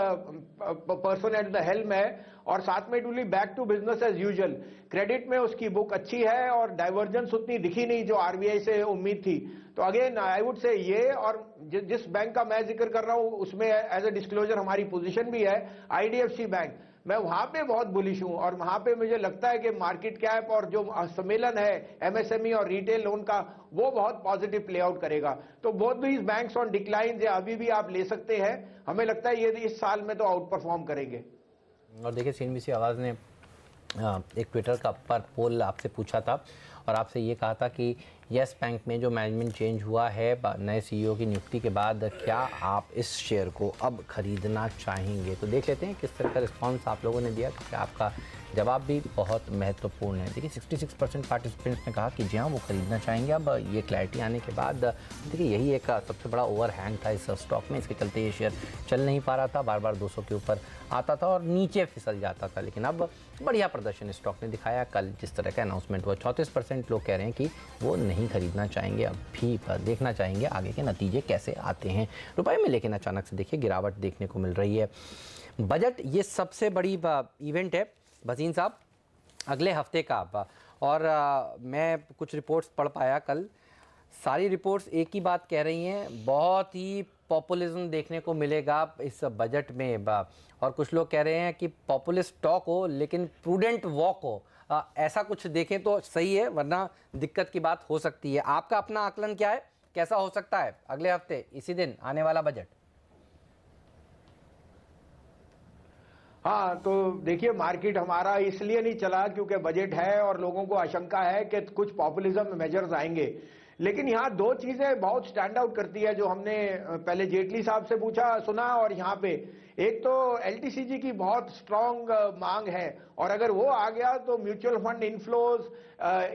Speaker 13: person at the helm है और साथ में it will be back to business as usual. Credit में उसकी बुक अच्छी है और डाइवर्जेंस उतनी दिखी नहीं जो RBI से उम्मीद थी। तो अगेन आई वुड से ये, और जिस बैंक का मैं जिक्र कर रहा हूं उसमें एज ए डिस्क्लोजर हमारी पोजीशन भी है IDFC बैंक। मैं वहां पे बहुत बुलिश हूं और वहां पे मुझे लगता है कि मार्केट कैप और जो सम्मेलन है एमएसएमई और रिटेल लोन का वो बहुत पॉजिटिव प्ले आउट करेगा। तो both these banks on decline या अभी भी आप ले सकते हैं, हमें लगता है ये इस साल में तो आउट परफॉर्म करेंगे।
Speaker 1: और देखिए सीएनबीसी आवाज़ ने एक ट्विटर का पर पोल आपसे पूछा था और आपसे ये कहा था कि येस बैंक में जो मैनेजमेंट चेंज हुआ है नए सीईओ की नियुक्ति के बाद, क्या आप इस शेयर को अब खरीदना चाहेंगे? तो देख लेते हैं किस तरह का रिस्पांस आप लोगों ने दिया, क्योंकि आपका जवाब भी बहुत महत्वपूर्ण है। देखिए 66% पार्टिसिपेंट्स ने कहा कि जी हाँ वो खरीदना चाहेंगे। अब ये क्लैरिटी आने के बाद देखिए यही एक सबसे बड़ा ओवरहैंग था इस स्टॉक में, इसके चलते ये शेयर चल नहीं पा रहा था, बार बार 200 के ऊपर आता था और नीचे फिसल जाता था। लेकिन अब बढ़िया प्रदर्शन स्टॉक ने दिखाया। कल जिस तरह का अनाउंसमेंट हुआ 34% लोग कह रहे हैं कि वो नहीं खरीदना चाहेंगे, अब भी देखना चाहेंगे आगे के नतीजे कैसे आते हैं रुपए में। लेकिन अचानक से देखिए गिरावट देखने को मिल रही है। बजट ये सबसे बड़ी इवेंट है भसीन साहब अगले हफ्ते का, और मैं कुछ रिपोर्ट्स पढ़ पाया कल, सारी रिपोर्ट्स एक ही बात कह रही हैं, बहुत ही पॉपुलिज्म देखने को मिलेगा इस बजट में। और कुछ लोग कह रहे हैं कि पॉपुलिस्ट टॉक हो लेकिन प्रूडेंट वॉक हो। ऐसा कुछ देखें तो सही है, वरना दिक्कत की बात हो सकती है। आपका अपना आकलन क्या है, कैसा हो सकता है अगले हफ्ते इसी दिन आने वाला बजट?
Speaker 13: हाँ, तो देखिए मार्केट हमारा इसलिए नहीं चला क्योंकि बजट है और लोगों को आशंका है कि कुछ पॉपुलिज्म मेजर्स आएंगे। लेकिन यहाँ दो चीजें बहुत स्टैंड आउट करती है जो हमने पहले जेटली साहब से सुना और यहाँ पे एक तो एलटीसीजी की बहुत स्ट्रांग मांग है और अगर वो आ गया तो म्यूचुअल फंड इनफ्लोज,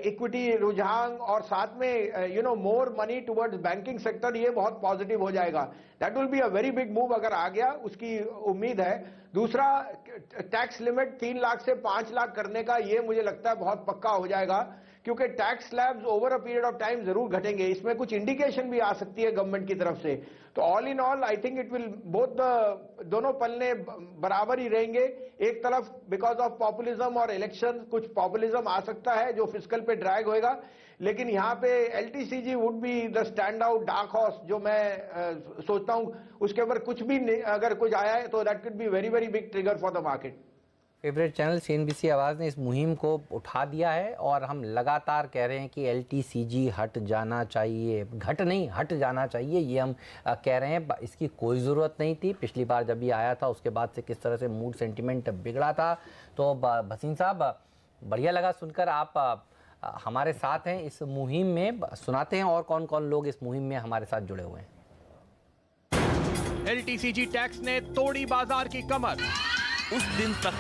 Speaker 13: इक्विटी रुझान और साथ में more money towards banking sector, ये बहुत पॉजिटिव हो जाएगा। That will be a very big move अगर आ गया, उसकी उम्मीद है। दूसरा, टैक्स लिमिट 3 लाख से 5 लाख करने का, ये मुझे लगता है बहुत पक्का हो जाएगा क्योंकि tax slabs over a period of time जरूर घटेंगे। इसमें कुछ इंडिकेशन भी आ सकती है गवर्नमेंट की तरफ से। तो all in all I think it will दोनों पलने बराबर ही रहेंगे। एक तरफ बिकॉज ऑफ पॉपुलिज्म और इलेक्शन कुछ पॉपुलिज्म आ सकता है जो फिस्कल पे ड्रैग होएगा, लेकिन यहाँ पे LTCG would be the stand out dark horse जो मैं सोचता हूँ। उसके ऊपर कुछ भी अगर कुछ आया है तो that could be very very big trigger for the market.
Speaker 1: Favourite channel CNBC आवाज़ ने इस मुहिम को उठा दिया है और हम लगातार कह रहे हैं कि एलटीसीजी हट जाना चाहिए, घट नहीं हट जाना चाहिए, ये हम कह रहे हैं। इसकी कोई ज़रूरत नहीं थी। पिछली बार जब ये आया था उसके बाद से किस तरह से मूड सेंटिमेंट बिगड़ा था। तो भसीन साहब बढ़िया लगा सुनकर आप हमारे साथ हैं इस मुहिम में। सुनाते हैं और कौन कौन लोग इस मुहिम में हमारे साथ जुड़े हुए हैं।
Speaker 14: एलटीसीजी टैक्स ने तोड़ी बाजार की कमर।
Speaker 15: उस दिन तक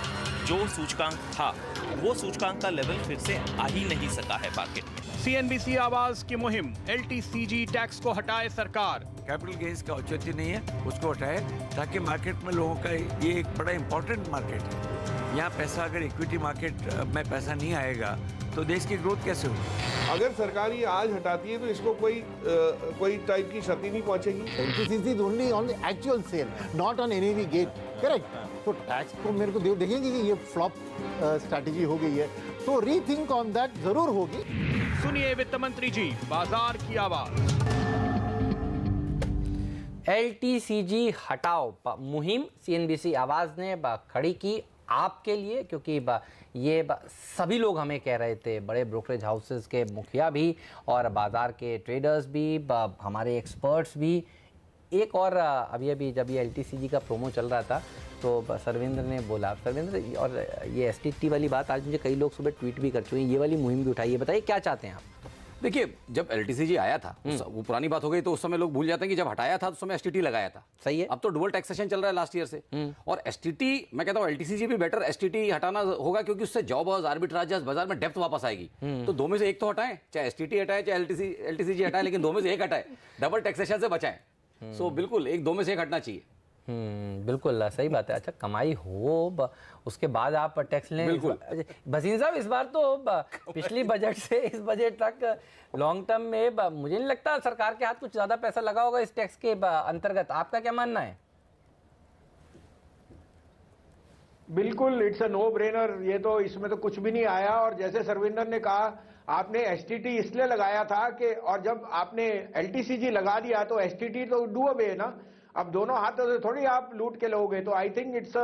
Speaker 15: जो सूचकांक था वो सूचकांक का लेवल फिर से आ ही नहीं सका है मार्केट में।
Speaker 14: सीएनबीसी आवाज की मुहिम, एलटीसीजी टैक्स को हटाए सरकार।
Speaker 16: कैपिटल गेन्स का औचित्य नहीं है, उसको हटाए ताकि मार्केट में लोगों का, ये एक बड़ा इंपॉर्टेंट मार्केट है। यहाँ पैसा, अगर इक्विटी मार्केट में पैसा नहीं आएगा तो देश की ग्रोथ कैसे होगी?
Speaker 17: अगर सरकार ये आज हटाती है तो इसको कोई टाइप की क्षति नहीं पहुंचेगी।
Speaker 18: LTCG is only on the actual sale, not on NAV gate, correct? तो टैक्स को मेरे को देखेंगे कि ये फ्लॉप स्ट्रैटेजी हो गई है, तो रीथिंक ऑन दैट जरूर होगी।
Speaker 14: सुनिए वित्त मंत्री जी, बाजार की आवाज।
Speaker 1: एलटीसीजी हटाओ मुहिम सीएनबीसी आवाज ने खड़ी की आपके लिए, क्योंकि ये सभी लोग हमें कह रहे थे, बड़े ब्रोकरेज हाउसेस के मुखिया भी और बाजार के ट्रेडर्स भी, हमारे एक्सपर्ट्स भी। एक और अभी जब ये एलटीसीजी का प्रोमो चल रहा था तो सरविंद्र ने बोला, सरविंद्र, और ये एसटीटी वाली बात आज मुझे कई लोग सुबह ट्वीट भी कर चुके हैं, ये वाली मुहिम भी उठाई है, बताइए क्या चाहते हैं आप?
Speaker 6: देखिए, जब एलटीसीजी आया था वो पुरानी बात हो गई, तो उस समय लोग भूल जाते हैं कि जब हटाया था तो उस समय एसटीटी लगाया था।
Speaker 1: सही है।
Speaker 6: अब तो डुअल टैक्सेशन चल रहा है लास्ट ईयर से, और एसटीटी, मैं कहता हूँ एलटीसीजी भी बेटर, एसटीटी हटाना होगा क्योंकि उससे जॉब और आर्बिट्राज बाजार में डेप्थ वापस आएगी। तो दो में से एक तो हटाएं, चाहे एसटीटी हटाए चाहे एलटीसीजी हटाए, लेकिन दो में से एक हटाए, डबल टैक्सेशन से बचाएं। सो बिल्कुल दो में से एक हटना चाहिए।
Speaker 1: बिल्कुल सही बात है। अच्छा, कमाई हो उसके बाद आप टैक्स लें।
Speaker 6: बिल्कुल।
Speaker 1: भसीन साहब, इस बार तो पिछली बजट से इस बजट तक लॉन्ग टर्म में मुझे नहीं लगता सरकार के हाथ कुछ ज्यादा पैसा लगा होगा इस टैक्स के अंतर्गत। आपका क्या मानना है?
Speaker 13: बिल्कुल, इट्स अ नो ब्रेनर। ये तो इसमें तो कुछ भी नहीं आया। और जैसे सरविंदर ने कहा, आपने एसटीटी इसलिए लगाया था कि, और जब आपने एलटीसीजी लगा दिया तो एसटीटी तो डू अवे ना। अब दोनों हाथों से थोड़ी आप लूट के लोगे। तो आई थिंक इट्स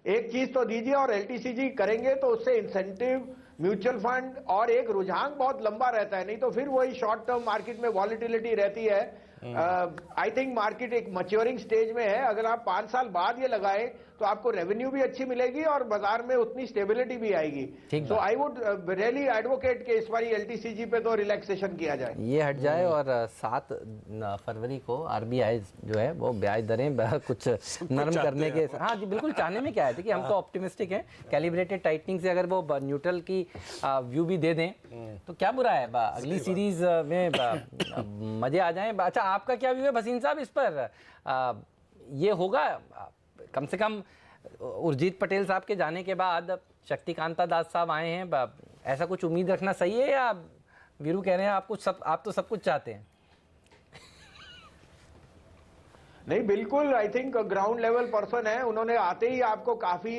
Speaker 13: एक चीज तो दीजिए, और एलटीसीजी करेंगे तो उससे इंसेंटिव, म्यूचुअल फंड और एक रुझान बहुत लंबा रहता है, नहीं तो फिर वही शॉर्ट टर्म मार्केट में वॉलिटिलिटी रहती है। आई थिंक मार्केट एक मैच्योरिंग स्टेज में है। अगर आप 5 साल बाद ये लगाएं तो आपको रेवेन्यू भी अच्छी मिलेगी और बाजार में उतनी स्टेबिलिटी भी आएगी। तो आई वुड रियली एडवोकेट के इस बार एलटीसीजी पे तो रिलैक्सेशन किया जाए,
Speaker 1: ये हट जाए। और 7 फरवरी को आरबीआई जो है वो ब्याज दरें कुछ नरम करने के, हाँ जी बिल्कुल, चाहने में क्या है। देखिए हम तो ऑप्टिमिस्टिक हैं, कैलिब्रेटेड टाइटनिंग से अगर वो न्यूट्रल की व्यू भी दे दें तो क्या बुरा है। अगली सीरीज में मजे आ जाएं। अच्छा, आपका क्या व्यू है भसीन साहब इस पर? ये होगा कम से कम उर्जित पटेल साहब के जाने के बाद शक्तिकांता दास साहब आए हैं, ऐसा कुछ उम्मीद रखना सही है, या वीरू कह रहे हैं आप तो सब कुछ चाहते हैं?
Speaker 13: नहीं, बिल्कुल I think ground level person है, उन्होंने आते ही आपको काफी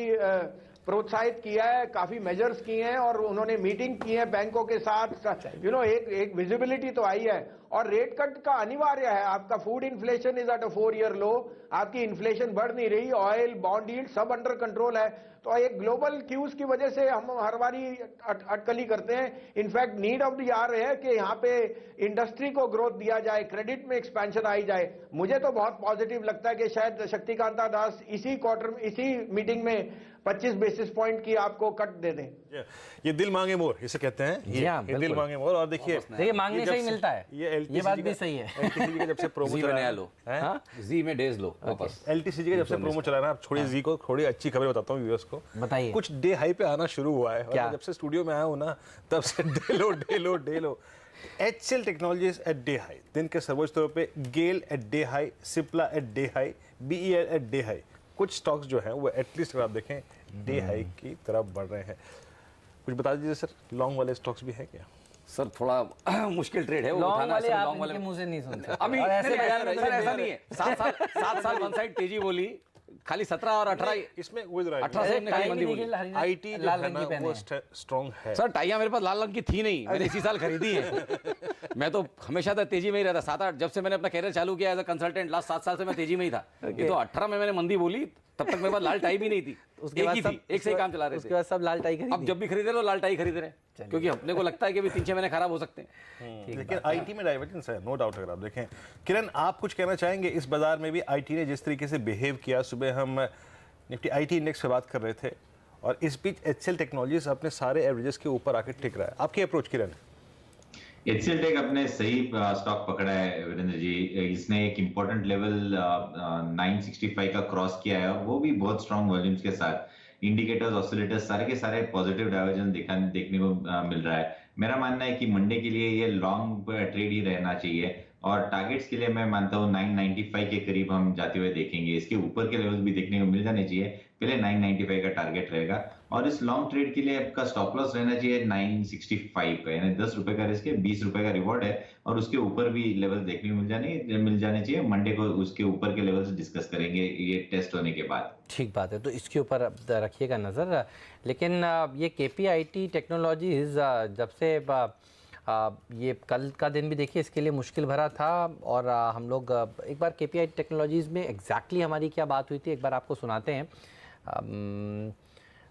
Speaker 13: प्रोत्साहित किया है, काफी मेजर्स किए हैं और उन्होंने मीटिंग की है बैंकों के साथ। एक विजिबिलिटी तो आई है और रेट कट का अनिवार्य है। आपका food inflation is at a 4-year लो, आपकी इन्फ्लेशन बढ़ नहीं रही, ऑयल, बॉन्ड यील्ड सब अंडर कंट्रोल है। तो एक ग्लोबल क्यूज की वजह से हम हर बारी अटकली करते हैं। In fact need of the hour है कि यहाँ पे इंडस्ट्री को ग्रोथ दिया जाए, क्रेडिट में एक्सपेंशन आई जाए। मुझे तो बहुत पॉजिटिव लगता है कि शायद शक्तिकांता दास इसी क्वार्टर में, इसी मीटिंग में 25 बेसिस पॉइंट की आपको कट दे दें।
Speaker 4: ये दिल मांगे मोर इसे कहते हैं, ये दिल मांगे मोर। और देखिए
Speaker 1: मांगने से ही मिलता है, ये बात भी सही है।
Speaker 4: एलटीसीजी का जब से प्रोमो चला
Speaker 6: नया लो, जी में डेज लो वापस।
Speaker 4: एलटीसीजी का जब से प्रोमो चला ना, आप छोड़िए जी को, थोड़ी अच्छी खबर बताता हूँ व्यूअर्स को।
Speaker 1: बताइए।
Speaker 4: कुछ डे हाई पे आना शुरू हुआ है, और जब से स्टूडियो में आया हूँ ना तब से day low. HCL technologies at day high, दिन के सर्वोच्च तौर पे GAIL at day high, Cipla at day high, BEL at day high. कुछ स्टॉक्स जो हैं वो एटलीस्ट अगर आप देखें डे हाई की तरफ बढ़ रहे हैं। कुछ बता दीजिए सर, लॉन्ग वाले स्टॉक्स भी हैं क्या?
Speaker 6: सर थोड़ा मुश्किल ट्रेड है वो उठाना।
Speaker 1: वाले आप इनके मुंह से नहीं सुनते
Speaker 6: अभी ऐसा नहीं है। 7 साल वन साइड तेजी बोली, खाली 17 और 18
Speaker 4: इसमें
Speaker 6: 18 से मंदी बोली।
Speaker 4: आईटी जो है ना वो स्ट्रॉन्ग है।
Speaker 6: सर टाइयां मेरे पास लाल रंग की थी नहीं, मैंने इसी साल खरीदी है। मैं तो हमेशा था तेजी में ही रहता। 7-8 जब से मैंने अपना कैरियर चालू किया एज अ कंसल्टेंट, लास्ट 7 साल से मैं तेजी में ही था। ये तो 18 में मैंने मंदी बोली, तब तक मेरे पास लाल टाई भी नहीं थी, एक से ही काम चला रहे थे।
Speaker 1: उसके बाद सब लाल टाई खरीदे।
Speaker 6: अब जब भी खरीदे लो लाल टाई खरीद रहे, क्योंकि अपने को लगता है कि अभी 3-6 महीने खराब हो सकते हैं।
Speaker 4: लेकिन आईटी में डाइवर्जेंस है, नो डाउट। अगर आप देखें, किरण आप कुछ कहना चाहेंगे इस बाजार में भी आईटी ने जिस तरीके से बिहेव किया? सुबह हम निफ्टी आईटी इंडेक्स पे बात कर रहे थे और इस बीच HCL टेक्नोलॉजीज अपने सारे एवरेजेस के ऊपर आके टिक रहा है। आपकी अप्रोच किरण?
Speaker 5: HCL टेक अपने सही स्टॉक पकड़ा है वीरेंद्र जी। इसने एक इम्पोर्टेंट लेवल 965 का क्रॉस किया है, और वो भी बहुत स्ट्रॉन्ग वॉल्यूम्स के साथ। इंडिकेटर्स, ऑसिलेटर्स सारे के सारे पॉजिटिव डाइवर्जेंस देखने को मिल रहा है। मेरा मानना है कि मंडे के लिए ये लॉन्ग ट्रेड ही रहना चाहिए, और टारगेट्स के लिए मैं मानता हूँ 995 के करीब हम जाते हुए देखेंगे। इसके ऊपर के लेवल्स भी देखने को मिल जाने चाहिए, पहले 995 का टारगेट रहेगा। और इस लॉन्ग ट्रेड के लिए आपका स्टॉप लॉस रहना चाहिए 965 का, यानी 10 रुपए का रिस्क है, 20 रुपए का रिवॉर्ड है, और उसके ऊपर भी लेवल देखने को मिल जाने चाहिए। मंडे को उसके ऊपर के लेवल्स डिस्कस करेंगे ये टेस्ट होने के बाद।
Speaker 1: ठीक बात है, तो इसके ऊपर रखिएगा नजर। लेकिन ये KPIT टेक्नोलॉजीज जब से ये कल का दिन भी देखिए इसके लिए मुश्किल भरा था, और हम लोग एक बार KPIT टेक्नोलॉजीज़ में एग्जैक्टली हमारी क्या बात हुई थी एक बार आपको सुनाते हैं।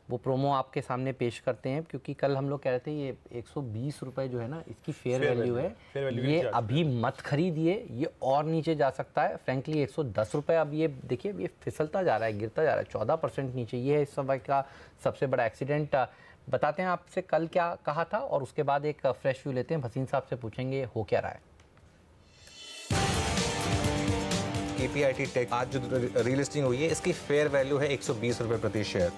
Speaker 1: वो प्रोमो आपके सामने पेश करते हैं, क्योंकि कल हम लोग कह रहे थे ये 120 रुपए जो है ना इसकी फेयर वैल्यू है, ये अभी मत खरीदिए, ये और नीचे जा सकता है। फ्रेंकली 110 रुपए अब ये देखिए ये फिसलता जा रहा है, गिरता जा रहा है 14% नीचे। ये है इस समय का सबसे बड़ा एक्सीडेंट। बताते हैं आपसे कल क्या कहा था, और उसके बाद एक फ्रेश व्यू लेते हैं, भसीन साहब से पूछेंगे हो क्या रहा है।
Speaker 19: KPIT टेक आज जो रीलिस्टिंग हुई है इसकी फेयर वैल्यू है 120 रुपये प्रति शेयर।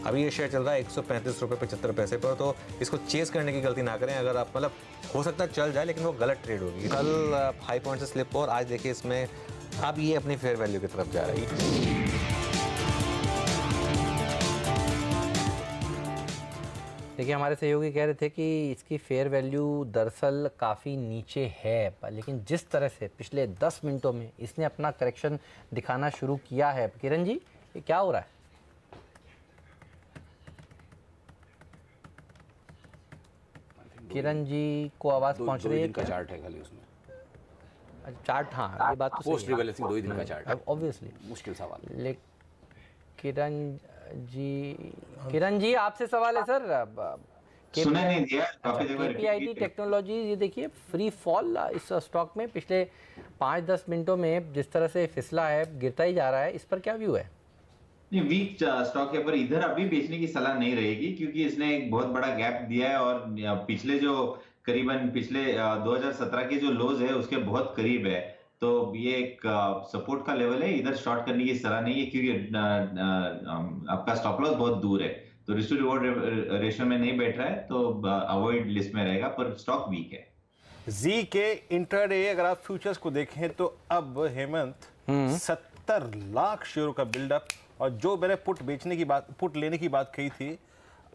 Speaker 19: अभी ये शेयर चल रहा है 135 रुपये 75 पैसे पर, तो इसको चेस करने की गलती ना करें। अगर आप हो सकता है चल जाए, लेकिन वो गलत ट्रेड होगी। कल हाई पॉइंट से स्लिप, और आज देखिए इसमें अब ये अपनी फेयर वैल्यू की तरफ जा रही है।
Speaker 1: देखिए हमारे सहयोगी कह रहे थे कि इसकी फेयर वैल्यू दरअसल काफ़ी नीचे है, लेकिन जिस तरह से पिछले 10 मिनटों में इसने अपना करेक्शन दिखाना शुरू किया है, किरण जी ये क्या हो रहा है? किरण जी को आवाज़ पहुंच रही है?
Speaker 6: का चार्ट है खाली उसमें।
Speaker 1: चार्ट, हाँ ये बात तो
Speaker 6: पोस्ट रिबैलेंसिंग 2 ही दिन का चार्ट है,
Speaker 1: ऑब्वियसली
Speaker 6: मुश्किल सवाल।
Speaker 1: किरण जी आपसे सवाल है सर।
Speaker 5: सुना नहीं दिया
Speaker 1: KPIT टेक्नोलॉजी, ये देखिए फ्री फॉल इस स्टॉक में पिछले 5-10 मिनटों में जिस तरह से फिसला है, गिरता ही जा रहा है, इस पर क्या व्यू है?
Speaker 5: वीक स्टॉक के ऊपर इधर अभी बेचने की सलाह नहीं रहेगी, क्योंकि इसने एक बहुत बड़ा गैप दिया है और पिछले जो करीबन पिछले 2017 के जो लोज है उसके बहुत करीब है। तो ये एक सपोर्ट का लेवल है, इधर शॉर्ट करने की सलाह नहीं है, क्योंकि आपका स्टॉप लॉस बहुत दूर है, तो रिस्क टू रिवॉर्ड रेशियो में नहीं बैठ रहा है, तो अवॉइड लिस्ट में रहेगा, पर स्टॉक वीक है।
Speaker 4: जी के इंट्राडे अगर आप फ्यूचर्स को देखें तो अब हेमंत 70 लाख शेयरों का बिल्डअप, और जो मैंने पुट लेने की बात कही थी,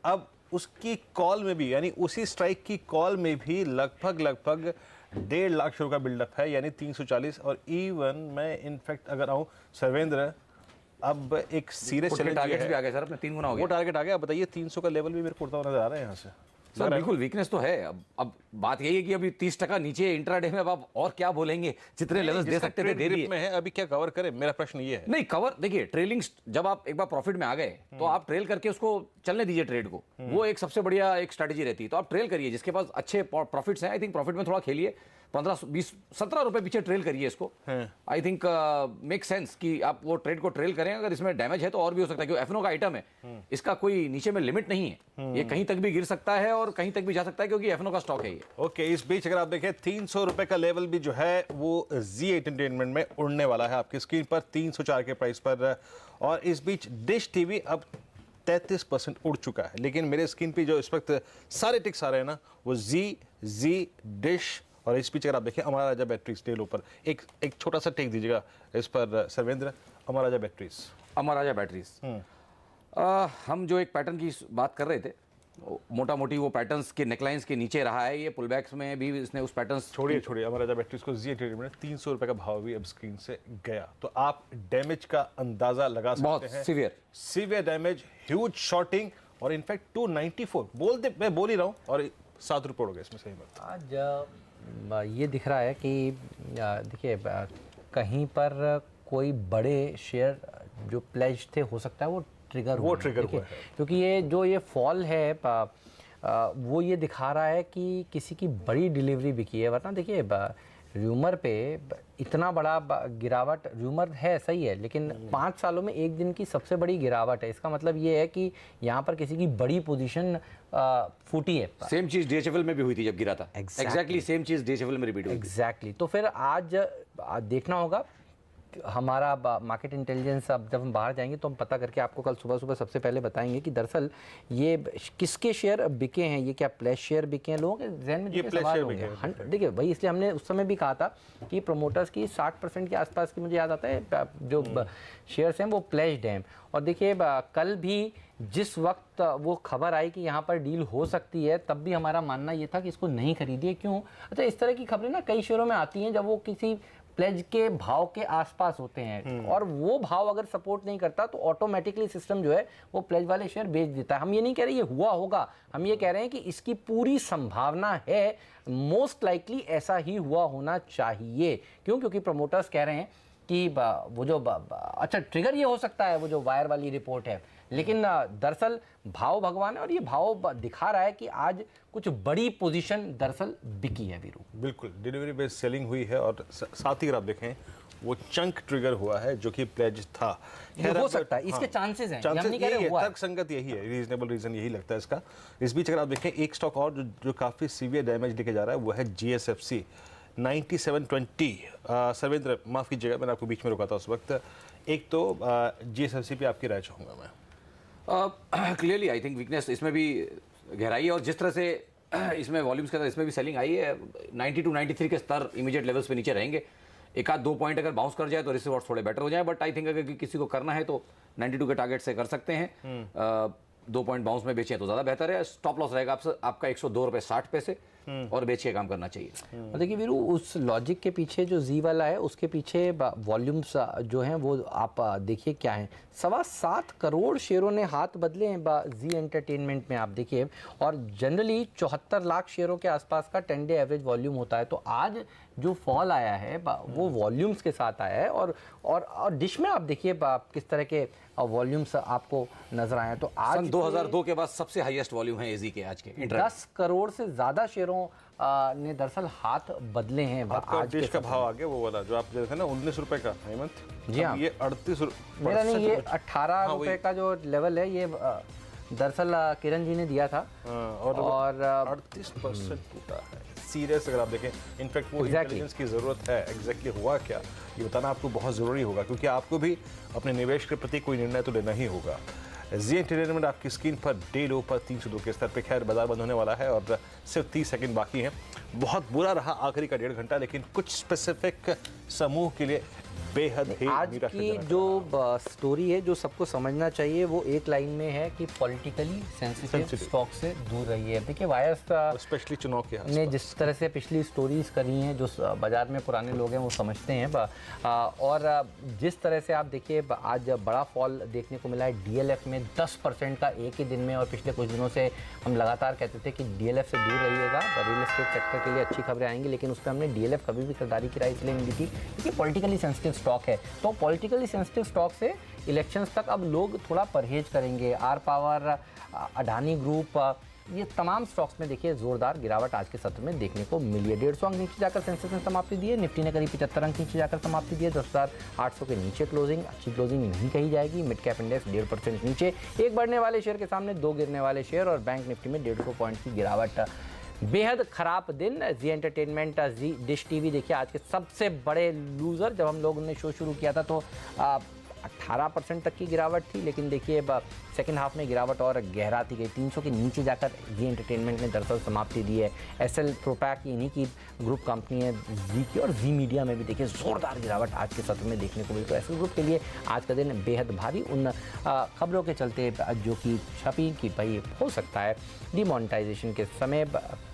Speaker 4: अब उसकी कॉल में भी, यानी उसी स्ट्राइक की कॉल में भी लगभग 1.5 लाख शेयरों का बिल्डअप है, यानी 340। और इवन मैं इनफैक्ट अगर आऊं सर्वेंद्र, अब एक सीरियस चैलेंज
Speaker 6: टारगेट्स भी आ गए सर, अपने 3 गुना हो गया,
Speaker 4: वो टारगेट आ गया। अब बताइए 300 का लेवल भी मेरे को उड़ता हुआ नजर आ रहा है यहाँ से।
Speaker 6: सर बिल्कुल वीकनेस तो है। अब बात यही है कि अभी 30% नीचे इंट्राडे में, अब आप और क्या बोलेंगे, जितने लेवल्स दे सकते थे दे दिए
Speaker 4: में है, अभी क्या कवर करें, मेरा प्रश्न ये है।
Speaker 6: नहीं कवर, देखिए ट्रेलिंग, जब आप एक बार प्रॉफिट में आ गए तो आप ट्रेल करके उसको चलने दीजिए ट्रेड को, वो एक सबसे बढ़िया एक स्ट्रेटजी रहती है। तो आप ट्रेल करिए, जिसके पास अच्छे प्रॉफिट्स हैं, आई थिंक प्रॉफिट में थोड़ा खेलिए, 15, 20, 17 रुपए पीछे ट्रेल करिए इसको। आई थिंक मेक सेंस कि आप वो ट्रेड को ट्रेल करें। अगर इसमें डैमेज है तो और भी हो सकता है, क्योंकि एफनो का आइटम है, इसका कोई नीचे में लिमिट नहीं है, ये कहीं तक भी गिर सकता है और कहीं तक भी जा सकता है, क्योंकि एफनो का स्टॉक है ये।
Speaker 4: ओके, इस बीच अगर आप देखें 300 रुपए का लेवल भी जो है वो जी एंटरटेनमेंट में उड़ने वाला है आपकी स्क्रीन पर 304 के प्राइस पर। और इस बीच डिश टीवी अब 33% उड़ चुका है, लेकिन मेरे स्क्रीन पे जो इस वक्त सारे टिक्स आ रहे हैं ना, वो जी डिश, और इस बीच अगर आप देखें अमरा राजा बैटरीज टेल ऊपर, एक छोटा सा टेक दीजिएगा इस पर सर्वेंद्र। अमरा राजा बैटरीज,
Speaker 6: हम जो एक पैटर्न की बात कर रहे थे, मोटा मोटी वो पैटर्न्स के नेकलाइंस के नीचे रहा है, ये पुलबैक्स में भी इसने उस पैटर्न्स
Speaker 4: छोड़िए अमरा राजा बैटरीज को जी एंटरटेनमेंट 300 रुपए का भाव भी अब स्क्रीन से गया, तो आप डैमेज का अंदाजा लगा सकते हैं। सीवियर डैमेज, ह्यूज शॉर्टिंग, और इनफैक्ट 294 मैं बोल ही रहा हूँ, और 7 रुपये उड़ गए इसमें। सही बात,
Speaker 1: आज ये दिख रहा है कि देखिए कहीं पर कोई बड़े शेयर जो प्लेज थे, हो सकता है वो ट्रिगर हुआ है, क्योंकि ये फॉल है वो ये दिखा रहा है कि किसी की बड़ी डिलीवरी बिकी है। वरना देखिए र्यूमर पे इतना बड़ा गिरावट, र्यूमर है सही है, लेकिन 5 सालों में एक दिन की सबसे बड़ी गिरावट है। इसका मतलब ये है कि यहाँ पर किसी की बड़ी पोजीशन फूटी है।
Speaker 6: सेम चीज डीएचएफएल में भी हुई थी जब गिरा था, एग्जैक्टली सेम चीज डीएचएफएल में रिपीट हुई।
Speaker 1: एग्जैक्टली, तो फिर आज देखना होगा हमारा मार्केट इंटेलिजेंस। अब जब हम बाहर जाएंगे तो हम पता करके आपको कल सुबह सबसे पहले बताएंगे कि दरअसल ये किसके शेयर बिके हैं, ये क्या प्लेज शेयर बिके हैं। लोगों के जहन में देखिए सवाल होंगे। देखिए भाई, इसलिए हमने उस समय भी कहा था कि प्रोमोटर्स की 60% के आसपास की, मुझे याद आता है, जो शेयर्स हैं वो प्लेज्ड हैं। और देखिए कल भी जिस वक्त वो खबर आई कि यहाँ पर डील हो सकती है, तब भी हमारा मानना ये था कि इसको नहीं खरीदिए। क्यों? अच्छा, इस तरह की खबरें ना कई शेयरों में आती हैं जब वो किसी प्लेज के भाव के आसपास होते हैं, और वो भाव अगर सपोर्ट नहीं करता तो ऑटोमेटिकली सिस्टम जो है वो प्लेज वाले शेयर बेच देता है। हम ये नहीं कह रहे ये हुआ होगा, हम ये कह रहे हैं कि इसकी पूरी संभावना है, मोस्ट लाइकली ऐसा ही हुआ होना चाहिए। क्यों? क्योंकि प्रमोटर्स कह रहे हैं कि वो जो अच्छा ट्रिगर ये हो सकता है, वो जो वायर वाली रिपोर्ट है, लेकिन दरअसल भाव भगवान है, और ये भाव दिखा रहा है कि आज कुछ बड़ी पोजीशन दरअसल बिकी है वीरू।
Speaker 4: बिल्कुल, डिलीवरी बेस्ड सेलिंग हुई है, और साथ ही अगर आप देखें वो चंक ट्रिगर हुआ है जो कि प्लेज था।
Speaker 1: हो सकता है, इसके चांसेस हैं, हम नहीं कह रहे हुआ है।
Speaker 4: तर्कसंगत यही है, रीजनेबल रीजन यही लगता है इसका। इस बीच अगर आप देखें एक स्टॉक और जो काफी सीवियर डैमेज लेके जा रहा है, वो है जीएसएफसी 9720। सर्वेंद्र माफ कीजिएगा, मैंने आपको बीच में रोका था उस वक्त। एक तो जीएसएफसी पे आपकी राय चाहूंगा मैं।
Speaker 6: क्लियरली आई थिंक वीकनेस इसमें भी गहराई है, और जिस तरह से इसमें वॉल्यूम्स के अंदर इसमें भी सेलिंग आई है, 92 93 के स्तर इमीडिएट लेवल्स पे नीचे रहेंगे। एक आध 2 पॉइंट अगर बाउंस कर जाए तो रिस्क थोड़े बेटर हो जाए, बट आई थिंक अगर किसी को करना है तो 92 के टारगेट से कर सकते हैं। 2 पॉइंट बाउंस में बेचे तो ज़्यादा बेहतर है। स्टॉप लॉस रहेगा आपका 102 रुपये 60 पैसे और बेचिए काम करना चाहिए।
Speaker 1: और देखिए वीरू, उस लॉजिक के पीछे जो जी वाला है उसके पीछे वॉल्यूम्स जो हैं वो आप देखिए क्या हैं। 7.25 करोड़ शेयरों ने हाथ बदले हैं जी एंटरटेनमेंट में, आप देखिए। और जनरली 74 लाख शेयरों के आसपास का 10 डे एवरेज वॉल्यूम होता है। तो आज जो फॉल आया है वो वॉल्यूम्स के साथ आया है। और डिश में आप देखिए किस तरह के वॉल्यूम्स आपको नजर आए हैं। तो आज
Speaker 6: सन 2002 के बाद सबसे हाईएस्ट वॉल्यूम है एजी के आज के।
Speaker 1: 10 करोड़ से ज्यादा शेयरों ने दरअसल हाथ बदले हैं।
Speaker 4: आज डिश का भाव आ गया वो वाला जो आप दे रहे थे ना 19 रुपए का हेमंत,
Speaker 1: जी हाँ,
Speaker 4: ये 38
Speaker 1: मेरा नहीं, ये 18 रुपए का जो लेवल है ये दरअसल किरण जी ने दिया था। और
Speaker 4: 38% टूटा है। सीरियस अगर आप देखें, इनफैक्ट वो इंटेलिजेंस की ज़रूरत है, एग्जैक्टली हुआ क्या ये बताना आपको बहुत ज़रूरी होगा, क्योंकि आपको भी अपने निवेश के प्रति कोई निर्णय तो लेना ही होगा। जी एंटरटेनमेंट आपकी स्क्रीन पर डे लो पर 302 के स्तर पर। खैर बाजार बंद होने वाला है और सिर्फ 30 सेकंड बाकी हैं। बहुत बुरा रहा आखिरी का 1.5 घंटा, लेकिन कुछ स्पेसिफिक समूह के लिए बेहद ही
Speaker 1: आज की जो स्टोरी है जो सबको समझना चाहिए वो एक लाइन में है कि पॉलिटिकली सेंसिटिव स्टॉक से दूर रहिए। देखिए वायर्स
Speaker 4: स्पेशली चुनाव के
Speaker 1: ने जिस तरह से पिछली स्टोरीज करी हैं, जो बाजार में पुराने लोग हैं वो समझते हैं। और जिस तरह से आप देखिए आज बड़ा फॉल देखने को मिला है डीएलएफ में 10% का एक ही दिन में। और पिछले कुछ दिनों से हम लगातार कहते थे कि डीएलएफ से दूर रहिएगा, रियल एस्टेट सेक्टर के लिए अच्छी खबरें आएंगी, लेकिन उस पर हमने डीएलएफ कभी भी खरीदारी की राय इसलिए नहीं दी थी क्योंकि पॉलिटिकली सेंसिटिव स्टॉक है। तो पॉलिटिकली सेंसिटिव स्टॉक से इलेक्शंस तक अब लोग थोड़ा परहेज करेंगे। आर पावर, अडानी ग्रुप, ये तमाम स्टॉक्स में देखिए जोरदार गिरावट आज के सत्र में देखने को मिली है। 150 अंक नीचे जाकर सेंसेक्स ने समाप्ति दी है। निफ्टी ने करीब 75 अंक नीचे जाकर समाप्ति दी है। 10,800 के नीचे क्लोजिंग, अच्छी क्लोजिंग नहीं कही जाएगी। मिड कैप इंडेक्स 1.5% नीचे, एक बढ़ने वाले शेयर के सामने 2 गिरने वाले शेयर। और बैंक निफ्टी में 150 पॉइंट की गिरावट। बेहद खराब दिन जी एंटरटेनमेंट, जी डिश टीवी देखिए आज के सबसे बड़े लूज़र। जब हम लोगों ने शो शुरू किया था तो 18% तक की गिरावट थी, लेकिन देखिए सेकेंड हाफ में गिरावट और गहराती गई। 300 के नीचे जाकर जी एंटरटेनमेंट ने दरअसल समाप्ति दी है। एसएल प्रोपैक इन्हीं की ग्रुप कंपनी है जी की। और जी मीडिया में भी देखिए जोरदार गिरावट आज के सत्र में देखने को मिली। तो एसएल ग्रुप के लिए आज का दिन बेहद भारी उन खबरों के चलते जो कि छपी कि भाई हो सकता है डिमोनेटाइजेशन के समय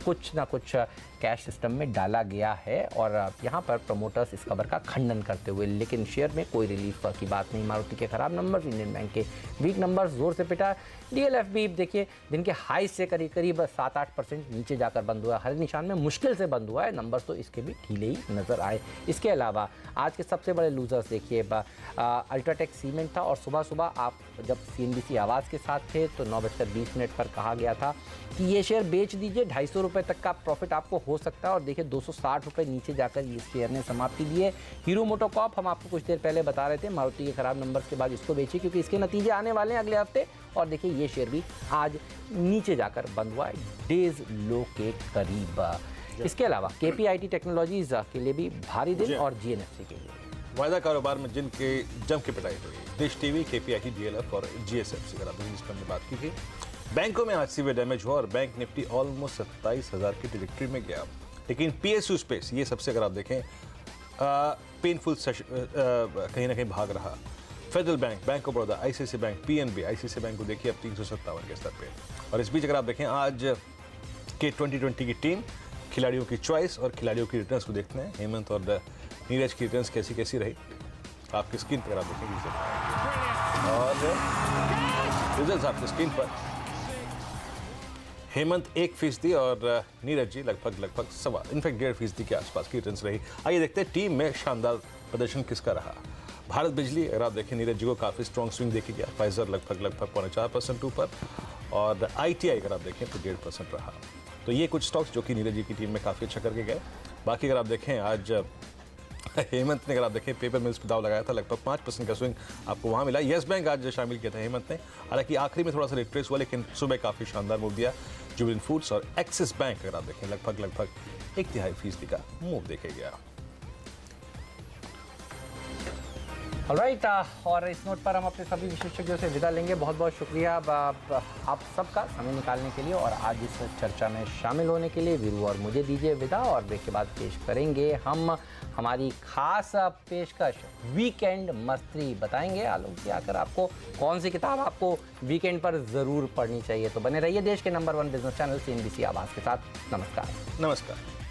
Speaker 1: कुछ ना कुछ कैश सिस्टम में डाला गया है। और यहाँ पर प्रमोटर्स इस खबर का खंडन करते हुए, लेकिन शेयर में कोई रिलीफ की बात नहीं। मारुति के खराब नंबर्स, इंडियन बैंक के वीक नंबर्स जोर से पिटा। डीएलएफ भी देखिए दिन के हाई से करीब 7-8% नीचे जाकर बंद हुआ। हर निशान में मुश्किल से बंद हुआ है। नंबर्स तो इसके भी ढीले ही नजर आए। इसके अलावा आज के सबसे बड़े लूजर्स देखिए अल्ट्राटेक सीमेंट था। और सुबह सुबह आप जब सीएनबीसी आवाज़ के साथ थे तो 9:20 पर कहा गया था कि ये शेयर बेच दीजिए, 250 रुपये तक का प्रॉफिट आपको हो सकता है। और देखिए 260 रुपये नीचे जाकर ये शेयर ने समाप्ति दी है। हीरो मोटोकॉर्प हम आपको कुछ देर पहले बता रहे थे, मारुति के खराब नंबर्स के बाद इसको बेचिए क्योंकि इसके नतीजे आने वाले हैं अगले हफ्ते। और देखिए ये शेयर भी आज नीचे जाकर बंद हुआ है डेज लो के करीब। इसके अलावा केपीआईटी टेक्नोलॉजीज के लिए भी भारी दिन और जीएनएफसी के लिए
Speaker 4: वायदा कारोबार में जिनके जम के पिटाई हुई, डिश टीवी, केपीआईटी, डीएलएफ और जीएसएफसी का जिस पर हमने बात की थी। बैंकों में आज सीवियर डैमेज हुआ और बैंक निफ्टी ऑलमोस्ट 27,000 की ट्रैजेक्टरी में गया। लेकिन पीएसयू स्पेस ये सबसे अगर आप देखें पेनफुल कहीं ना कहीं भाग रहा। Federal bank, bank of Baroda, ICICI bank, PNB, ICICI bank को देखिए अब 357 के स्तर पे। और इस बीच अगर आप देखें आज के 2020 की टीम, खिलाड़ियों की चॉइस और खिलाड़ियों की रिटर्न्स को देखते हैं। हेमंत और नीरज की रिटर्न्स कैसी रही आपकी स्क्रीन पर आप देखेंगे और रिजल्ट्स आपकी स्क्रीन पर। हेमंत 1% और नीरज जी लगभग सवा, इनफैक्ट 1.5% के आसपास की रिटर्न्स रही। आइए देखते हैं टीम में शानदार प्रदर्शन किसका रहा। भारत बिजली अगर आप देखें नीरज जी को काफ़ी स्ट्रॉन्ग स्विंग देखी गया। फाइजर लगभग 0.4% ऊपर और आईटीआई अगर आप देखें तो 1.5% रहा। तो ये कुछ स्टॉक्स जो कि नीरज जी की टीम में काफ़ी अच्छा करके गए। बाकी अगर आप देखें आज हेमंत ने अगर आप देखें पेपर मिल्स पे दाव लगाया था, लगभग 5% का स्विंग आपको वहाँ मिला। येस बैंक आज शामिल किया था हेमंत ने, हालांकि आखिरी में थोड़ा सा रिट्रेस हुआ, लेकिन सुबह काफ़ी शानदार मूव दिया। जुबिलेंट फूड्स और एक्सिस बैंक अगर आप देखें लगभग 1.5% का मूव देखे गया।
Speaker 1: ऑलराइट, और इस नोट पर हम अपने सभी विशेषज्ञों से विदा लेंगे। बहुत बहुत शुक्रिया आप सबका समय निकालने के लिए और आज इस चर्चा में शामिल होने के लिए। वीरू और मुझे दीजिए विदा, और ब्रेक के बाद पेश करेंगे हम हमारी खास पेशकश वीकेंड मस्ती। बताएंगे आलोक जी आकर आपको कौन सी किताब आपको वीकेंड पर ज़रूर पढ़नी चाहिए। तो बने रहिए देश के नंबर 1 बिजनेस चैनल CNBC आवाज़ के साथ। नमस्कार।
Speaker 4: नमस्कार।